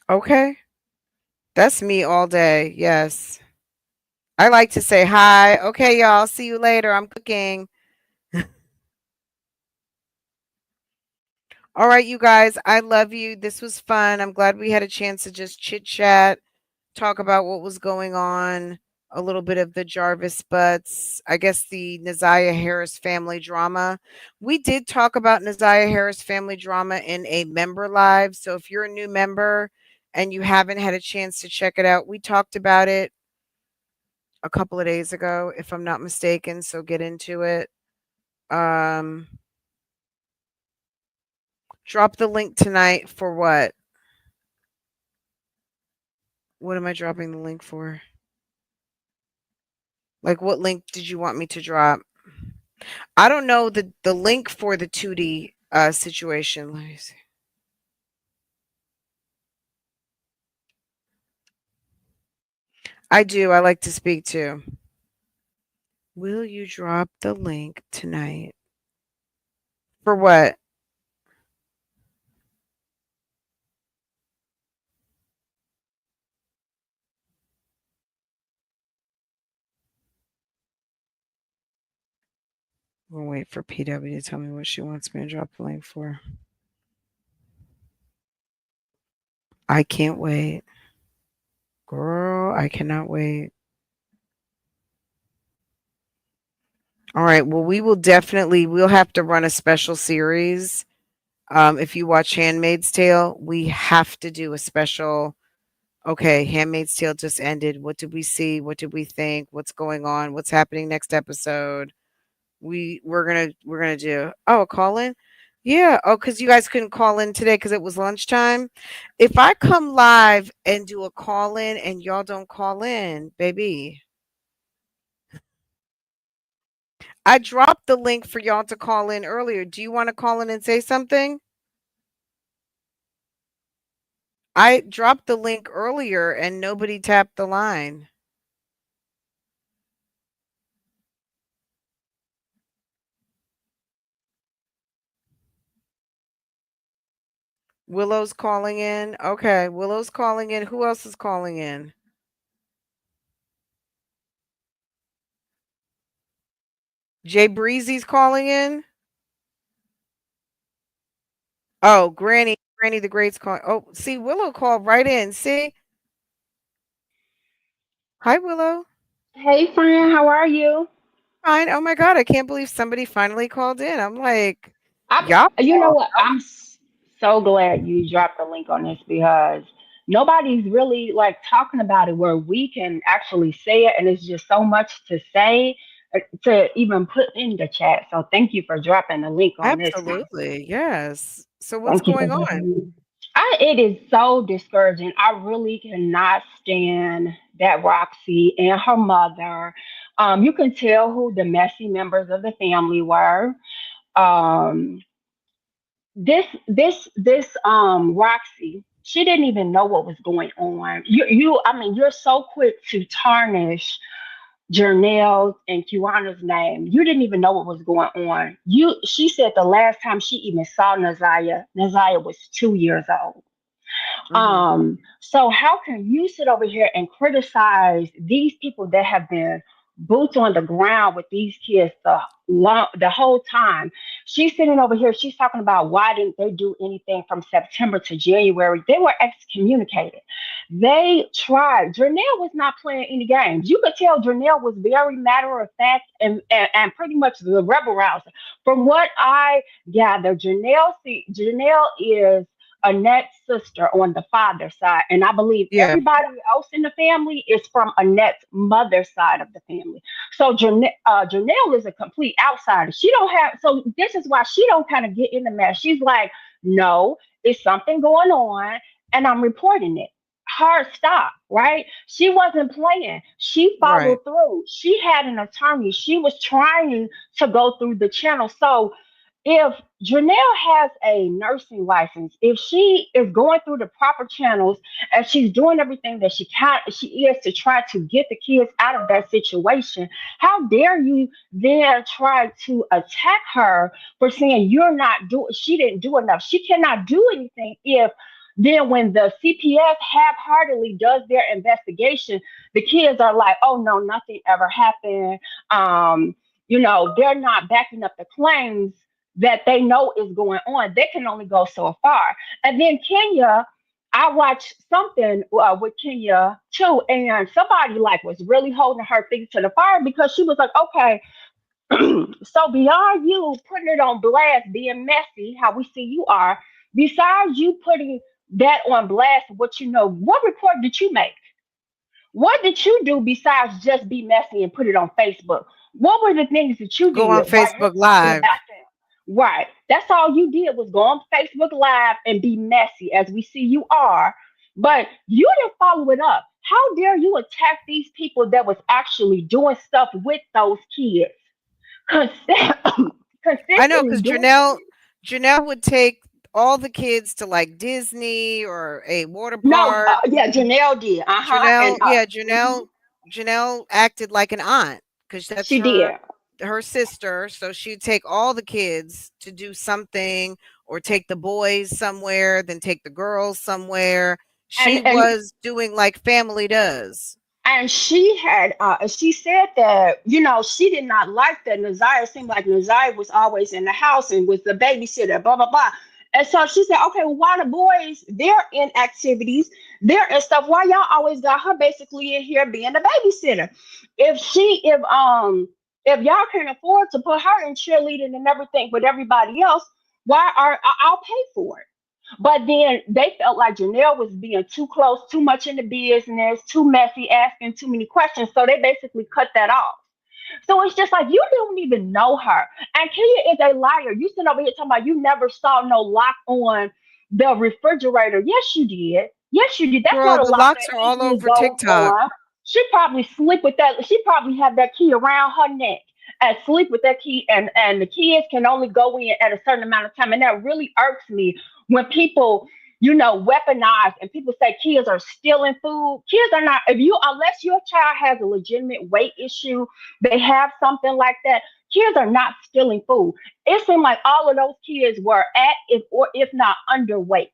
Speaker 1: Okay. That's me all day. Yes. I like to say hi. Okay, y'all. See you later. I'm cooking. All right, you guys. I love you. This was fun. I'm glad we had a chance to just chit chat, talk about what was going on, a little bit of the Jarvis Buds, I guess the Naziah Harris family drama. We did talk about Naziah Harris family drama in a member live. So if you're a new member and you haven't had a chance to check it out, we talked about it a couple of days ago, if I'm not mistaken. So get into it. Um, drop the link tonight for what? What am I dropping the link for? Like, what link did you want me to drop? I don't know the link for the 2D situation. Let me see. I do. I like to speak too. Will you drop the link tonight? For what? We'll wait for PW to tell me what she wants me to drop the link for. I can't wait. Girl, I cannot wait. All right. Well, we'll have to run a special series. If you watch Handmaid's Tale, we have to do a special. Okay, Handmaid's Tale just ended. What did we see? What did we think? What's going on? What's happening next episode? We're gonna do. Oh, a call in. Yeah. Oh, because you guys couldn't call in today because it was lunchtime. If I come live and do a call in and y'all don't call in, baby, I dropped the link for y'all to call in earlier. Do you want to call in and say something? I dropped the link earlier and nobody tapped the line. Willow's calling in. Okay, Willow's calling in. Who else is calling in? Jay Breezy's calling in. Oh, Granny the Great's calling. Oh, see, Willow called right in. See, hi, Willow.
Speaker 6: Hey friend, how are you?
Speaker 1: Fine. Oh my God, I can't believe somebody finally called in. I'm like,
Speaker 6: I'm,
Speaker 1: y'all.
Speaker 6: you know what? So glad you dropped the link on this because nobody's really like talking about it where we can actually say it, and it's just so much to say to even put in the chat. So thank you for dropping the link on this one.
Speaker 1: Absolutely, yes. So what's
Speaker 6: Thank you for
Speaker 1: going
Speaker 6: dropping
Speaker 1: on?
Speaker 6: the link. It is so discouraging. I really cannot stand that Roxy and her mother. You can tell who the messy members of the family were. Um, this Roxy, she didn't even know what was going on. I mean, you're so quick to tarnish Janelle's and Kiwana's name. You didn't even know what was going on. She said the last time she even saw Naziah was 2 years old.
Speaker 1: Hmm.
Speaker 6: So how can you sit over here and criticize these people that have been boots on the ground with these kids the whole time? She's sitting over here, she's talking about why didn't they do anything from September to January? They were excommunicated. They tried. Janelle was not playing any games. You could tell Janelle was very matter of fact and pretty much the rebel rouser. From what I gather, Janelle is Annette's sister on the father's side, and I believe
Speaker 1: Yeah,
Speaker 6: everybody else in the family is from Annette's mother's side of the family. So Janelle is a complete outsider. She don't have. So this is why she don't kind of get in the mess. She's like, no, it's something going on, and I'm reporting it. Hard stop, right? She wasn't playing. She
Speaker 1: right.
Speaker 6: followed through. She had an attorney. She was trying to go through the channel. So if Janelle has a nursing license, if she is going through the proper channels and she's doing everything that she is to try to get the kids out of that situation, how dare you then try to attack her for saying you're not doing she didn't do enough. She cannot do anything if Then when the CPS half-heartedly does their investigation, the kids are like, "Oh no, nothing ever happened." Um, they're not backing up the claims that they know is going on. They can only go so far. And then Kenya, I watched something with Kenya too, and somebody like was really holding her feet to the fire because she was like, "Okay, so beyond you putting it on blast, being messy, how we see you are, besides you putting that on blast, what report did you make? What did you do besides just be messy and put it on Facebook? What were the things that you
Speaker 1: Go
Speaker 6: did
Speaker 1: on
Speaker 6: while you're
Speaker 1: Facebook
Speaker 6: talking
Speaker 1: Live.
Speaker 6: about them? Right. That's all you did was go on Facebook Live and be messy, as we see you are. But you didn't follow it up. How dare you attack these people that was actually doing stuff with those kids?
Speaker 1: I know
Speaker 6: Consistently
Speaker 1: because
Speaker 6: doing
Speaker 1: Janelle would take all the kids to like Disney or a water
Speaker 6: no,
Speaker 1: park.
Speaker 6: yeah, Janelle did, and mhm,
Speaker 1: Janelle acted like an aunt because that's
Speaker 6: she did,
Speaker 1: her sister. So she'd take all the kids to do something, or take the boys somewhere, then take the girls somewhere. She
Speaker 6: and
Speaker 1: was doing like family does.
Speaker 6: she said that she did not like that Naziah seemed like Naziah was always in the house and was the babysitter, blah blah blah. And so she said, okay, well, why the boys they're in activities, they're and stuff, why y'all always got her basically in here being the babysitter? If y'all can afford to put her in cheerleading and everything with everybody else, I'll pay for it. But then they felt like Janelle was being too close, too much in the business, too messy, asking too many questions. So they basically cut that off. So it's just like you don't even know her. And Kenya is a liar. You sitting over here talking about you never saw no lock on the refrigerator. Yes, you did. Yes, you did. That's
Speaker 1: Girl,
Speaker 6: not a
Speaker 1: the
Speaker 6: lock
Speaker 1: locks
Speaker 6: that
Speaker 1: are all
Speaker 6: easily
Speaker 1: over
Speaker 6: goes
Speaker 1: TikTok.
Speaker 6: on. She probably sleep with that. She probably had that key around her neck and sleep with that key. And the kids can only go in at a certain amount of time. And that really irks me when people weaponize and people say kids are stealing food. Kids are not, unless your child has a legitimate weight issue, they have something like that, kids are not stealing food. It seemed like all of those kids were at, if not underweight.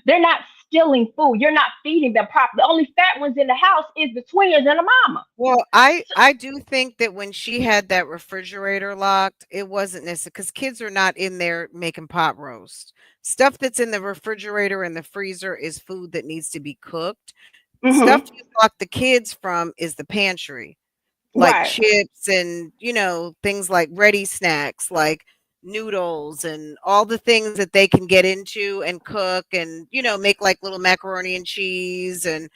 Speaker 6: They're not stealing food. You're not feeding them properly. The only fat ones in the house is the twins and the mama.
Speaker 1: Well, I do think that when she had that refrigerator locked, it wasn't necessary because kids are not in there making pot roast. Stuff that's in the refrigerator and the freezer is food that needs to be cooked. Stuff
Speaker 6: Hmm.
Speaker 1: you lock the kids from is the pantry, like
Speaker 6: Right.
Speaker 1: chips and, things like ready snacks, like noodles and all the things that they can get into and cook and, make like little macaroni and cheese and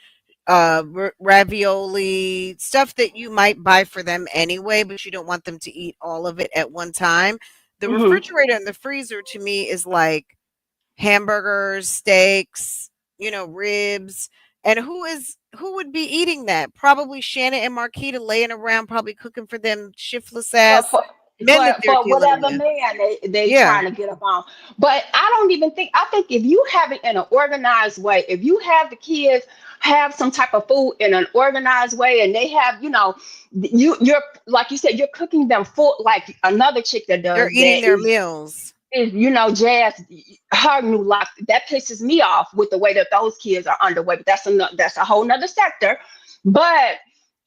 Speaker 1: ravioli, stuff that you might buy for them anyway, but you don't want them to eat all of it at one time. The
Speaker 6: Hmm.
Speaker 1: refrigerator and the freezer to me is like hamburgers, steaks, ribs. And who would be eating that? Probably Shannon and Marquita laying around, probably cooking for them shiftless
Speaker 6: for
Speaker 1: ass
Speaker 6: for
Speaker 1: men that they're
Speaker 6: for
Speaker 1: dealing
Speaker 6: whatever
Speaker 1: with.
Speaker 6: man they
Speaker 1: Yeah,
Speaker 6: trying to get up on. But I don't even think I think if you have it in an organized way, if you have the kids have some type of food in an organized way and they have, you're like you said, you're cooking them full like another chick that
Speaker 1: they're
Speaker 6: does
Speaker 1: eating
Speaker 6: that
Speaker 1: their meals.
Speaker 6: is Jazz, her new lock that pisses me off with the way that those kids are underway. But that's a whole nother sector. But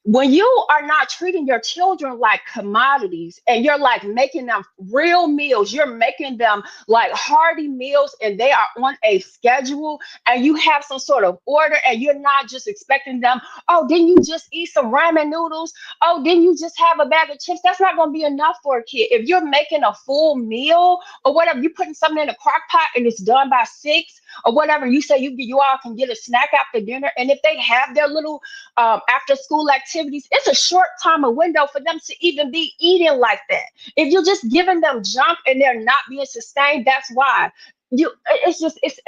Speaker 6: when you are not treating your children like commodities and you're like making them real meals, you're making them like hearty meals and they are on a schedule and you have some sort of order and you're not just expecting them, oh, didn't you just eat some ramen noodles? Oh, didn't you just have a bag of chips? That's not going to be enough for a kid. If you're making a full meal or whatever, you're putting something in a crock pot and it's done by 6 or whatever, you say you all can get a snack after dinner. And if they have their little after school activities, it's a short time of window for them to even be eating like that. If you're just giving them junk and they're not being sustained, that's why it's just it's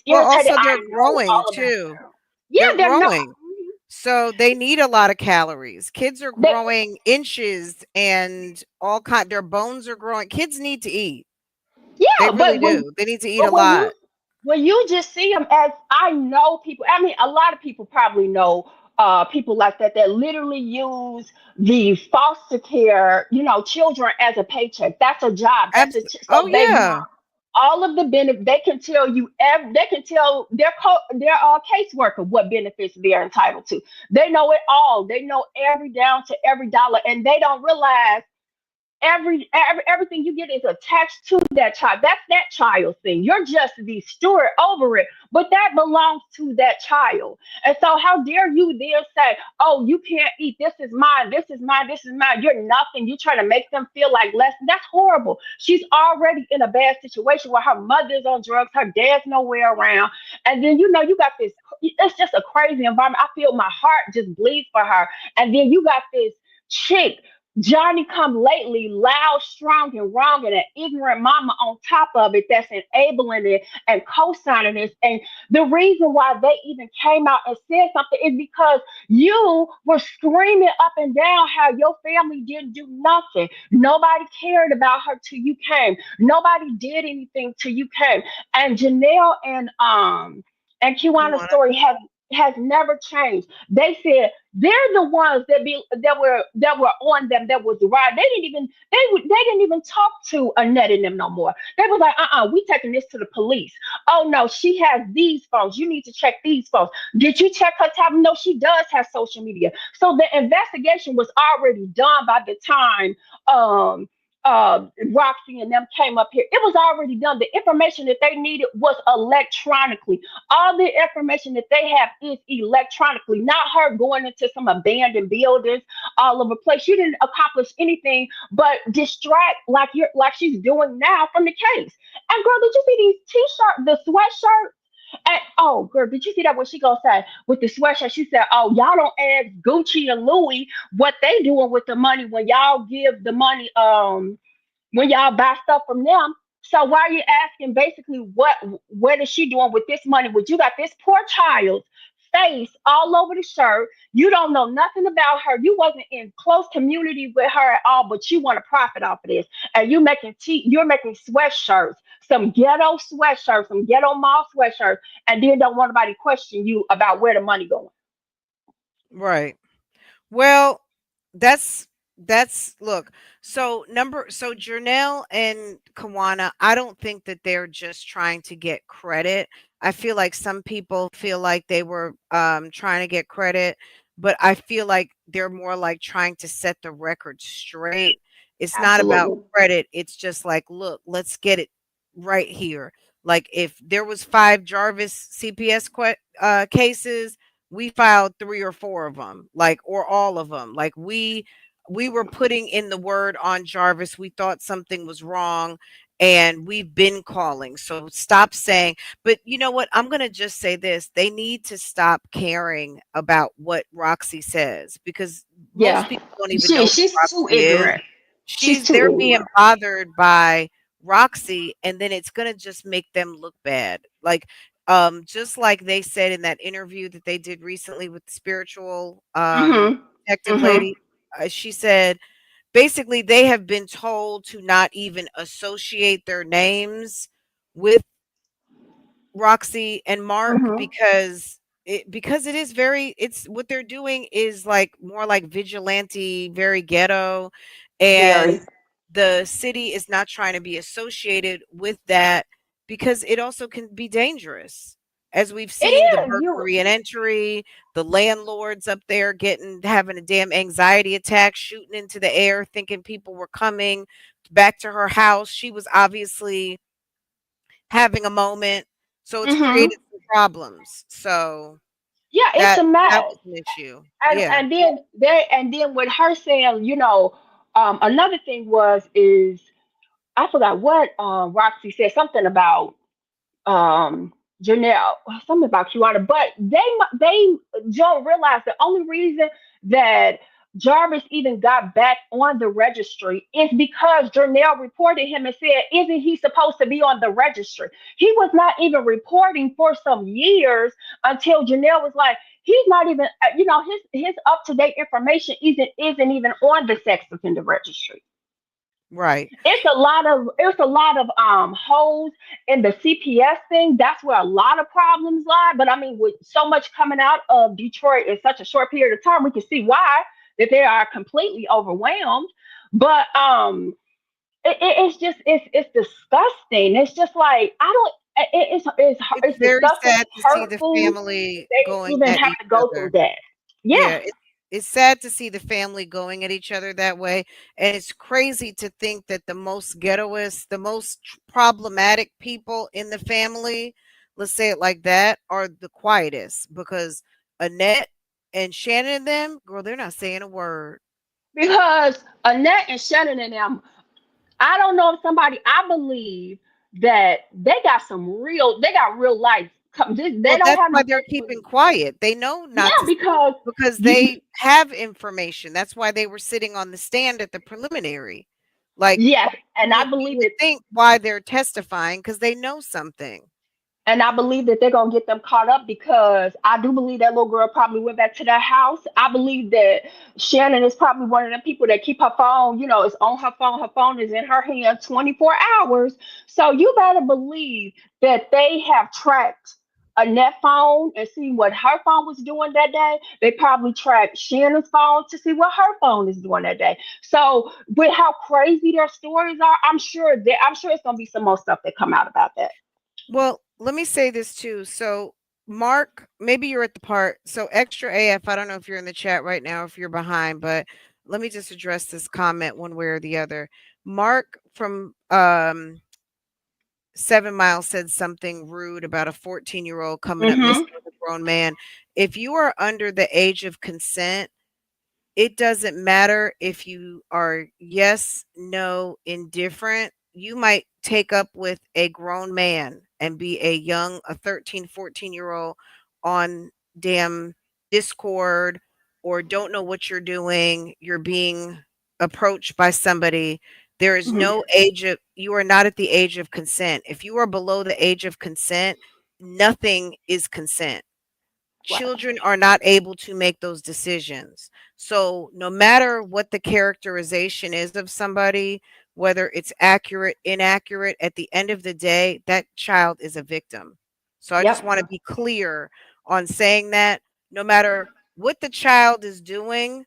Speaker 1: Well,
Speaker 6: irritating.
Speaker 1: also
Speaker 6: I
Speaker 1: they're
Speaker 6: know
Speaker 1: growing
Speaker 6: all about
Speaker 1: too.
Speaker 6: them. Yeah,
Speaker 1: They're
Speaker 6: they're no.
Speaker 1: growing. So they need a lot of calories. Kids are
Speaker 6: They,
Speaker 1: growing inches and all their bones are growing. Kids need to eat. They
Speaker 6: yeah,
Speaker 1: really do. They need to eat a
Speaker 6: but when
Speaker 1: lot.
Speaker 6: you just see them, as I know people, I mean a lot of people probably know people like that literally use the foster care children as a paycheck. That's a job.
Speaker 1: Oh
Speaker 6: So baby
Speaker 1: yeah.
Speaker 6: mom, all of the benefits. They can tell you, they can tell their caseworker what benefits they're entitled to. They know it all. They know every down to every dollar, and they don't realize everything you get is attached to that child. That's that child's thing. You're just the steward over it, but that belongs to that child. And so, how dare you there say, "Oh, you can't eat. This is mine. This is mine. This is mine." You're nothing. You trying to make them feel like less. That's horrible. She's already in a bad situation where her mother's on drugs, her dad's nowhere around, and then you got this. It's just a crazy environment. I feel my heart just bleeds for her, and then you got this chick Johnny come lately, loud, strong, and wrong, and an ignorant mama on top of it that's enabling it and co-signing this. And the reason why they even came out and said something is because you were screaming up and down how your family didn't do nothing. Nobody cared about her till you came. Nobody did anything till you came. And Janelle and Kiwana's
Speaker 1: Kiwana.
Speaker 6: story has never changed. They said they're the ones that were on them that was right. They didn't even talk to Annette and them no more. They was like, we taking this to the police. Oh no, she has these phones. You need to check these phones. Did you check her tab? No, she does have social media. So the investigation was already done by the time Roxy and them came up here. It was already done. The information that they needed was electronically. All the information that they have is electronically, not her going into some abandoned buildings all over the place. She didn't accomplish anything but distract like she's doing now from the case. And girl, did you see these t-shirts, the sweatshirt? And oh, girl, did you see that? What she gonna say with the sweatshirt? She said, "Oh, y'all don't ask Gucci and Louis what they doing with the money when y'all give the money. When y'all buy stuff from them. So why are you asking basically what is she doing with this money? When you got this poor child's face all over the shirt, you don't know nothing about her. You wasn't in close community with her at all, but you want to profit off of this, and you're making sweatshirts, some ghetto mall sweatshirts, and then don't want nobody question you about where the money going.
Speaker 1: Right. Well, that's look. So Janelle and Kawana, I don't think that they're just trying to get credit. I feel like some people feel like they were trying to get credit, but I feel like they're more like trying to set the record straight. It's not about
Speaker 6: Absolutely.
Speaker 1: credit. It's just like, look, let's get it right here. Like if there was 5 Jarvis CPS cases, we filed 3 or 4 of them, like, or all of them. Like we were putting in the word on Jarvis. We thought something was wrong and we've been calling. So stop saying, but you know what? I'm going to just say this. They need to stop caring about what Roxy says because most
Speaker 6: Yeah.
Speaker 1: people don't even know who
Speaker 6: She's too
Speaker 1: Roxy is.
Speaker 6: ignorant. She's too
Speaker 1: They're being
Speaker 6: ignorant.
Speaker 1: bothered by Roxy, and then it's gonna just make them look bad. Like, just like they said in that interview that they did recently with the spiritual
Speaker 6: Mhm.
Speaker 1: detective
Speaker 6: Mhm.
Speaker 1: lady, she said basically they have been told to not even associate their names with Roxy and Mark
Speaker 6: Mhm.
Speaker 1: because it is very it's what they're doing is like more like vigilante, very ghetto, and
Speaker 6: Very.
Speaker 1: the city is not trying to be associated with that because it also can be dangerous. As we've
Speaker 6: It
Speaker 1: seen the
Speaker 6: is. You.
Speaker 1: burglary and entry, the landlords up there having a damn anxiety attack, shooting into the air, thinking people were coming back to her house. She was obviously having a moment, so it's
Speaker 6: Mhm.
Speaker 1: created some problems. So
Speaker 6: Yeah, it's
Speaker 1: that
Speaker 6: a
Speaker 1: that
Speaker 6: mess.
Speaker 1: was an issue.
Speaker 6: and
Speaker 1: Yeah.
Speaker 6: and then with her saying, another thing is I forgot what Roxy said something about um Janelle, something about Kiwana, but they don't realize the only reason that Jarvis even got back on the registry is because Janelle reported him and said, "Isn't he supposed to be on the registry?" He was not even reporting for some years until Janelle was like, "He's not even, his up to date information isn't even on the sex offender registry."
Speaker 1: Right.
Speaker 6: It's a lot of holes in the CPS thing. That's where a lot of problems lie. But I mean, with so much coming out of Detroit in such a short period of time, we can see why that they are completely overwhelmed. But it's just it's disgusting. It's just like I don't.
Speaker 1: It's
Speaker 6: It's
Speaker 1: very
Speaker 6: disgusting,
Speaker 1: sad to see the
Speaker 6: hurtful.
Speaker 1: family
Speaker 6: They
Speaker 1: going
Speaker 6: even
Speaker 1: at
Speaker 6: have
Speaker 1: each
Speaker 6: to go through
Speaker 1: other.
Speaker 6: that.
Speaker 1: Yeah,
Speaker 6: Yeah,
Speaker 1: it's sad to see the family going at each other that way, and it's crazy to think that the most ghettoist, the most problematic people in the family, let's say it like that, are the quietest because Annette and Shannon and them, girl, they're not saying a word.
Speaker 6: because Annette and Shannon and them. I don't know if somebody. I believe that they got real life. They
Speaker 1: Well,
Speaker 6: don't
Speaker 1: that's
Speaker 6: have
Speaker 1: why
Speaker 6: no
Speaker 1: they're
Speaker 6: fake
Speaker 1: keeping
Speaker 6: beliefs.
Speaker 1: quiet. They know
Speaker 6: Yeah,
Speaker 1: not to speak
Speaker 6: because
Speaker 1: because
Speaker 6: you,
Speaker 1: they have information. That's why they were sitting on the stand at the preliminary. Like
Speaker 6: yes, and
Speaker 1: you would think why they're testifying because they know something.
Speaker 6: I believe that they're gonna get them caught up because I do believe that little girl probably went back to that house. I believe that Shannon is probably one of the people that keep her phone, is on her phone. Her phone is in her hand 24 hours. So you better believe that they have tracked Annette's phone and see what her phone was doing that day. They probably tracked Shannon's phone to see what her phone is doing that day. So with how crazy their stories are, I'm sure it's gonna be some more stuff that come out about that.
Speaker 1: Well, let me say this too. So, Mark, maybe you're at the part. So, extra AF, I don't know if you're in the chat right now, if you're behind, but let me just address this comment one way or the other. Mark from 7 Mile said something rude about a 14-year-old coming up missing
Speaker 6: Mm-hmm.
Speaker 1: with a grown man. If you are under the age of consent, it doesn't matter if you are yes, no, indifferent. You might take up with a grown man and be a 13, 14-year-old on damn Discord or don't know what you're doing. You're being approached by somebody. There is
Speaker 6: Mm-hmm.
Speaker 1: no age of, you are not at the age of consent. If you are below the age of consent, nothing is consent.
Speaker 6: Right.
Speaker 1: Children are not able to make those decisions. So, no matter what the characterization is of somebody, whether it's accurate, inaccurate, at the end of the day, that child is a victim. So, I just
Speaker 6: Yep.
Speaker 1: want to be clear on saying that no matter what the child is doing,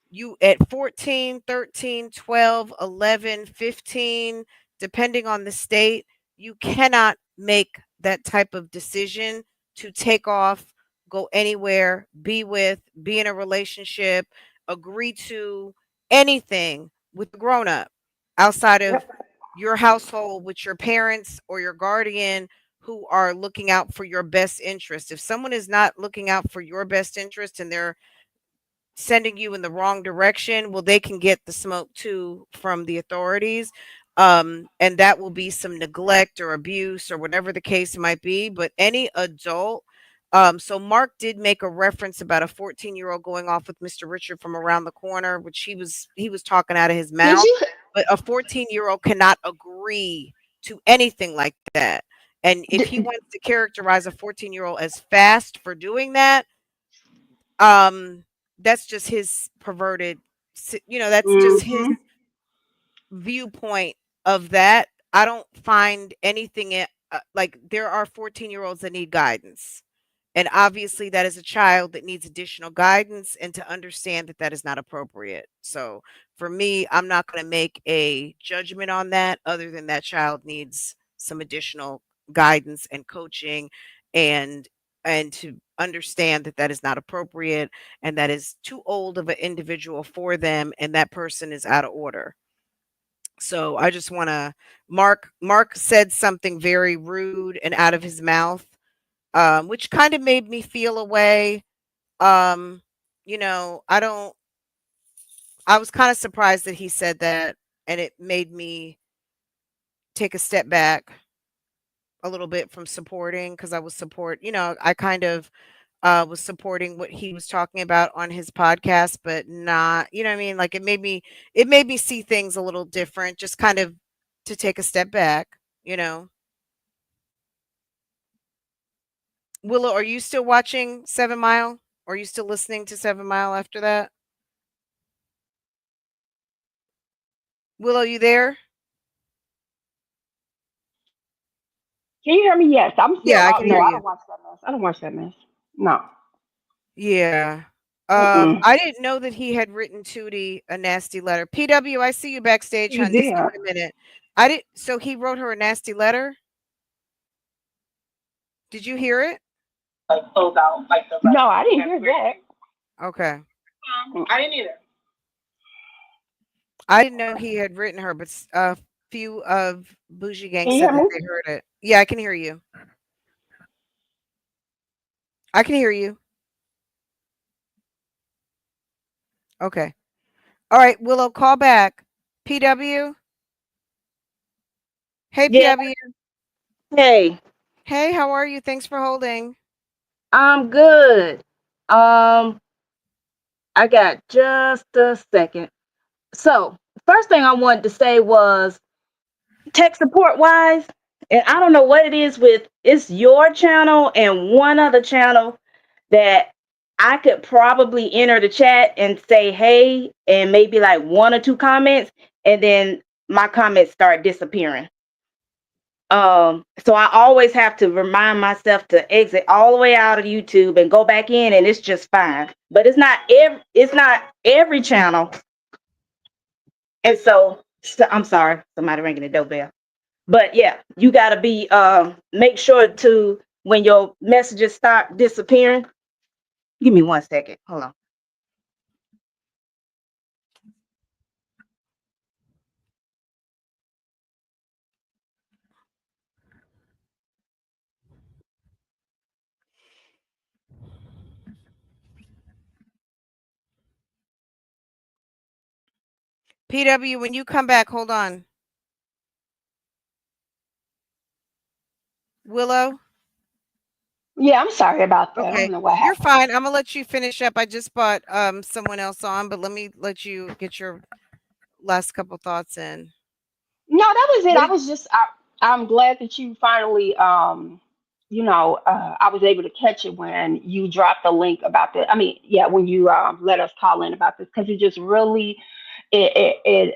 Speaker 1: you at 14, 13, 12, 11, 15, depending on the state, you cannot make that type of decision to take off, go anywhere, be in a relationship, agree to anything with a grown up outside of
Speaker 6: Yep.
Speaker 1: your household with your parents or your guardian who are looking out for your best interest. If someone is not looking out for your best interest and they're sending you in the wrong direction, well, they can get the smoke too from the authorities. And that will be some neglect or abuse or whatever the case might be. But any adult, so Mark did make a reference about a 14-year-old going off with Mr. Richard from around the corner, which he was talking out of his
Speaker 6: Did
Speaker 1: mouth.
Speaker 6: you?
Speaker 1: But a 14-year-old cannot agree to anything like that. And if he
Speaker 6: Did,
Speaker 1: wants to characterize a 14-year-old as fast for doing that, um, that's just his perverted that's just his
Speaker 6: mm-hmm.
Speaker 1: viewpoint of that. I don't find anything like there are 14-year-olds that need guidance. And obviously that is a child that needs additional guidance and to understand that that is not appropriate. So for me, I'm not going to make a judgment on that other than that child needs some additional guidance and coaching and to understand that that is not appropriate and that is too old of an individual for them and that person is out of order. So I just want to Mark said something very rude and out of his mouth, which kind of made me feel a way. Um, I don't. I was kind of surprised that he said that, and it made me take a step back a little bit from supporting because I was I kind of was supporting what he was talking about on his podcast, but not, you know what I mean? Like it made me see things a little different, just kind of to take a step back, you know. Willow, are you still watching 7 Mile? Are you still listening to 7 Mile after that? Willow, you there?
Speaker 6: Can you hear me? Yes. I'm still.
Speaker 1: Yeah, I
Speaker 6: Oh
Speaker 1: can
Speaker 6: no,
Speaker 1: hear
Speaker 6: I
Speaker 1: you.
Speaker 6: don't watch that mess. I don't watch that mess. No.
Speaker 1: Yeah.
Speaker 6: Mm-mm.
Speaker 1: I didn't know that he had written Tootie a nasty letter. PW, I see you backstage,
Speaker 6: You
Speaker 1: hon. Just give
Speaker 6: did.
Speaker 1: me a minute. I did. So he wrote her a nasty letter. Did you hear it?
Speaker 6: No, I didn't hear that.
Speaker 1: Okay.
Speaker 3: I didn't either.
Speaker 1: I didn't know he had written her, but a few of Bougie Gang
Speaker 6: Can you
Speaker 1: said
Speaker 6: hear
Speaker 1: that
Speaker 6: me?
Speaker 1: they heard it. Yeah, I can hear you. I can hear you. Okay. All right, Willow, call back. PW. Hey,
Speaker 7: Yeah,
Speaker 1: PW.
Speaker 7: hey,
Speaker 1: Hey, how are you? Thanks for holding.
Speaker 7: I'm good. Um, I got just a second. So, first thing I wanted to say was tech support wise, and I don't know what it is with it's your channel and one other channel that I could probably enter the chat and say hey and maybe like one or two comments and then my comments start disappearing. So I always have to remind myself to exit all the way out of YouTube and go back in, and it's just fine. But it's not every channel, and so I'm sorry, somebody ringing the doorbell. But yeah, you gotta be make sure to when your messages start disappearing. Give me 1 second. Hold on.
Speaker 1: PW, when you come back, hold on. Willow.
Speaker 6: Yeah, I'm sorry about that. I don't
Speaker 1: Okay.
Speaker 6: know what
Speaker 1: You're
Speaker 6: happened.
Speaker 1: fine. I'm gonna let you finish up. I just brought someone else on, but let me let you get your last couple thoughts in.
Speaker 6: No, that was it.
Speaker 1: What
Speaker 6: I
Speaker 1: did
Speaker 6: was just I'm glad that you finally I was able to catch it when you dropped the link about the I mean, yeah, when you let us call in about this because it just really it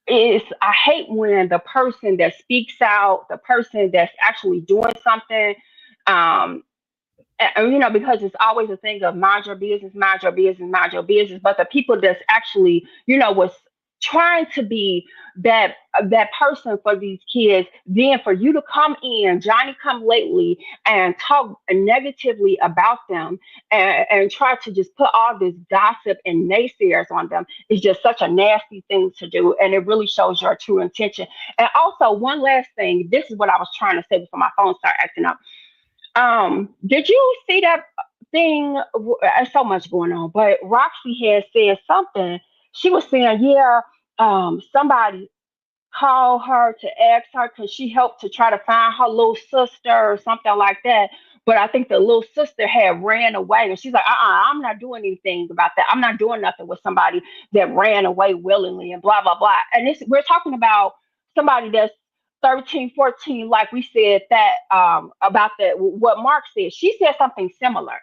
Speaker 6: is I hate when the person that speaks out, the person that's actually doing something, um, because it's always a thing of mind your business, mind your business, mind your business. But the people that's actually, was trying to be that person for these kids, then for you to come in, Johnny come lately, and talk negatively about them and try to just put all this gossip and naysayers on them is just such a nasty thing to do. And it really shows your true intention. And also, one last thing, this is what I was trying to say before my phone started acting up. Did you see that thing? So much going on, but Roxy had said something. She was saying, yeah, somebody called her to ask her because she helped to try to find her little sister or something like that. But I think the little sister had ran away, and she's like, I'm not doing anything about that. I'm not doing nothing with somebody that ran away willingly and blah blah blah. And we're talking about somebody that's 13, 14, like we said that about that what Mark said. She said something similar.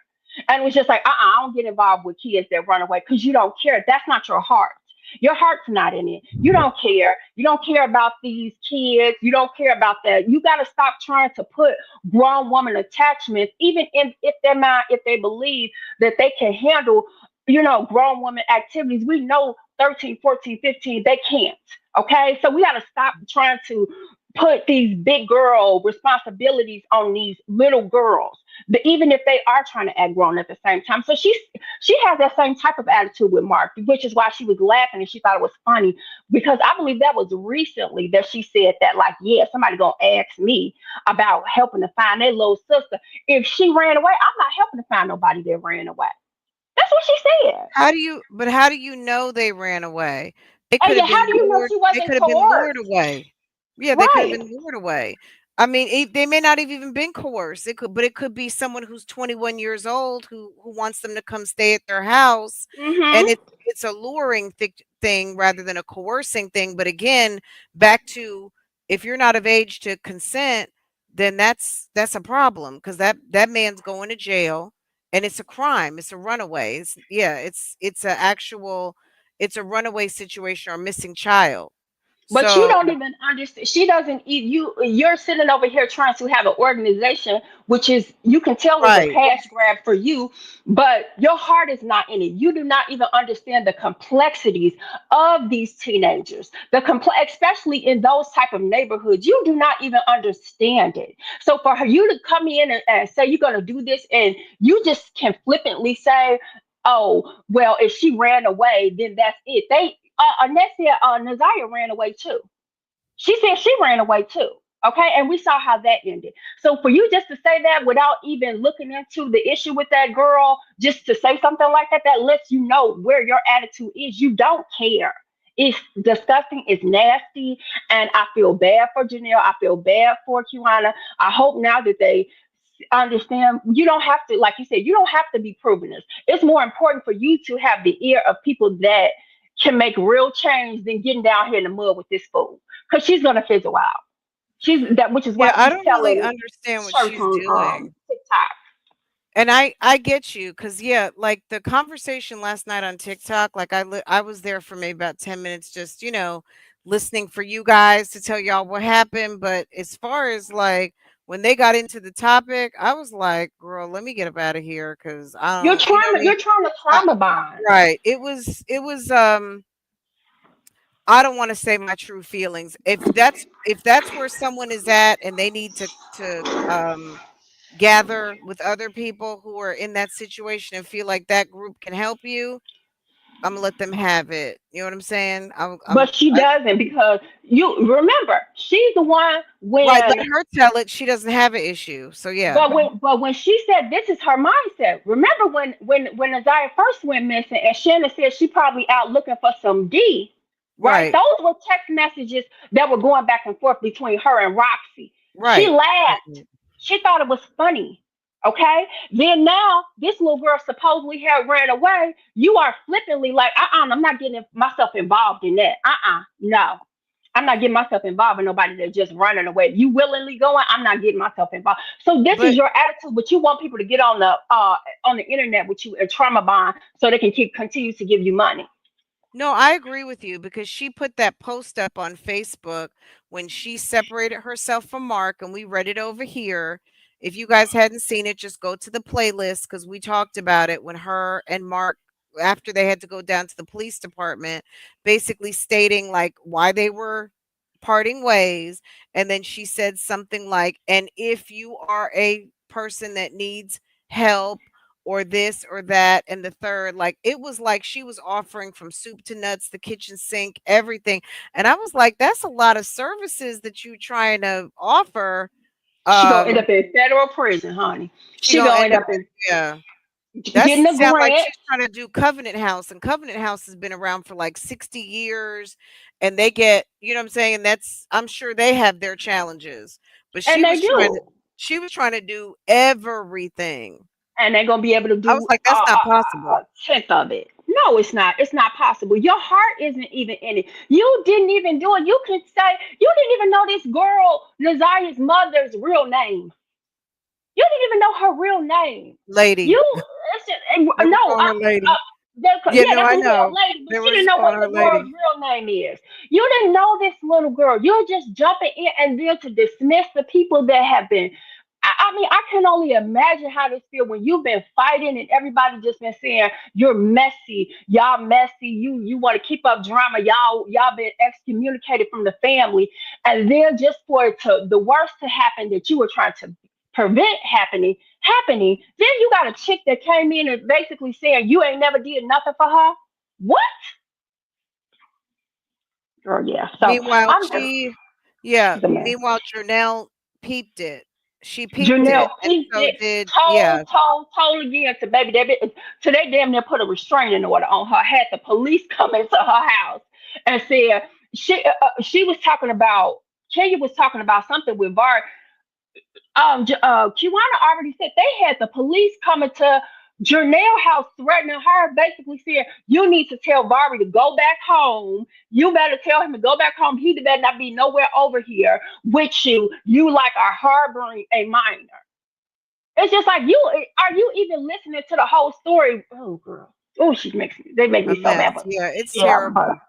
Speaker 6: And it was just like, I don't get involved with kids that run away because you don't care. That's not your heart. Your heart's not in it. You don't care. You don't care about these kids. You don't care about that. You got to stop trying to put grown woman attachments, even if they're not, if they believe that they can handle, grown woman activities. We know 13, 14, 15, they can't. Okay. So we got to stop trying to put these big girl responsibilities on these little girls. But even if they are trying to act grown at the same time. So she has that same type of attitude with Mark, which is why she was laughing and she thought it was funny because I believe that was recently that she said that, like, yeah, somebody gonna ask me about helping to find their little sister. If she ran away, I'm not helping to find nobody that ran away. That's what she said.
Speaker 1: how do you know they ran away?
Speaker 6: And yeah, how do you know she
Speaker 1: They
Speaker 6: wasn't
Speaker 1: could have been lured
Speaker 6: coerced?
Speaker 1: away. Yeah, they could have
Speaker 6: Right.
Speaker 1: been lured away. I mean, they may not have even been coerced. It could be someone who's 21 years old who wants them to come stay at their house, and
Speaker 6: Mm-hmm.
Speaker 1: it's a luring thing rather than a coercing thing. But again, back to if you're not of age to consent, then that's a problem because that man's going to jail and it's a crime. It's a runaway. It's a runaway situation or missing child.
Speaker 6: But you
Speaker 1: So
Speaker 6: don't even understand. She doesn't. You're sitting over here trying to have an organization, which is you can tell is a
Speaker 1: right.
Speaker 6: cash grab for you, but your heart is not in it. You do not even understand the complexities of these teenagers. Especially in those type of neighborhoods, you do not even understand it. So for you to come in and say you're going to do this, and you just can flippantly say, "Oh, well, if she ran away, then that's it." Annette said Nazaria ran away too. She said she ran away too. Okay, and we saw how that ended. So for you just to say that without even looking into the issue with that girl, just to say something like that, that lets you know where your attitude is. You don't care. It's disgusting. It's nasty, and I feel bad for Janelle. I feel bad for Kiwana. I hope now that they understand you don't have to, like you said, you don't have to be proven this. It's more important for you to have the ear of people that can make real change than getting down here in the mud with this fool, because she's gonna fizzle out. She's that, which is why
Speaker 1: Yeah, I
Speaker 6: she's
Speaker 1: don't really
Speaker 6: telling
Speaker 1: understand what
Speaker 6: shirts
Speaker 1: she's
Speaker 6: on
Speaker 1: doing.
Speaker 6: TikTok.
Speaker 1: And I get you, cause yeah, like the conversation last night on TikTok, like I was there for maybe about 10 minutes, just listening for you guys to tell y'all what happened. But as far as like when they got into the topic, I was like, girl, let me get up out of here, cause I
Speaker 6: You're
Speaker 1: don't, you know
Speaker 6: trying
Speaker 1: what I
Speaker 6: to
Speaker 1: mean?
Speaker 6: you're trying to
Speaker 1: I,
Speaker 6: trauma bond.
Speaker 1: right. It was I don't want to say my true feelings. If that's where someone is at and they need to gather with other people who are in that situation and feel like that group can help you, I'm gonna let them have it. You know what I'm saying?
Speaker 6: But she doesn't, because you remember she's the one
Speaker 1: Right. Let
Speaker 6: when
Speaker 1: her tell it. She doesn't have an issue. So yeah.
Speaker 6: but when she said this is her mindset. Remember when Isaiah first went missing and Shannon said she probably out looking for some D, right?
Speaker 1: Right.
Speaker 6: Those were text messages that were going back and forth between her and Roxy. She
Speaker 1: Right.
Speaker 6: laughed. She thought it was funny. Okay. Then now this little girl supposedly had ran away. You are flippantly like, I'm not getting myself involved in that. No. I'm not getting myself involved in nobody that's just running away. You willingly going, I'm not getting myself involved. So this is
Speaker 1: But
Speaker 6: your attitude, but you want people to get on the internet with you and trauma bond so they can continue to give you money.
Speaker 1: no, I agree with you because she put that post up on Facebook when she separated herself from Mark, and we read it over here. If you guys hadn't seen it, just go to the playlist because we talked about it when her and Mark, after they had to go down to the police department, basically stating like why they were parting ways. And then she said something like, and if you are a person that needs help or this or that and the third, like it was like she was offering from soup to nuts, the kitchen sink, everything. And I was like, that's a lot of services that you trying to offer.
Speaker 6: She gonna end
Speaker 1: um
Speaker 6: up in federal prison, honey.
Speaker 1: she
Speaker 6: She
Speaker 1: gonna
Speaker 6: gonna
Speaker 1: end
Speaker 6: end
Speaker 1: up
Speaker 6: up in
Speaker 1: yeah, that
Speaker 6: getting a
Speaker 1: sound like
Speaker 6: grant.
Speaker 1: she's trying to do Covenant House, and Covenant House has been around for like 60 years, and they get, you know what I'm saying? That's, I'm sure they have their challenges, but
Speaker 6: And they do.
Speaker 1: she was trying to do everything.
Speaker 6: And they're gonna be able to
Speaker 1: I was
Speaker 6: do
Speaker 1: like, that's not possible.
Speaker 6: a tenth of it. No, it's not. It's not possible. Your heart isn't even in it. You didn't even do it. You could say you didn't even know this girl Nazaya's mother's real name. You didn't even know her real name.
Speaker 1: Lady.
Speaker 6: You it's just,
Speaker 1: They were
Speaker 6: no.
Speaker 1: calling her lady. Yeah,
Speaker 6: Yeah,
Speaker 1: no,
Speaker 6: that's
Speaker 1: I
Speaker 6: what we said, a
Speaker 1: know.
Speaker 6: lady, but
Speaker 1: They
Speaker 6: she
Speaker 1: were
Speaker 6: didn't
Speaker 1: just
Speaker 6: know what
Speaker 1: calling
Speaker 6: the
Speaker 1: her
Speaker 6: girl's
Speaker 1: lady.
Speaker 6: real name is. You didn't know this little girl. You're just jumping in and then to dismiss the people that have been. I mean, I can only imagine how this feel when you've been fighting and everybody just been saying you're messy, y'all messy. You want to keep up drama, y'all been excommunicated from the family, and then just for it to the worst to happen that you were trying to prevent happening. Then you got a chick that came in and basically saying you ain't never did nothing for her. What? Girl, yeah. So
Speaker 1: Meanwhile,
Speaker 6: I'm just
Speaker 1: yeah,
Speaker 6: she's a mess.
Speaker 1: meanwhile, Janelle peeped it. She peeped
Speaker 6: Janelle
Speaker 1: it, and
Speaker 6: peeped
Speaker 1: so
Speaker 6: it,
Speaker 1: did, yeah.
Speaker 6: told again to baby. To they damn near put a restraining order on her. Had the police come into her house and said she was talking about Kenya was talking about something with Var. Kiwana already said they had the police coming to Janelle house threatening her, basically saying, you need to tell Barbie to go back home. You better tell him to go back home. He better not be nowhere over here with you. You like are harboring a minor. It's just like are you even listening to the whole story? Oh girl. Oh, they make
Speaker 1: A
Speaker 6: me so mad.
Speaker 1: mess.
Speaker 6: But
Speaker 1: Yeah, it's
Speaker 6: yeah, but
Speaker 1: terrible.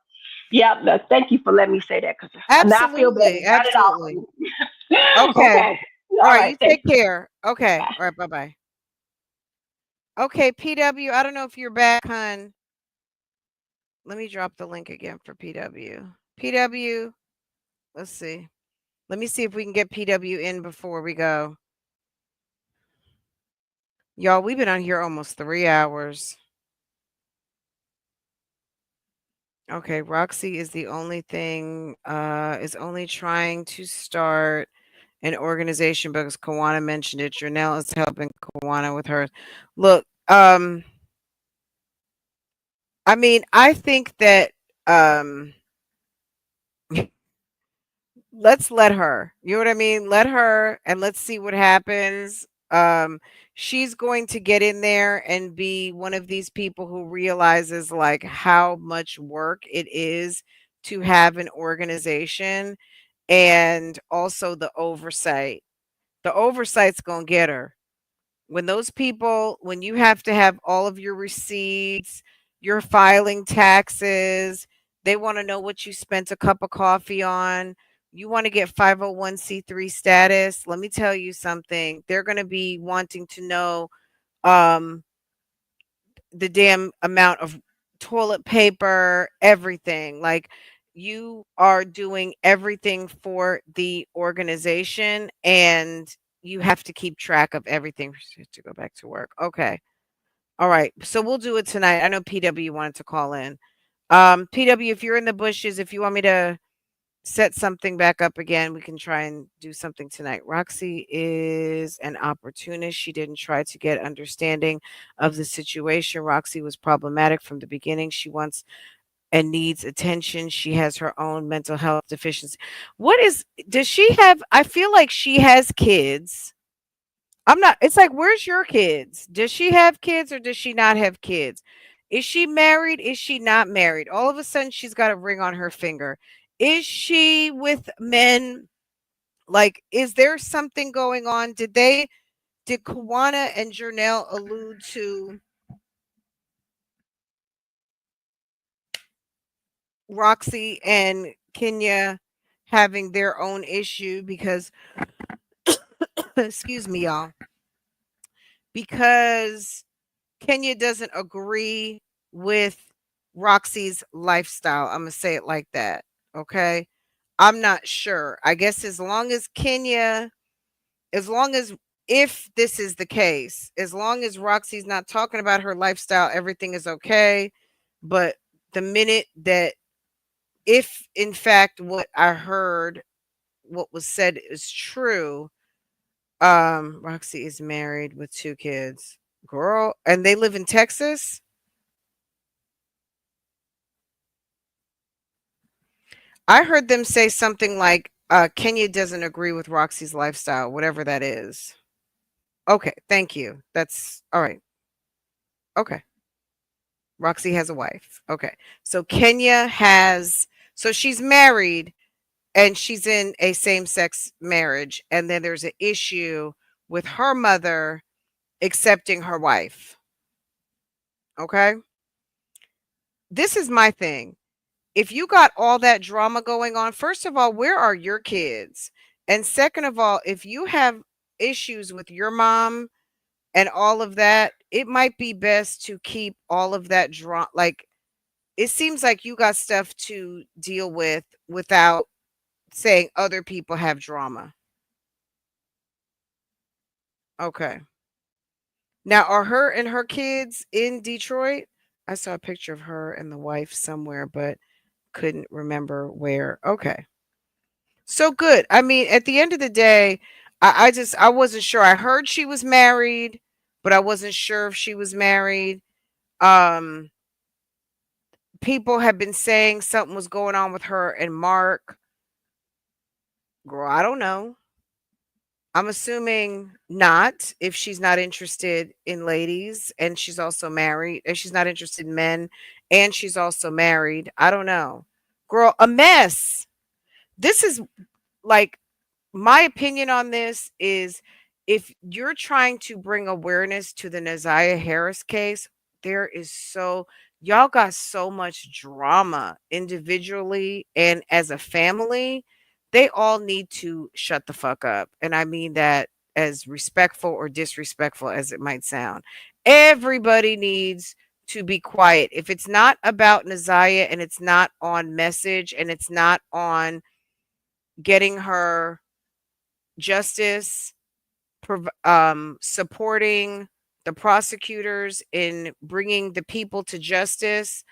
Speaker 6: Yeah, thank you for letting me say that because now I feel better.
Speaker 1: Absolutely,
Speaker 6: Got it off
Speaker 1: absolutely.
Speaker 6: of me.
Speaker 1: Okay.
Speaker 6: Okay.
Speaker 1: All
Speaker 6: All
Speaker 1: right,
Speaker 6: right.
Speaker 1: you
Speaker 6: Thank
Speaker 1: take
Speaker 6: you.
Speaker 1: care. Okay.
Speaker 6: Bye.
Speaker 1: All right, bye-bye. Okay, PW, I don't know if you're back, hun. Let me drop the link again for PW. PW, let's see. Let me see if we can get PW in before we go. Y'all, we've been on here almost 3 hours. Okay, Roxy is the only thing, is only trying to start an organization because Kawana mentioned it. Janelle is helping Kawana with hers. Look, I mean, I think that let's let her. You know what I mean? Let her and let's see what happens. She's going to get in there and be one of these people who realizes like how much work it is to have an organization and also the oversight. The oversight's going to get her. When those people, when you have to have all of your receipts, you're filing taxes, they want to know what you spent a cup of coffee on. You want to get 501c3 status. Let me tell you something. They're going to be wanting to know um, the damn amount of toilet paper, everything. Like you are doing everything for the organization and you have to keep track of everything to go back to work. Okay. All right. So we'll do it tonight. I know PW wanted to call in. PW, if you're in the bushes, if you want me to set something back up again, we can try and do something tonight. Roxy is an opportunist. She didn't try to get understanding of the situation. Roxy was problematic from the beginning. She wants and needs attention. She has her own mental health deficiency. Does she have, I feel like she has kids. I'm not, it's like, where's your kids? Does she have kids or does she not have kids? Is she married? Is she not married? All of a sudden, she's got a ring on her finger. Is she with men? Like, is there something going on? Did Kawana and Jernell allude to Roxy and Kenya having their own issue? Because, excuse me, y'all, because Kenya doesn't agree with Roxy's lifestyle. I'm going to say it like that. Okay. I'm not sure. I guess as long as Kenya, as long as, if this is the case, as long as Roxy's not talking about her lifestyle, everything is okay. But the minute that, if in fact what I heard, what was said is true, Roxy is married with 2 kids. Girl, and they live in Texas. I heard them say something like, Kenya doesn't agree with Roxy's lifestyle, whatever that is. Okay, thank you. That's all right. Okay. Roxy has a wife. Okay. So Kenya has, so she's married and she's in a same sex marriage. And then there's an issue with her mother accepting her wife. Okay. This is my thing. If you got all that drama going on, first of all, where are your kids? And second of all, if you have issues with your mom and all of that, it might be best to keep all of that drama. Like, it seems like you got stuff to deal with without saying other people have drama. Okay. Now, are her and her kids in Detroit? I saw a picture of her and the wife somewhere, but couldn't remember where. Okay. So good. I mean, at the end of the day, I wasn't sure. I heard she was married, but I wasn't sure if she was married. Um, People have been saying something was going on with her and Mark. Girl, I don't know. I'm assuming not, if she's not interested in ladies and she's also married, and she's not interested in men and she's also married. I don't know. Girl, a mess. This is like, my opinion on this is, if you're trying to bring awareness to the Naziah Harris case, there is so y'all got so much drama individually and as a family. They all need to shut the fuck up. And I mean that as respectful or disrespectful as it might sound. Everybody needs to be quiet. If it's not about Naziah and it's not on message and it's not on getting her justice, supporting the prosecutors in bringing the people to justice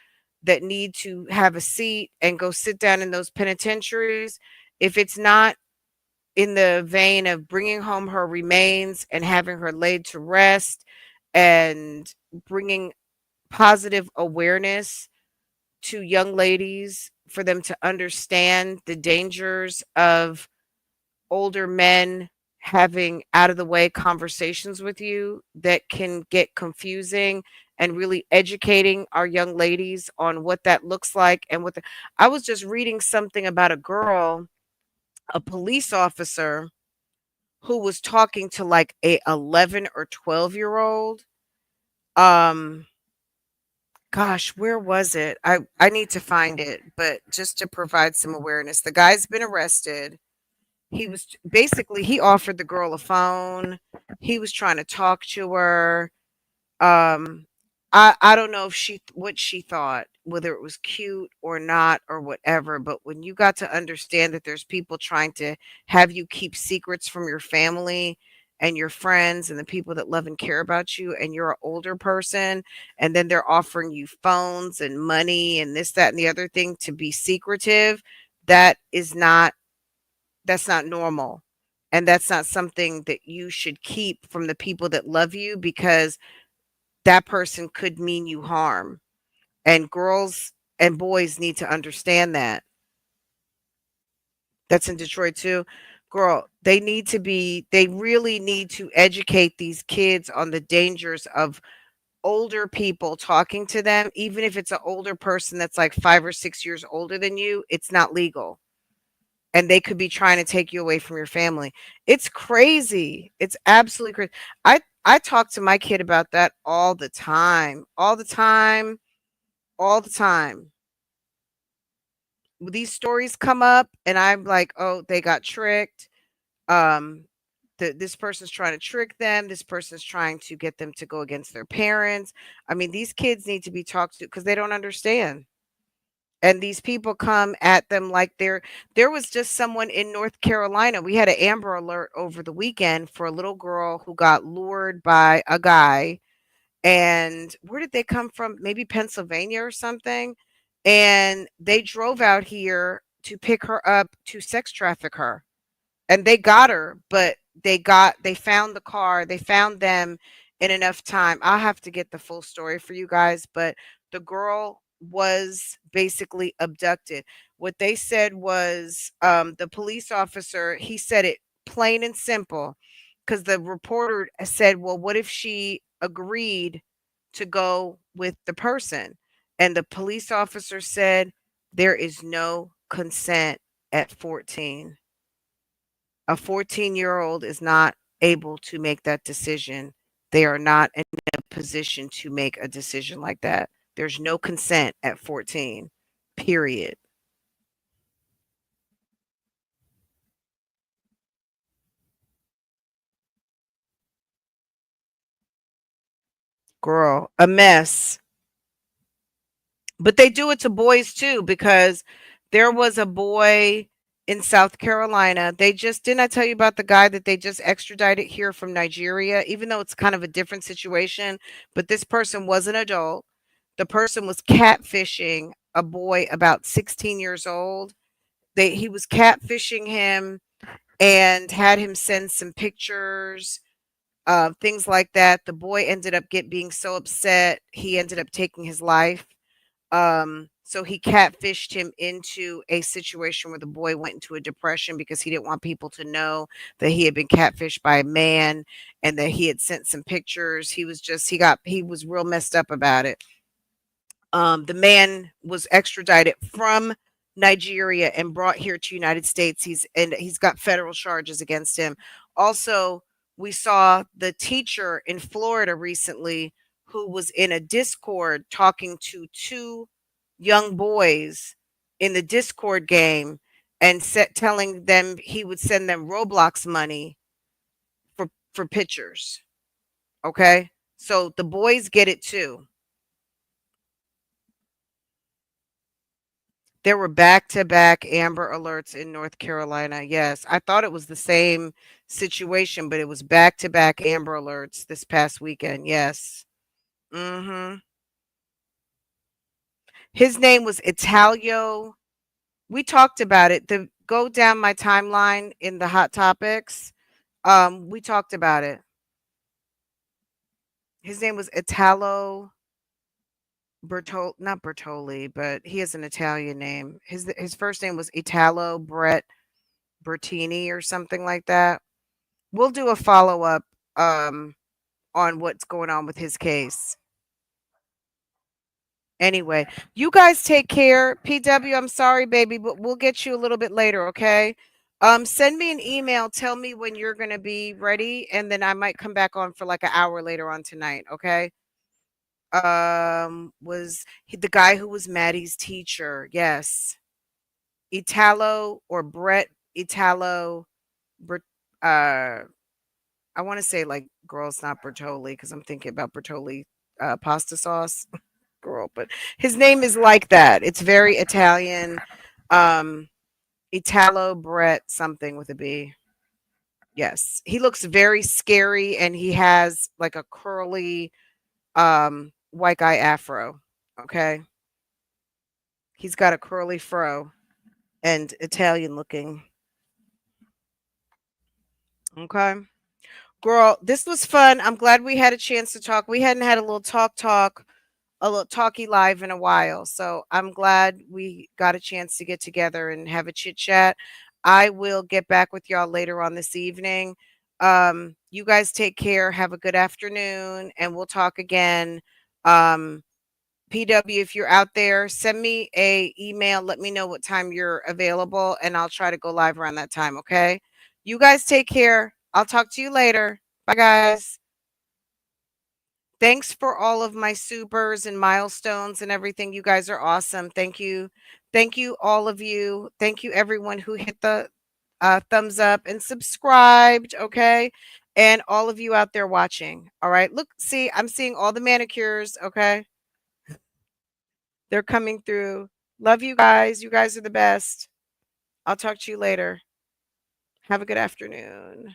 Speaker 1: that need to have a seat and go sit down in those penitentiaries, if it's not in the vein of bringing home her remains and having her laid to rest and bringing positive awareness to young ladies for them to understand the dangers of older men having out of the way conversations with you that can get confusing, and really educating our young ladies on what that looks like. And I was just reading something about a girl, a police officer who was talking to like a 11 or 12-year old. um Gosh, where was it? I need to find it, but just to provide some awareness, the guy's been arrested. He was basically, he offered the girl a phone. He was trying to talk to her. Um, I don't know if what she thought, whether it was cute or not or whatever, but when you got to understand that there's people trying to have you keep secrets from your family and your friends and the people that love and care about you, and you're an older person, and then they're offering you phones and money and this, that, and the other thing to be secretive, that is not, that's not normal. And that's not something that you should keep from the people that love you, because that person could mean you harm. And girls and boys need to understand that. That's in Detroit too. Girl, they really need to educate these kids on the dangers of older people talking to them. Even if it's an older person that's like 5 or 6 years older than you, it's not legal. And they could be trying to take you away from your family. It's crazy. It's absolutely crazy. I talk to my kid about that all the time. All the time. All the time. These stories come up and I'm like, "Oh, they got tricked. Um this person's trying to trick them. This person's trying to get them to go against their parents." I mean, these kids need to be talked to because they don't understand. And these people come at them like there was just someone in North Carolina. We had an Amber Alert over the weekend for a little girl who got lured by a guy. And where did they come from? Maybe Pennsylvania or something. And they drove out here to pick her up to sex traffic her, and they got her, but they found the car, they found them in enough time. I'll have to get the full story for you guys, but the girl was basically abducted. What they said was, the police officer, he said it plain and simple, because the reporter said, well, what if she agreed to go with the person? And the police officer said, there is no consent at 14. A 14-year-old is not able to make that decision. They are not in a position to make a decision like that. There's no consent at 14, period. Girl, a mess. But they do it to boys too, because there was a boy in South Carolina. They just, didn't I tell you about the guy that they just extradited here from Nigeria, even though it's kind of a different situation, but this person was an adult. The person was catfishing a boy about 16 years old. He was catfishing him and had him send some pictures, things like that. The boy ended up being so upset, he ended up taking his life. So he catfished him into a situation where the boy went into a depression because he didn't want people to know that he had been catfished by a man and that he had sent some pictures. He was real messed up about it. The man was extradited from Nigeria and brought here to United States. He's got federal charges against him. Also, we saw the teacher in Florida recently who was in a Discord talking to two young boys in the Discord game and telling them he would send them Roblox money for pictures. Okay? So the boys get it too. There were back-to-back Amber Alerts in North Carolina. Yes, I thought it was the same situation, but it was back-to-back Amber Alerts this past weekend. Yes. Mhm. His name was Italio. We talked about it. The go down my timeline in the hot topics. We talked about it. His name was Italo not Bertoli, but he has an Italian name. His first name was Italo Brett Bertini or something like that. We'll do a follow-up on what's going on with his case. Anyway, you guys take care. PW, I'm sorry, baby, but we'll get you a little bit later, okay? Send me an email. Tell me when you're going to be ready, and then I might come back on for like an hour later on tonight, okay? Was the guy who was Maddie's teacher. Yes. Italo or Brett Italo. Uh, I want to say like girl's not Bertoli because I'm thinking about Bertoli pasta sauce girl, but his name is like that. It's very Italian. Italo Brett something with a B. Yes. He looks very scary and he has like a curly white guy afro. Okay. He's got a curly fro and Italian looking. Okay. Girl, this was fun. I'm glad we had a chance to talk. We hadn't had a little a little talky live in a while. So I'm glad we got a chance to get together and have a chit chat. I will get back with y'all later on this evening. You guys take care. Have a good afternoon and we'll talk again. PW, if you're out there, send me a email. Let me know what time you're available and I'll try to go live around that time. Okay. You guys take care. I'll talk to you later. Bye guys. Thanks for all of my supers and milestones and everything. You guys are awesome. Thank you. Thank you, all of you. Thank you, everyone who hit the thumbs up and subscribed. Okay. And all of you out there watching. All right. Look, see, I'm seeing all the manicures. Okay. They're coming through. Love you guys. You guys are the best. I'll talk to you later. Have a good afternoon.